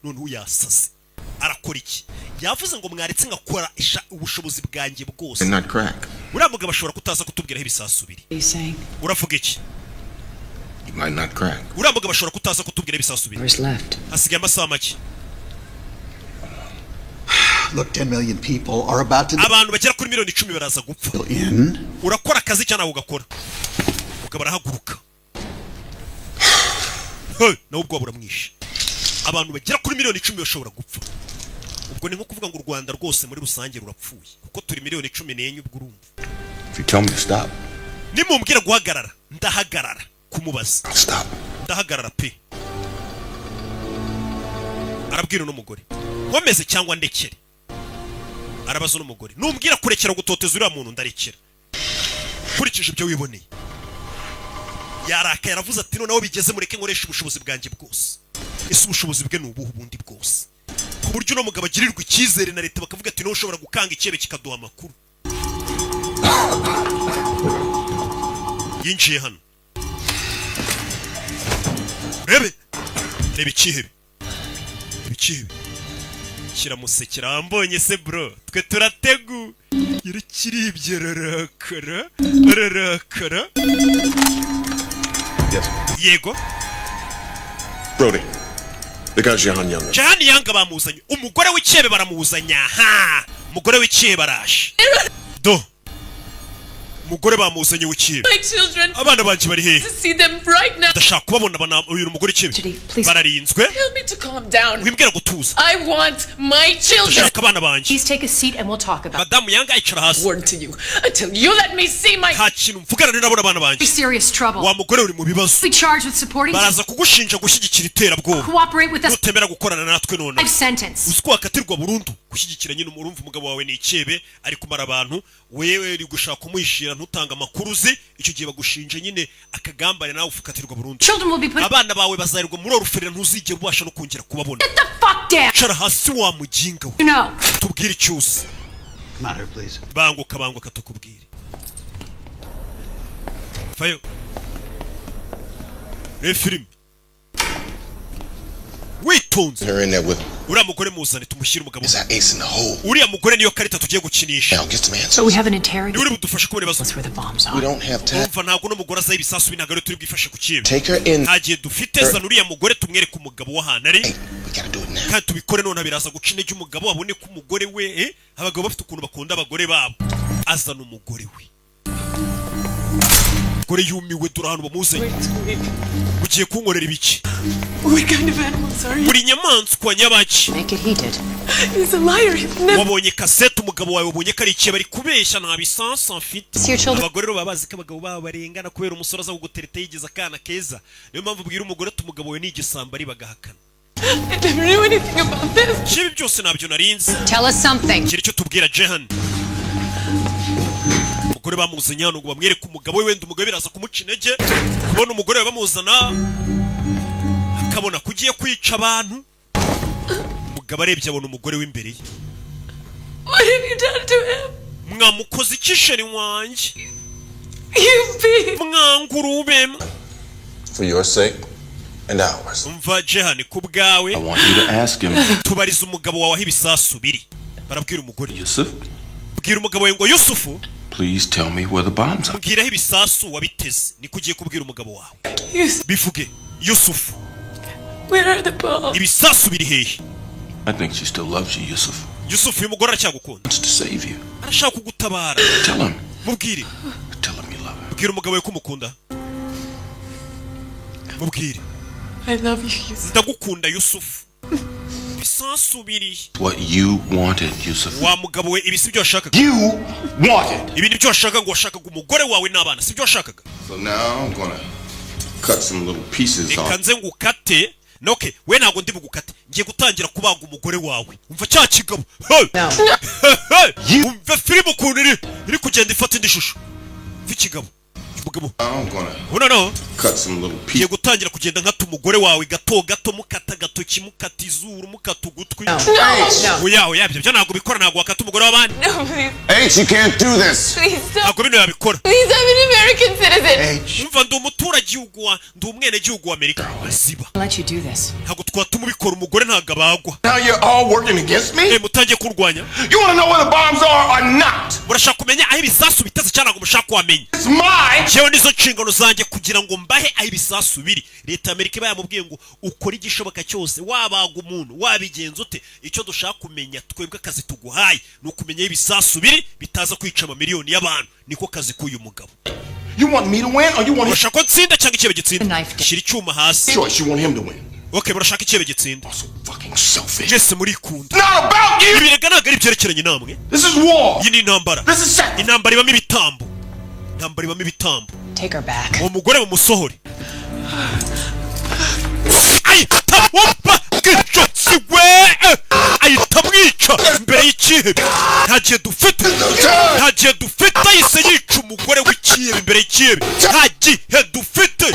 Speaker 1: None uyasaze. Arakora iki? Yavuze ngo mwaretse ngakora ubushobozi bwanjye bwose.
Speaker 2: Not crack.
Speaker 1: Uriya mugabo ashobora kutaza kutubwira ibisasu biri. Uravuga iki?
Speaker 2: You might not crack.
Speaker 1: Uriya mugabo ashobora kutaza kutubwira ibisasu biri. Hasigaye amasaha make.
Speaker 18: Look, 10 million people are about to
Speaker 1: abantu bagera kuri miliyoni 10 baraza gupfa. Urakora akazi cyane ugakora. Ukabarahaguruka. Na ubwo buramwishe. Abantu bagera kuri miliyoni 10 bashobora gupfa. Ubwo ni nko kuvuga ngo u Rwanda rwose muri rusange rurapfuye kuko turi miliyoni 14 ubwo urumva.
Speaker 2: If you tell me to stop.
Speaker 1: Nimumbwira guhagarara, ndahagarara kumubaza.
Speaker 2: Stop.
Speaker 1: Ndahagarara pe. Arabwira n'umugore. Nkomeze cyangwa ndekere. Arabaza n'umugore. Numbwira kurekera gutoteza uriya muntu ndarekera. Kurikije ibyo wiboneye. yaraka yaravuze ati noneho bigeze mureke nkoresha ubushobozi bwanjye bwose. Ese ubushobozi bwe nubuhe bundi bwose ku buryo no mugabo agirirwa icyizere na leta bakavuga ati no ushobora gukanga icyebe kikaduha amakuru. Yinjiye hano. Reba ikihebe. Kiramusekera ambonye se bro. Twe turategu. Yarikiribye rarakara.
Speaker 6: Yes.
Speaker 1: Yego.
Speaker 6: Brody. The guy's Jahan Young.
Speaker 1: Jahan Young bamuzanye. Umugore w'icyebe baramuzanya. Ha! Umugore w'icyebe barashe. Do. Umugore bamuzanye w'icyebe. Abana banjye bari hehe? Ndashaka kubabona bana uyu mugore w'icyebe. Bararinzwe. Wimbwira gutuza. Ndashaka abana banjye.
Speaker 16: Please take a seat and we'll talk about it.
Speaker 1: Madamu Young icara hasi.
Speaker 7: Until you let me see my
Speaker 1: nta kintu mvugana n'abona abana banjye.
Speaker 16: Serious trouble.
Speaker 1: Wa mugore uri mu bibazo.
Speaker 16: We charged with supporting.
Speaker 1: Baraza kugushinja gushyigikira iterabwoba.
Speaker 16: Cooperate with us.
Speaker 1: Nutemera gukorana natwe none.
Speaker 16: Life sentence.
Speaker 1: Uziko wakatirwa burundu gushyigikira nyine umurumva umugabo wawe ni icyebe ari kumara abantu wewe uri gushaka kumwishira ntutanga amakuru uzi icyo gihe bagushinje nyine akagambane nawe ufukatirwa burundu. Abana bawe bazarirwa muri oruferi ntuzigera ubasha no kongera kubabona.
Speaker 16: Get the fuck down.
Speaker 1: Cara hasi wa mujinga we.
Speaker 16: No.
Speaker 1: Tubwire cyose.
Speaker 18: Come here, please.
Speaker 1: Banguka tukubwire. Fayo. Film. Witonze.
Speaker 23: Her in there with.
Speaker 1: Uriya mugore muzane tumushyire umugabo.
Speaker 23: Is that ace in the hole?
Speaker 1: Uriya mugore niyo karita tugiye gukinisha.
Speaker 23: Now get some answers.
Speaker 16: So we have an interrogation.
Speaker 1: Uri budufashe kubona ibibazo.
Speaker 16: That's where the bombs are.
Speaker 23: We don't have time.
Speaker 1: Umva ntabwo no mugore azaye ibisasu binagaro turi bwifashe ku kibe.
Speaker 23: Take her in.
Speaker 1: Hagiye dufite zana uriya mugore tumwereke umugabo w'ahantu ari.
Speaker 23: We gotta do it now.
Speaker 1: Kandi tubikore none biraza guca intege umugabo abone ko umugore we abagabo bafite ukuntu bakunda abagore babo. Azana umugore we. Gore yumiwe durahano bamuzanye. Ugiye kunkorera ibiki?
Speaker 7: What kind of animals are you?
Speaker 1: Muri nyamanzwa nyabaki.
Speaker 16: Make it heated.
Speaker 7: He's a liar. He's never.
Speaker 1: Wabonye kasete umugabo wawe wabonye kari ikiye bari kubeshya nta bisansa mfite. Abagore ro babazi ko abagabo babo barengana kubera umusore aza kugutereta yigiza akana keza. Niyo mpamvu bwira umugore umugabo we ni igisamba ari bagahakana.
Speaker 7: I never knew anything about this.
Speaker 1: Kibi byose nabyo narinzi.
Speaker 16: Tell us something.
Speaker 1: Kiri cyo tubwira Jahan. Umugore bamuzanye hano ngo bamwereke umugabo we wenda umugabo biraza kumuca intege. Kubona umugore we bamuzana akabona kugiye kwica abantu. Umugabo arebye abona umugore w'imbere ye.
Speaker 7: What have you done to him?
Speaker 1: Mwamukoze ikisheri wanjye.
Speaker 7: You beat.
Speaker 1: Mwangurube.
Speaker 23: For your sake and ours.
Speaker 1: Umva Jahan kubgawe.
Speaker 11: I want you to ask him.
Speaker 1: Tubariza umugabo wawe ibisasu biri. Barabwira umugore.
Speaker 11: Yusuf?
Speaker 1: Bwira umugabo we ngo Yusufu.
Speaker 11: Please tell me where the bombs are.
Speaker 1: Mbwira ibisasu wabiteze. Niko ugiye kubwira umugabo wawe. Bivuge. Yusufu.
Speaker 7: Where are the bombs?
Speaker 1: Ibisasu biri hehe?
Speaker 11: I think she still loves you, Yusuf.
Speaker 1: Yusufu uyu mugore aracyagukunda.
Speaker 11: Wants to save you.
Speaker 1: Arashaka kugutabara.
Speaker 11: Tell him.
Speaker 1: Mubwire.
Speaker 11: Tell him you love him.
Speaker 1: Bwira umugabo we ko umukunda. Mubwire.
Speaker 7: I love you, Yusuf.
Speaker 1: Ndagukunda Yusufu. Ibisasu biri.
Speaker 11: What you wanted, Yusuf.
Speaker 1: Wa mugabo we ibisi byo washakaga.
Speaker 14: You wanted.
Speaker 1: Ibi nibyo washakaga ngo washakaga umugore wawe n'abana si byo washakaga.
Speaker 14: So now I'm gonna cut some little pieces off.
Speaker 1: Ikanze ngukate. Noke, we ntago ndi bugukate. Ngiye gutangira kubaga umugore wawe. Umva cya kigabo. Umva film ukuntu iri kugenda ifata indi shusho. Umva ikigabo. Umugabo.
Speaker 14: I'm gonna
Speaker 1: cut some little pieces. Ngiye gutangira kugenda nkata umugore wawe gato mukata gatoki mukata izuru mukata ugutwi. Oya yabyo byo ntago bikora ntago wakata umugore w'abandi.
Speaker 14: Hey, you can't do this.
Speaker 7: Please don't.
Speaker 1: Ntago bino yabikora.
Speaker 7: Please, I'm an American citizen.
Speaker 1: Umva ndi umuturage ndi umwene gihugu wa Amerika. Ziba.
Speaker 16: Let you do this.
Speaker 1: Ntago twatuma ubikora umugore ntago abagwa.
Speaker 14: Now you're all working against me?
Speaker 1: Mutangiye kurwanya.
Speaker 14: You want to know where the bombs are or not?
Speaker 1: Murashaka kumenya aho ibisasu biteze cyane ntago mushaka kwamenya.
Speaker 14: It's mine.
Speaker 1: Jewe nizo nshingano zanjye kugira ngo mbahe aho ibisasu biri. Leta Amerika bayamubwiye ngo ukora igishoboka cyose wabaga umuntu wabigenza ute. Icyo dushaka kumenya twebwe akazi tuguhaye ni ukumenya ibisasu biri bitaza kwica amamiliyoni y'abantu. Niko kazi k'uyu mugabo.
Speaker 14: You want me to win or you want him?
Speaker 1: Urashaka nsinda cyangwa ikibe gitsinda? Shira icyuma hasi.
Speaker 14: Choice, you want him to win.
Speaker 1: Okay, murashaka ikibe gitsinda.
Speaker 14: So fucking selfish.
Speaker 1: Jesse muri kunda.
Speaker 14: It's not about you.
Speaker 1: Ibirega ntago ari byerekeranye namwe.
Speaker 14: This is war.
Speaker 1: Iyi ni intambara.
Speaker 14: This is sex.
Speaker 1: Intambara ibamo ibitambo. Intambara ibamo ibitambo.
Speaker 16: Take her back.
Speaker 1: Uwo mugore mumusohore. Ay, tamwumva bw'icotsi we. Ay, tamwica. yica imbere y'ikihebe. Nta gihe dufite yahise yica umugore w'ikihebe imbere y'ikihebe. Nta gihe dufite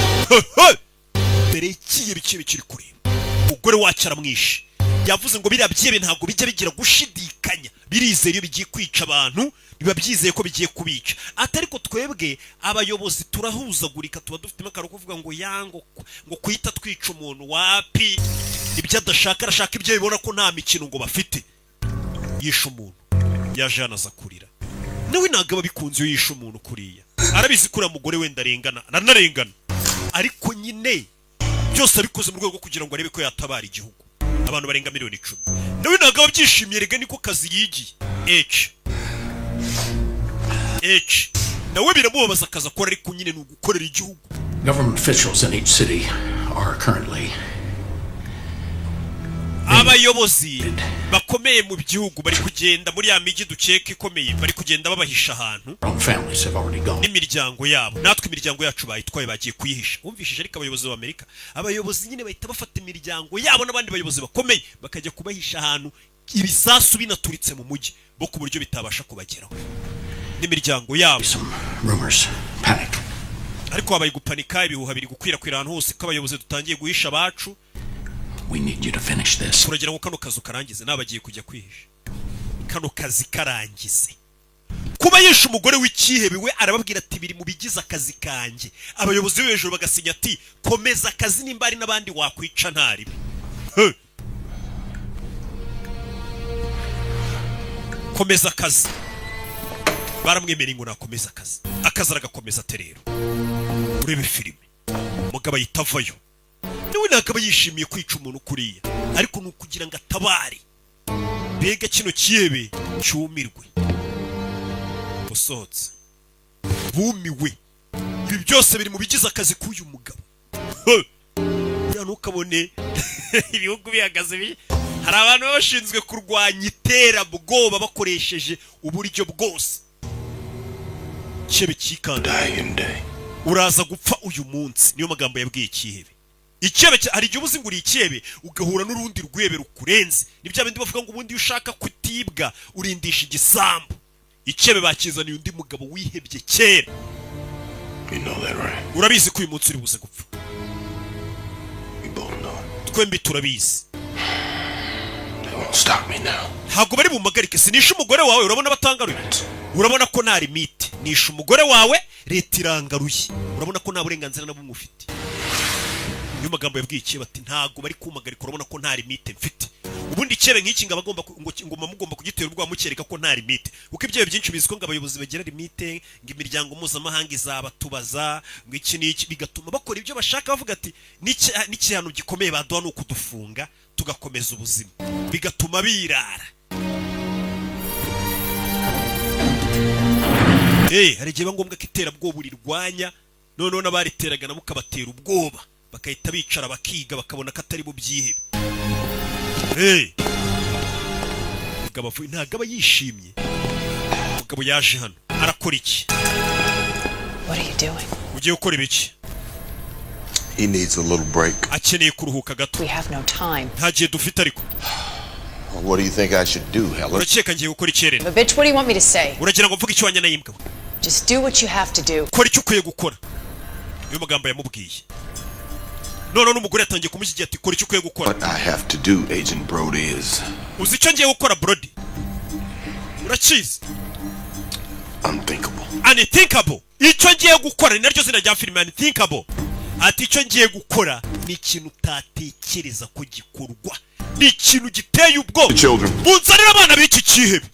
Speaker 1: imbere y'ikihebe kiri kureba. Umugore wacu aramwishe. Yavuze ngo biriya byihebe ntabwo bijya bigira gushidikanya, birizeye iyo bigiye kwica abantu, biba byizeye ko bigiye kubica. Atari ko twebwe abayobozi turahuzagurika, tuba dufitemo akaro kuvuga ngo yango ngo kwita twica umuntu wapi, ibyo adashaka arashaka ibyo bibona ko nta mikino ngo bafite. Yisha umuntu yaje yanaza kurira, nawe ntabwo aba bikunze iyo yisha umuntu kuriya. Arabizi kuriya mugore wenda aranarengana, ariko nyine byose abikoze mu rwego rwo kugira ngo arebe ko yatabara igihugu. Abantu barenga miliyoni 10. Nawe ntabwo ababyishimiye, rega niko kazi yigiye. Nawe biramubabaza akazi akora, ariko nyine ni ugukorera igihugu.
Speaker 8: Government officials in each city are currently
Speaker 1: abayobozi bakomeye mu gihugu bari kugenda muri ya miji dukeka ikomeye, bari kugenda babahisha ahantu n'imiryango yabo. Natwe imiryango yacu bayitwaye bagiye kuyihisha. Wumvishije ariko abayobozi b'Amerika, abayobozi nyine bahita bafata imiryango yabo n'abandi bayobozi bakomeye bakajya kubahisha ahantu ibisasu binaturitse mu mujyi bo ku buryo bitabasha kubageraho n'imiryango yabo. Ariko habaye gupanika, ibihuha biri gukwirakwira ahantu hose ko abayobozi dutangiye guhisha abacu.
Speaker 8: We need you to finish this.
Speaker 1: Kuragira ngo kano kazi karangize nabagiye kujya kwihisha. Kano kazi karangize. Kuba yisha umugore w'ikihebe we arababwira ati biri mu bigize akazi kanje. Abayobozi b'ejuru bagasinya ati komeza akazi nimba ari nabandi wakwica ntari. Komeza akazi. Baramwemera ngo nakomeza akazi. Akazi aragakomeza terero. Urebe filime. Mugabo yitavayo. Niwe nakaba yishimiye kwica umuntu kuriya, ariko nukugira ngo atabare. Bega kino kiyebe cyumirwe. Busotse. Bumiwe. Ibi byose biri mu bigize akazi k'uyu mugabo. Ya nukabone ibihugu bihagaze hari abantu bashinzwe kurwanya iterabwoba bakoresheje uburyo bwose. Kiyebe kikanda. Uraza gupfa uyu munsi, niyo magambo yabwiye ikihebe. Ikebe hari igihe ubuzi nguri ikebe ugahura n'urundi rwebe rukurenze. Nibyo abandi bavuga ngo ubundi ushaka kutibwa urindisha igisambu. Ikebe bakizaniye undi mugabo wihebye kera. Urabizi ko uyu munsi uri buze gupfa. Twembi turabizi. Ntabwo bari bumagarike, sinisha umugore wawe urabona batangaruye. Urabona ko nta limite. Nisha umugore wawe leta irangaruye. Urabona ko nta burenganzira na bumwe ufite. Niyo magambo yabwiye ikebe ati ntago bari kumagarika, urabona ko nta limite mfite. Ubundi ikebe nk'iki ngabagomba ngoma mugomba kugitera ubwo mukereka ko nta limite. Uko ibyo byinshi biziko ngo abayobozi bagira limite, ngo imiryango mpuzamahanga izabatubaza, ngo iki n'iki, bigatuma bakora ibyo bashaka bavuga ati n'ikihano gikomeye baduha no kudufunga tugakomeza ubuzima, bigatuma birara. Hari igihe ngombwa ko iterabwoba urirwanya, none n'abariteraga nabo ukabatera ubwoba, bakahita bicara bakiga bakabona ko atari bo byihebe. Mugabo ntabwo aba yishimye. Mugabo yaje hano arakora iki?
Speaker 4: What are you doing?
Speaker 1: Ugiye gukora ibiki?
Speaker 2: He needs a little break.
Speaker 1: Akeneye kuruhuka gato.
Speaker 4: We have no time.
Speaker 1: Nta gihe dufite ariko.
Speaker 2: What do you think I should do, Helen?
Speaker 1: Urakeka ngiye gukora icyerere?
Speaker 4: But bitch, what do you want me to say?
Speaker 1: Uragira ngo mvuge icyo wanya nayimbwa?
Speaker 4: Just do what you have to do.
Speaker 1: Kora icyo ukwiye gukora. Niyo magambo yamubwiye. None n'umugore yatangiye kumushyigira ati kora icyo ukwiye gukora.
Speaker 2: What I have to do, Agent Brody, is
Speaker 1: uzi icyo ngiye gukora Brody? Urakizi? Unthinkable. Icyo ngiye gukora ni naryo zina rya filime Unthinkable. Ati icyo ngiye gukora ni ikintu utatekereza ko gikorwa. Ni ikintu giteye ubwoba. Bunzanira abana b'iki kihebe.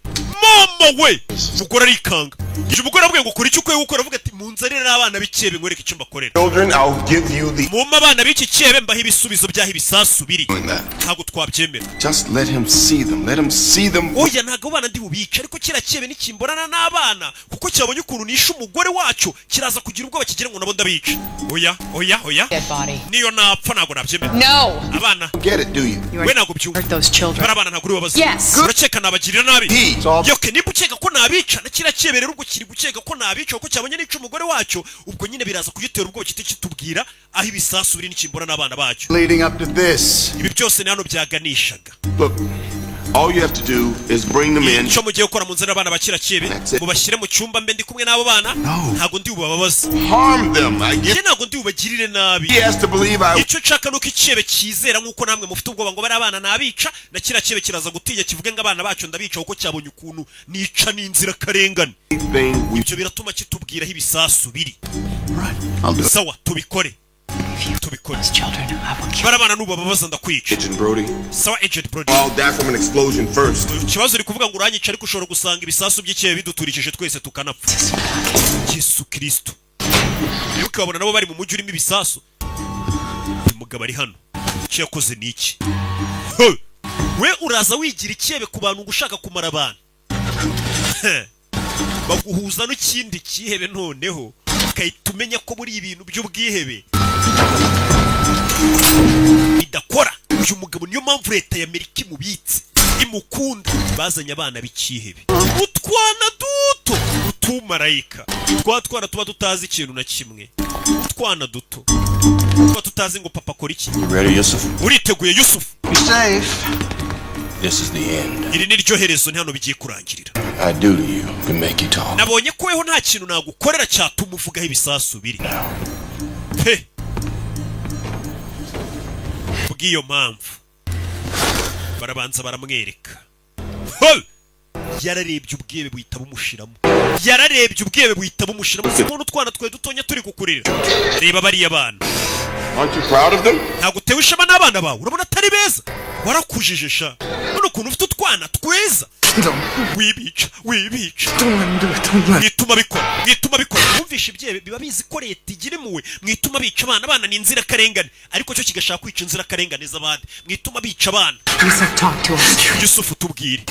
Speaker 1: Mama we! Mugore arikanga. Ije umugore abwiye ngo kora icyo ukwiye gukora, avuga ati munzanire abana b'ikihebe ngwereke icyo mbakorera.
Speaker 2: Children, I'll give you the
Speaker 1: Mumma abana b'iki kihebe mbaho ibisubizo byaho ibisasu biri. Ntabwo twabyemera.
Speaker 2: Just let him see them. Let him see them.
Speaker 1: Oya ntabwo abana ndi bubica, ariko kira kihebe nikimborana n'abana kuko cyabonye ukuntu nisha umugore wacyo kiraza kugira ubwoba kigira ngo nabo ndabica. Oya. Niyo napfa ntabwo nabyemera.
Speaker 4: No.
Speaker 1: Abana.
Speaker 2: Get it, do you?
Speaker 1: We ntabwo byumva.
Speaker 4: Those children.
Speaker 1: Abana ntabwo uri babazi.
Speaker 4: Yes.
Speaker 1: Urakeka nabagirira nabi. Yoke niba ukeka ko nabica na kira kihebe rero ubwo kiri gukeka ko nabica kuko cyabonye nica umugore wacyo, ubwo nyine biraza kugitera ubwoba kitubwira aho ibisasu biri n'ikimbora n'abana bacyo.
Speaker 18: Leading up to this.
Speaker 1: Ibi byose ni hano byaganishaga.
Speaker 2: Look,
Speaker 14: All you have to do is bring them in.
Speaker 1: Cyo mugiye gukora mu nzira abana bakira kibe ngo bashyire mu cyumba mbe ndi kumwe n'abo bana ntago ndi ubababaza.
Speaker 14: Harm them. I get.
Speaker 1: Ntago ndi ubagirire nabi.
Speaker 14: He has to believe I.
Speaker 1: Icyo nshaka nuko ikibe kizera nkuko namwe mufite ubwoba ngo bari abana nabica na kira kibe kiraza gutinya kivuge ngo abana bacu ndabica uko cyabonye ukuntu nica n'inzira karengane. Ibyo biratuma kitubwiraho ibisasu biri. Sawa tubikore. Barabana nubababaza ndakwica.
Speaker 14: Agent Brody.
Speaker 1: Sawa Agent Brody.
Speaker 14: All that from an explosion first.
Speaker 1: Kibazo uri kuvuga ngo uranyica ariko ushobora gusanga ibisasu by'ikibe biduturikije twese tukanapfa. Yesu Kristo. Yuko babona nabo bari mu mujyi urimo ibisasu. Umugabo ari hano. Icyo yakoze ni iki? We uraza wigira ikibe ku bantu gushaka kumara abantu. Baguhuza n'ikindi kihebe noneho ukahita umenya ko muri ibintu by'ubwihebe bidakora. Uyu mugabo niyo mpamvu leta ya Amerika imubitse imukunda. Bazanye abana b'ikihebe utwana duto utumarayika twana tuba tutazi ikintu na kimwe. Utwana duto tuba tutazi ngo papa akora iki. Uriteguye Yusufu?
Speaker 11: This is the end.
Speaker 1: Iri ni ryo herezo ni hano bigiye kurangirira.
Speaker 11: I do to you can make you talk.
Speaker 1: Nabonye ko weho nta kintu nagukorera cyatuma uvugaho ibisasu biri. Pe. Bw'iyo mpamvu barabanza baramwereka. Yararebye ubwebe buhita bumushiramo. Yararebye ubwebe buhita bumushiramo. Sibona utwana twe dutonya turi kukurira. Reba bari abana.
Speaker 14: Aren't you proud of them?
Speaker 1: Ntago tewe ishema n'abana bawe. Urabona atari beza? Warakujije sha. None ukuntu ufite utwana tweza. Wibica. Mwituma bikora. Mwumvisha ibyebe biba bizi ko leta igira impuhwe. Mwituma bica abana ni inzira karengane. Ariko cyo kigashaka kwica inzira karengane z'abandi. Mwituma bica abana. Yusufu tubwire.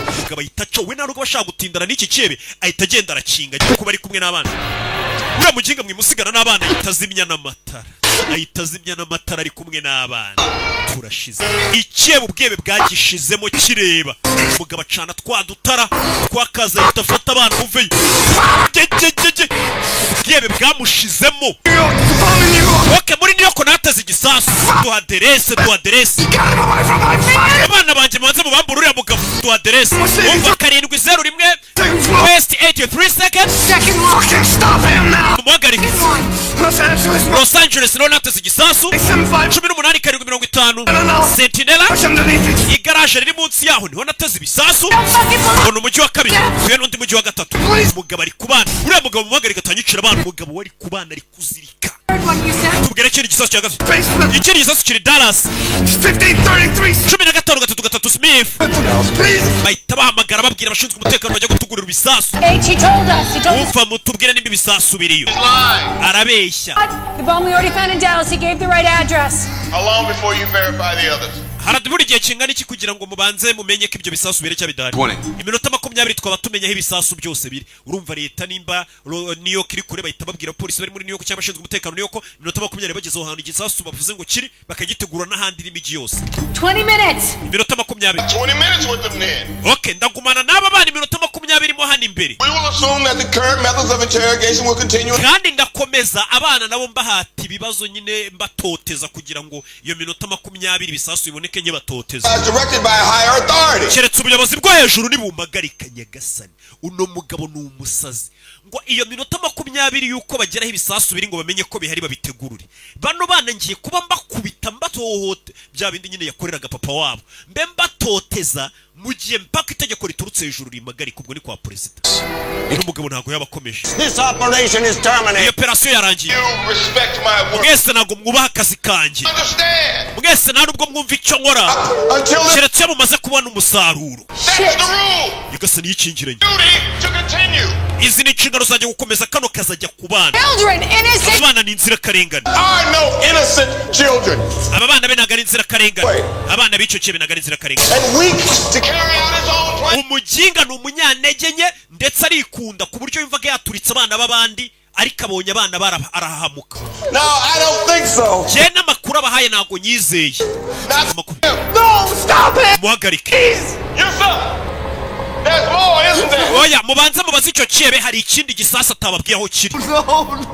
Speaker 1: Umugabo ahita we narugo bashaka gutindana n'iki kibe ahita agenda arakinga kuko bari kumwe n'abana. Uriya muginga mwimusigana n'abana ahita azimya n'amatara ari kumwe n'abana. Turashize ikibe ubwebe bwagishizemo kireba. Umugabo acana twadutara twakaza ahita afata abana muveyo. Ubwebe bwamushizemo. Oke muri niyo ko nateze igisasu. Duha aderese. Abana banjye manze mu bambura uriya mugabo. Duha aderese. Umva 701 West 83 seconds.
Speaker 12: Stop him now.
Speaker 1: Los Angeles no nateze igisasu. 18:50 Sentinela. Igaraje riri munsi yaho niho nateze ibisasu. Ono mujyi wa kabiri. Uyu n'undi mujyi wa gatatu. Umugabo ari kubana. Uriya mugabo muhagarika atanyicira abana. Umugabo wari kubana ari kuzirika. Tubwire kiri gisasu cya gatatu. Ikiri gisasu kiri Dallas. 15:3 Smith. Bahita bahamagara babwira abashinzwe umutekano bajya gutugurira ibisasu. Umva mutubwire nimba ibisasu biriyo. Arabeshya.
Speaker 7: The bomb we already found in Dallas. He gave the right address.
Speaker 14: How long before you verify the others?
Speaker 1: Haradubura igihe kingana iki kugira ngo mubanze mumenye ko ibyo bisasu bire cyabidari. Iminota 20 twaba tumenye aho ibisasu byose biri. Urumva leta nimba New York iri kure bahita babwira polisi bari muri New York cyangwa abashinzwe umutekano New York iminota 20 bagezeho hantu igisasu bavuze ngo kiri bakagitegura n'ahandi n'imigi yose.
Speaker 7: 20 minutes.
Speaker 1: Iminota 20.
Speaker 14: 20 minutes with them then.
Speaker 1: Okay, ndagumana n'aba bana iminota 20 mo hano imbere.
Speaker 14: We will assume that the current methods of interrogation will continue.
Speaker 1: Kandi ndakomeza abana nabo mbahati ibibazo nyine mbatoteza kugira ngo iyo minota 20 ibisasu biboneke nye batoteza.
Speaker 14: Directed by a higher authority.
Speaker 1: Keretse ubuyobozi bwo hejuru nibumagarika Nyagasani. Uno mugabo ni umusazi. Ngo iyo minota 20 yuko bageraho ibisasu biri ngo bamenye ko bihari babitegurure. Bano bana ngiye kuba mbakubita mbatohote bya bindi nyine yakoreraga papa wabo. Mbe mbatoteza mu gihe mpaka itegeko riturutse hejuru rimagarika ubwo ni kwa president. Uno mugabo ntago yabakomeje.
Speaker 12: This operation is terminated.
Speaker 1: Iyo operation yarangiye.
Speaker 14: You respect my work.
Speaker 1: Mwese ntago mwubaha akazi kanjye.
Speaker 14: Understand?
Speaker 1: Mwese nta nubwo mwumva icyo nkora. Keretse mumaze kubona umusaruro.
Speaker 14: That's the rule.
Speaker 1: Nyagasani yikingiranye.
Speaker 14: Duty to continue.
Speaker 1: Izi ni inshingano zajya gukomeza kano kazajya kubana.
Speaker 7: Children, innocent.
Speaker 1: Abana ni inzira karengane.
Speaker 14: I know innocent children.
Speaker 1: Aba bana be ntago ari inzira karengane. Abana b'icyo kibe ntago ari inzira karengane.
Speaker 14: And weak to carry out his own plan.
Speaker 1: Umuginga ni umunyantege nke ndetse arikunda ku buryo yumvaga yaturitse abana b'abandi ariko abonye abana arahahamuka.
Speaker 14: No, I don't think so.
Speaker 1: Je n'amakuru abahaye ntago nyizeye.
Speaker 14: No, stop it.
Speaker 1: Muhagarike.
Speaker 14: Yes, sir.
Speaker 12: There's more, isn't there?
Speaker 1: oya mubanze mubaze icyo cyebe hari ikindi gisasu atababwiye aho kiri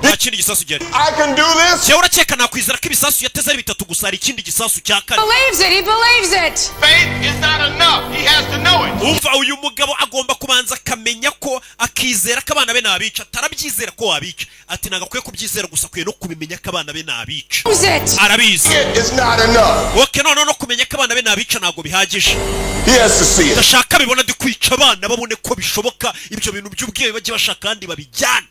Speaker 1: nta kindi gisasu gihari
Speaker 12: I can do this.
Speaker 1: jewe urakeka nakwizera ko ibisasu yateze ari bitatu gusa hari ikindi gisasu cya kane
Speaker 7: Believes it. He believes it.
Speaker 12: Faith is not enough. He has to know it.
Speaker 1: umva uyu mugabo agomba kubanza akamenya ko akizera ko abana be nabica atarabyizera ko wabica ati nagakwiye kubyizera gusa akwiye no kubimenya ko abana be nabica arabizi
Speaker 12: It's not enough.
Speaker 1: oke none no kumenya ko abana be nabica ntabwo bihagije
Speaker 12: He has to see it.
Speaker 1: ndashaka bibona ndi kwica abana babone ko bishoboka ibyo bintu by'ubwenge bajye bashaka kandi babijyana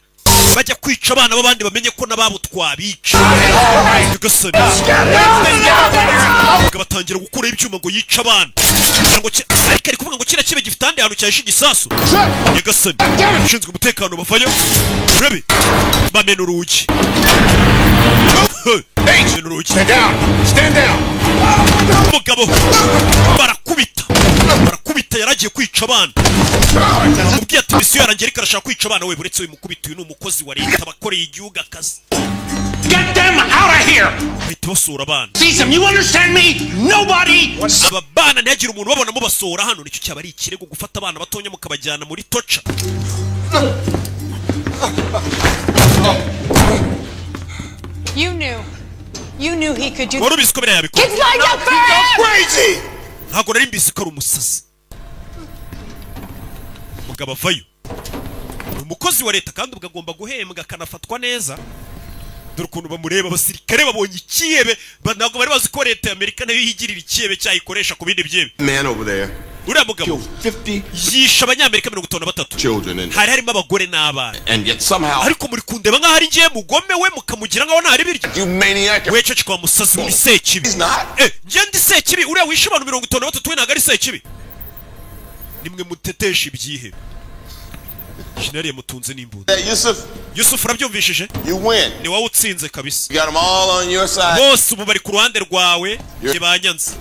Speaker 1: bajya kwica abana b'abandi bamenye ko nababo twabica bigasoni batangira gukura ibyuma ngo yica abana ngo ariko ari kuvuga ngo kira kibe gifite ahandi hantu cyahishe igisasu bigasoni ushinzwe umutekano bavayo urabe bamena urugi bamena urugi
Speaker 12: Stand down.
Speaker 1: umugabo barakubita yaragiye kwica abana umubwiye ati misiyo yarangiye ariko arashaka kwica abana we buretse uyu mukubita uyu ni umukozi wa leta abakoreye igihugu akazi
Speaker 12: Get them out of here.
Speaker 1: bahita basura abana
Speaker 12: Cesar, you understand me? Nobody.
Speaker 1: aba bana ntihagire umuntu ubabona mubasohora hano nicyo cyaba ari ikirego gufata abana batonya mukabajyana muri toca
Speaker 7: You knew he could do.
Speaker 1: wari ubizi ko biriya yabikora
Speaker 7: It's like a
Speaker 12: Crazy.
Speaker 1: ntabwo nari mbizi ko ari umusazi umugabo avayo ni umukozi wa leta kandi ubwo agomba guhembwa akanafatwa neza dore ukuntu bamureba abasirikare babonye ikiyebe ntabwo bari bazi ko leta ya amerika nayo yigirira ikiyebe cyayikoresha ku bindi byebe
Speaker 14: Man over there
Speaker 1: uriya mugabo yishe abanyamerika 53
Speaker 14: children and
Speaker 1: hari harimo abagore n'abana
Speaker 14: and yet somehow
Speaker 1: ariko muri kundeba nk'aho ari ngiye mugome we mukamugira nk'aho ntari biryo
Speaker 14: you maniac.
Speaker 1: we cece kwa musazi muri sekibi njye ndi sekibi uriya wishe abantu 53 we ntabwo ari sekibi nimwe mutetesha ibyihebe Shinari yamutunze n'imbunda. Yusuf urabyumvishije?
Speaker 3: You win.
Speaker 1: Ni wowe utsinze kabisa.
Speaker 3: You got them all on your side.
Speaker 1: Bose ubu bari ku ruhande rwawe kibanyanze.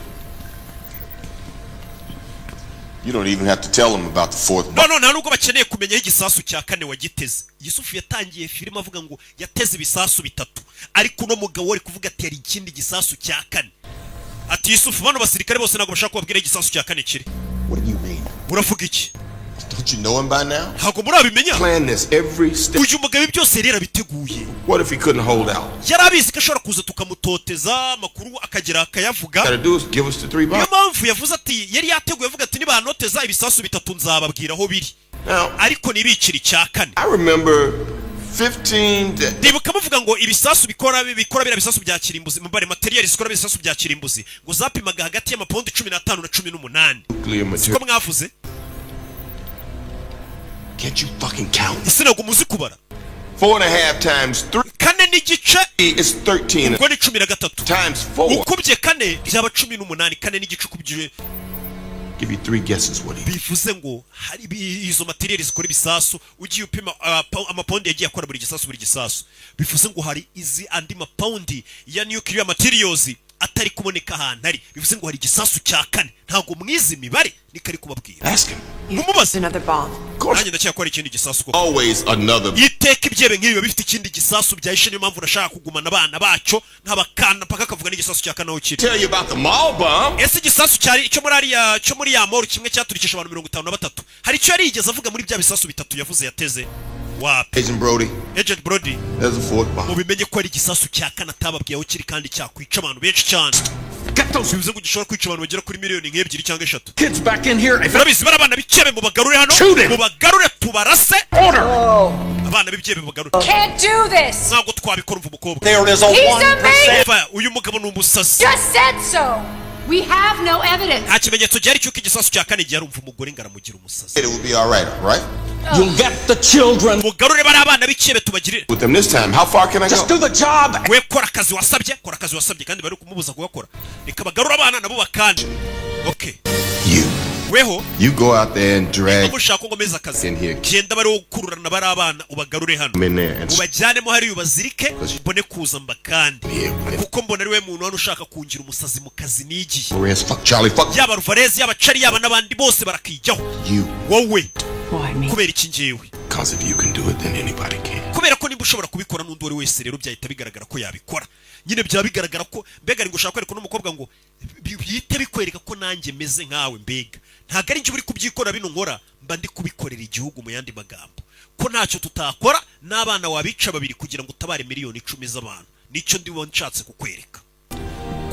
Speaker 3: You don't even have to tell them about the fourth bomb.
Speaker 1: No, nta nubwo bakeneye kumenya igisasu cya kane wagiteze. Yusuf yatangiye filime avuga ngo yateze ibisasu bitatu. Ariko uno mugabo wari kuvuga ati yari ikindi gisasu cya kane. Ati Yusuf bano basirikare bose ntabwo bashaka kubabwira igisasu cya kane kiri.
Speaker 3: What do you mean?
Speaker 1: Uravuga iki?
Speaker 3: Don't you know him by now?
Speaker 1: Ntabwo murabimenya.
Speaker 3: Plan this every step.
Speaker 1: Uyu mugabo byose rero biteguye.
Speaker 3: What if he couldn't hold out?
Speaker 1: Yarabizi ko ashobora kuza tukamutoteza amakuru akagira akayavuga.
Speaker 3: Gotta do is give us the 3 bombs.
Speaker 1: Niyo mpamvu yavuze ati yari yateguye avuga ati nibanoteza ibisasu bitatu nzababwira aho biri. Ariko nibikira icya kane.
Speaker 3: I remember 15
Speaker 1: ndibuka muvuga ngo ibisasu bikora bira bisasu bya kirimbuzi mbare material zikora bisasu bya kirimbuzi ngo zapimaga hagati y'amapound 15 na 18. Siko mwavuze?
Speaker 3: Can't you fucking count?
Speaker 1: Sinago muzi kubara.
Speaker 3: 4.5 times 3.
Speaker 1: Kane n'igice
Speaker 3: is 13.
Speaker 1: Ubwo ni 13.
Speaker 3: Times 4.
Speaker 1: Ukubye kane byaba 18. Kane n'igice ukubye.
Speaker 3: Give you 3 guesses what he.
Speaker 1: Bivuze ngo hari izo material zikora ibisasu ugiye upima amapound yagiye akora buri gisasu. Bivuze ngo hari izi andi mapound ya nuclear materials atari kuboneka ahantu ari. Bivuze ngo hari igisasu cya kane. Ntago mwizi mibare nikari kubabwira.
Speaker 3: Ask him.
Speaker 1: Mumubaze
Speaker 7: another bomb.
Speaker 1: Nanjye ndacyakora ikindi gisasu koko.
Speaker 3: Always another.
Speaker 1: Iteka ibyebe nk'ibi bifite ikindi gisasu byahishe niyo mpamvu nashaka kugumana abana baco nk'abakana paka kavuga n'igisasu cya kane aho kiri.
Speaker 3: Tell you about the mall bomb.
Speaker 1: Ese igisasu cyari cyo muri ya mall kimwe cyaturikisha abantu 53. Hari icyo yari yigeze avuga muri bya bisasu bitatu yavuze yateze.
Speaker 3: Agent Brody.
Speaker 1: Agent Brody.
Speaker 3: There's a fourth bomb.
Speaker 1: Mubimenye ko ari igisasu cya kane atababwiye aho kiri kandi cyakwica abantu benshi cyane. Bivuze ngo gishobora kwica abantu bagera kuri miliyoni nk'ebyiri cyangwa 3.
Speaker 11: Kids back in here.
Speaker 1: Urabizi barabana bicebe mu bagarure hano. Mu bagarure tubarase.
Speaker 11: Order.
Speaker 1: Abana b'ibyebe bagarure.
Speaker 7: Can't do this.
Speaker 1: Ntabwo twabikora umva umukobwa.
Speaker 11: There is a 1%.
Speaker 1: Uyu mugabo ni umusazi.
Speaker 7: Just said so. We have no evidence.
Speaker 1: Nta kimenyetso gihari cy'uko igisasu cya kane gihe arumva umugore ngaramugira umusazi.
Speaker 3: It will be all right?
Speaker 11: You'll get the children.
Speaker 1: Mugarure bari abana b'ikebe tubagirire.
Speaker 3: With them this time, how far can I go?
Speaker 11: Just do the job.
Speaker 1: We kora akazi wasabye kandi bari kumubuza kugakora. Reka bagarura abana nabo bakanje. Okay. Weho
Speaker 3: You go out there and drag
Speaker 1: umushaka ngo meza akazi.
Speaker 3: in here.
Speaker 1: Genda bari gukururana bari abana ubagarure hano.
Speaker 3: I'm in there and
Speaker 1: Ubajyanemo hari ubazirike mbone kuza mbakandi. Kuko mbona ari we muntu wano ushaka kungira umusazi mu kazi n'igihe.
Speaker 3: Perez, fuck Charlie, fuck
Speaker 1: Yaba Ruvarez yaba Chari yaba nabandi bose barakijyaho.
Speaker 3: you.
Speaker 1: Wowe
Speaker 7: Why me?
Speaker 1: kubera iki ngewe?
Speaker 3: Because if you can do it, then anybody can.
Speaker 1: Kubera ko nimba ushobora kubikora n'undi wari wese rero byahita bigaragara ko yabikora. Nyine byaba bigaragara ko mbega ngo ushaka kwereka n'umukobwa ngo bihite bikwereka ko nanjye meze nkawe mbega ntago ari njye uri kubyikora bino nkora, mba ndi kubikorera igihugu mu yandi magambo. Ko ntacyo tutakora n'abana wabica babiri kugira ngo utabare miliyoni 10 z'abantu. Nicyo ndibo nshatse kukwereka.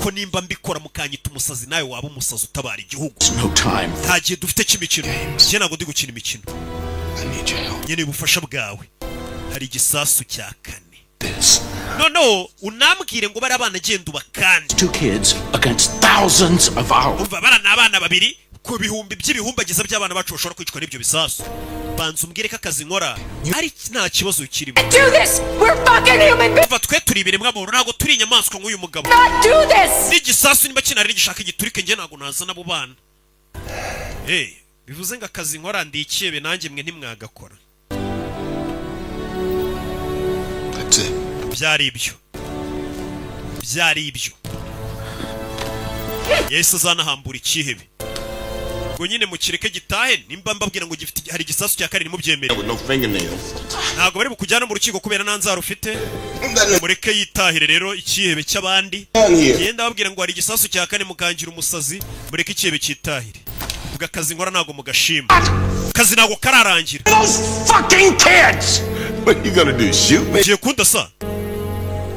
Speaker 1: Ko nimba mbikora mukanyita umusazi nawe waba umusazi utabara igihugu. Ntagiye dufite kimikino. Njye ntago ndi gukina imikino. Nyene ubufasha bwawe. Hari igisasu cya 4. No, unambwire ngo bari abana genda ubakande.
Speaker 8: 2 kids against thousands of ours.
Speaker 1: Umva barana abana babiri ku bihumbi by'ibihumbagiza by'abana bacu bashobora kwicwa n'ibyo bisasu. Banza umbwire ko akazi nkora ari nta kibazo kirimo.
Speaker 7: Do this. We're fucking human beings.
Speaker 1: Umva twe turi ibiremwa muntu, ntago turi inyamaswa nk'uyu mugabo.
Speaker 7: Not do this.
Speaker 1: N'igisasu niba kinari gishaka igiturike njye ntago naza nabo bana. Bivuze ngo akazi nkora ndikiyebe nanjye mwe ntimwagakora. Byari ibyo. Yesu azanahambura ikihebe. Ngo nyine mukireke gitahe nimba mbabwira ngo gifite hari igisasu cya 4 mubyemere. Ntago bari bukujyana mu rukiko kubera nanzara ufite. Mureke yitahire rero ikihebe cy'abandi. Yenda babwira ngo hari igisasu cya 4 mukangira umusazi, mureke ikihebe cyitahire. Vuga akazi nkora ntago mugashima. Kazi ntago kararangira.
Speaker 12: Those fucking kids.
Speaker 6: What you gonna do, shoot me?
Speaker 1: Giye kundasa.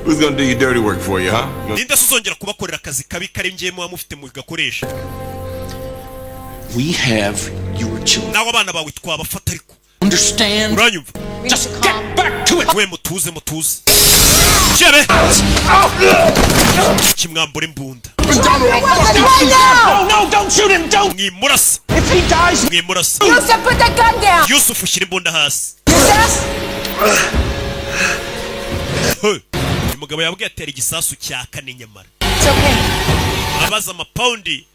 Speaker 6: Who's gonna do your dirty work for you, huh?
Speaker 1: Ninde suzongera kubakorera akazi kabi kari njyemo amufite mu gakoresha.
Speaker 8: We have your children.
Speaker 1: Naho abana bawe twabafata ariko.
Speaker 8: Understand?
Speaker 1: Uranyumva?
Speaker 8: Just get back to it.
Speaker 1: We mutuze. Jebe. Kimwambura imbunda.
Speaker 12: No, don't shoot him. Don't.
Speaker 1: Mwimurasa.
Speaker 12: If he dies,
Speaker 1: mwimurasa.
Speaker 7: Yusuf, put the gun down.
Speaker 1: Yusuf ushyira imbunda hasi. Umugabo yabwiye atera igisasu cya 4 nyamara.
Speaker 16: It's okay.
Speaker 1: Abaza amapaundi.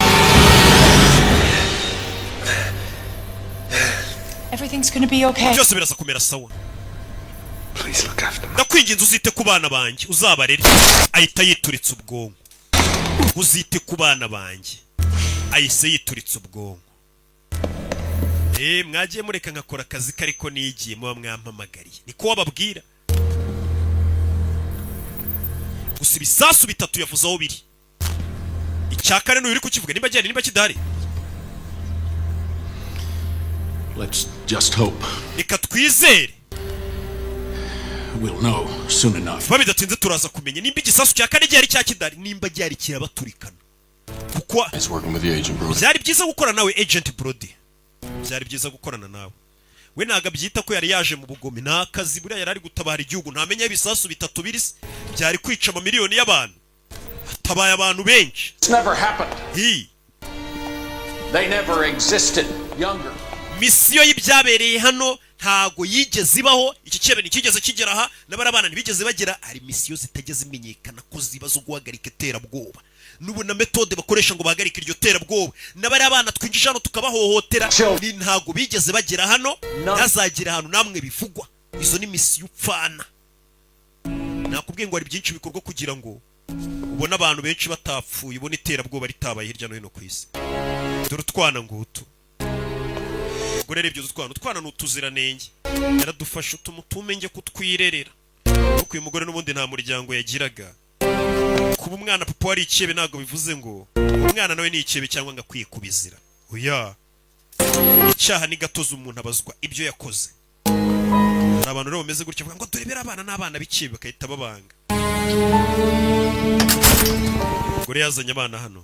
Speaker 16: Everything's gonna be okay.
Speaker 1: Byose biraza kumera sawa.
Speaker 2: Please look after me.
Speaker 1: Ndakwinginze uzite ku bana banjye, uzabarere. Ahita yituritse ubwonko. Uzite ku bana banjye. Ahise yituritse ubwonko. Mwagiye mureka nkakora akazi kariko nigiye muba mwampamagariye. Niko wababwira. Gusa ibisasu 3 yavuze aho biri. Icyakane n'uri kukivuga nimba cyane nimba kidahari.
Speaker 8: Let's just hope.
Speaker 1: Reka twizere.
Speaker 8: We'll know soon enough.
Speaker 1: Babidatinze turaza kumenya nimba igisasu cya 4 cyari cya kidari nimba cyari kirabaturikana. Kuko byari byiza gukora nawe Agent Brody. Byari byiza gukorana nawe. We naga byita ko yari yaje mu bugome nakazi buriya yari ari gutabara igihugu ntamenya ibisasu 3 birisi byari kwica amamiliyoni y'abantu. Tabaye abantu benshi.
Speaker 11: It's never happened.
Speaker 1: He.
Speaker 11: They never existed. Younger.
Speaker 1: Misiyo y'ibyabereye hano ntago yigeze ibaho. Iki cyebe ni kigeze kigera aha nabara abana ntibigeze bagera. Ari misiyo zitageze imenyekana ko zibazo guhagarika terabwoba. Nubona metode bakoresha ngo bahagarike iryo terabwoba. Nabari abana twinjije hano tukabahohotera. Ni ntago bigeze bagera hano. Nazagira hano namwe bivugwa. Izo ni misiyo upfana. Nakubwiye ngo ari byinshi bikorwa kugira ngo ubona abantu benshi batapfuye, ubona iterabwoba ritabaye hirya no hino ku isi. Dore utwana ngutu. Gorere ibyo utwana n'utuziranenge. Yaradufasha utumutumenge kutwirerera. Kuko uyu mugore n'ubundi nta muryango yagiraga. Kuba umwana papa wari ikebe ntago bivuze ngo umwana nawe ni ikebe cyangwa ngo akwiye kubizira. Oya. Icyaha ni gatoza umuntu abazwa ibyo yakoze. Hari abantu rero bameze gutya ngo turebera abana n'abana b'ikebe bakahita babanga. Gore yazanye abana hano.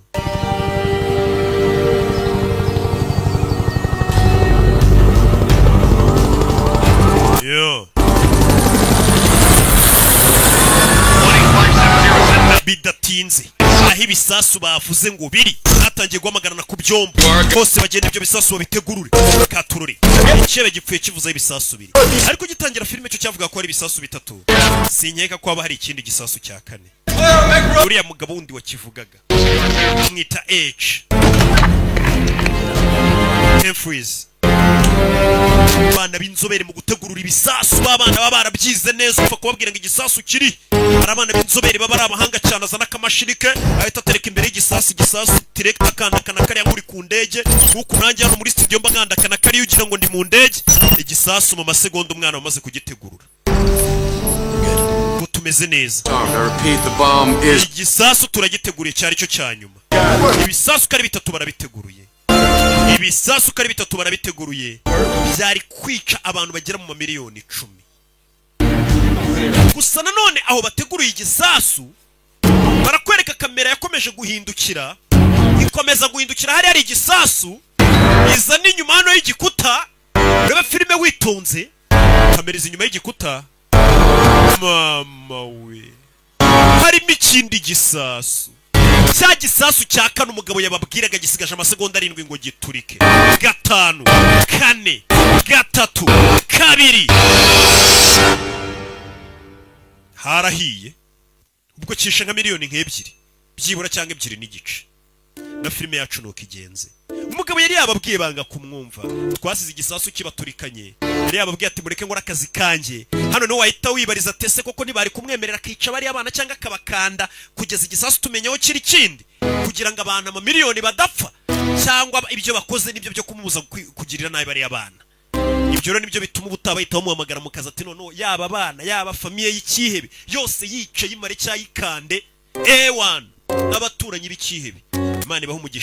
Speaker 1: Yo. Bidatinze aho ibisasu bavuze ngo biri hatangiye guhamagarana ku byombo bose bagenda ibyo bisasu babitegurure katurure ikebe gipfuye kivuza ibisasu biri ariko gitangira filime cyo cyavuga ko ari ibisasu 3 sinkeka ko aba hari ikindi gisasu cya 4 uriya mugabo wundi wakivugaga mwita H Freeze bana b'inzobere mu gutegurura ibisasu babana babarabyize neza upfa kubabwira ngo igisasu kiri arabana b'inzobere baba ari abahanga cyane azana akamashirike ahita atereka imbere y'igisasu direct akandakana kariya muri ku ndege kuko nanjye hano muri studio mba nkandakana kariya ugira ngo ndi mu ndege igisasu mu masegonda umwana wamaze kugitegurura ngo tumeze neza igisasu turagiteguriye cyari cyo cyanyuma ibisasu kari 3 barabiteguruye ibisasu kari bitatu barabiteguruye byari kwica abantu bagera mu mamiliyoni 10. Gusa nanone aho bateguruye igisasu barakwereka kamera yakomeje guhindukira, ikomeza guhindukira hari igisasu iza n'inyuma hano y'igikuta. Urebe filime witonze, kamera izi inyuma y'igikuta, mama we harimo ikindi gisasu. Cya gisasu cya kane umugabo yababwiraga gisigaje amasegonda 7 ngo giturike. 5 4 3 2 harahiye. Ubwo kisha nka miliyoni nk'ebyiri byibura cyangwa 2 n'igice. Na filime yacu nuko igenze. Umugabo yari yababwiye banga kumwumva. Twasize igisasu kibaturikanye. Yari yababwiye ati mureke ngora akazi kanjye. Hano no wahita wibariza tese koko ntibari kumwemerera akica bari abana cyangwa kabakanda kugeza igisasu tumenyeho kiri kindi kugira ngo abantu amamiliyoni badapfa cyangwa ibyo bakoze nibyo byo kumubuza kugirira nabi bari abana. Ibyo rero nibyo bituma ubutabayita bamuhamagara mu kazi ati none yaba abana yaba famiye y'ikihebe yose yice yimare cyayikande A1 n'abaturanyi b'ikihebe. Imana ibaho umugisha.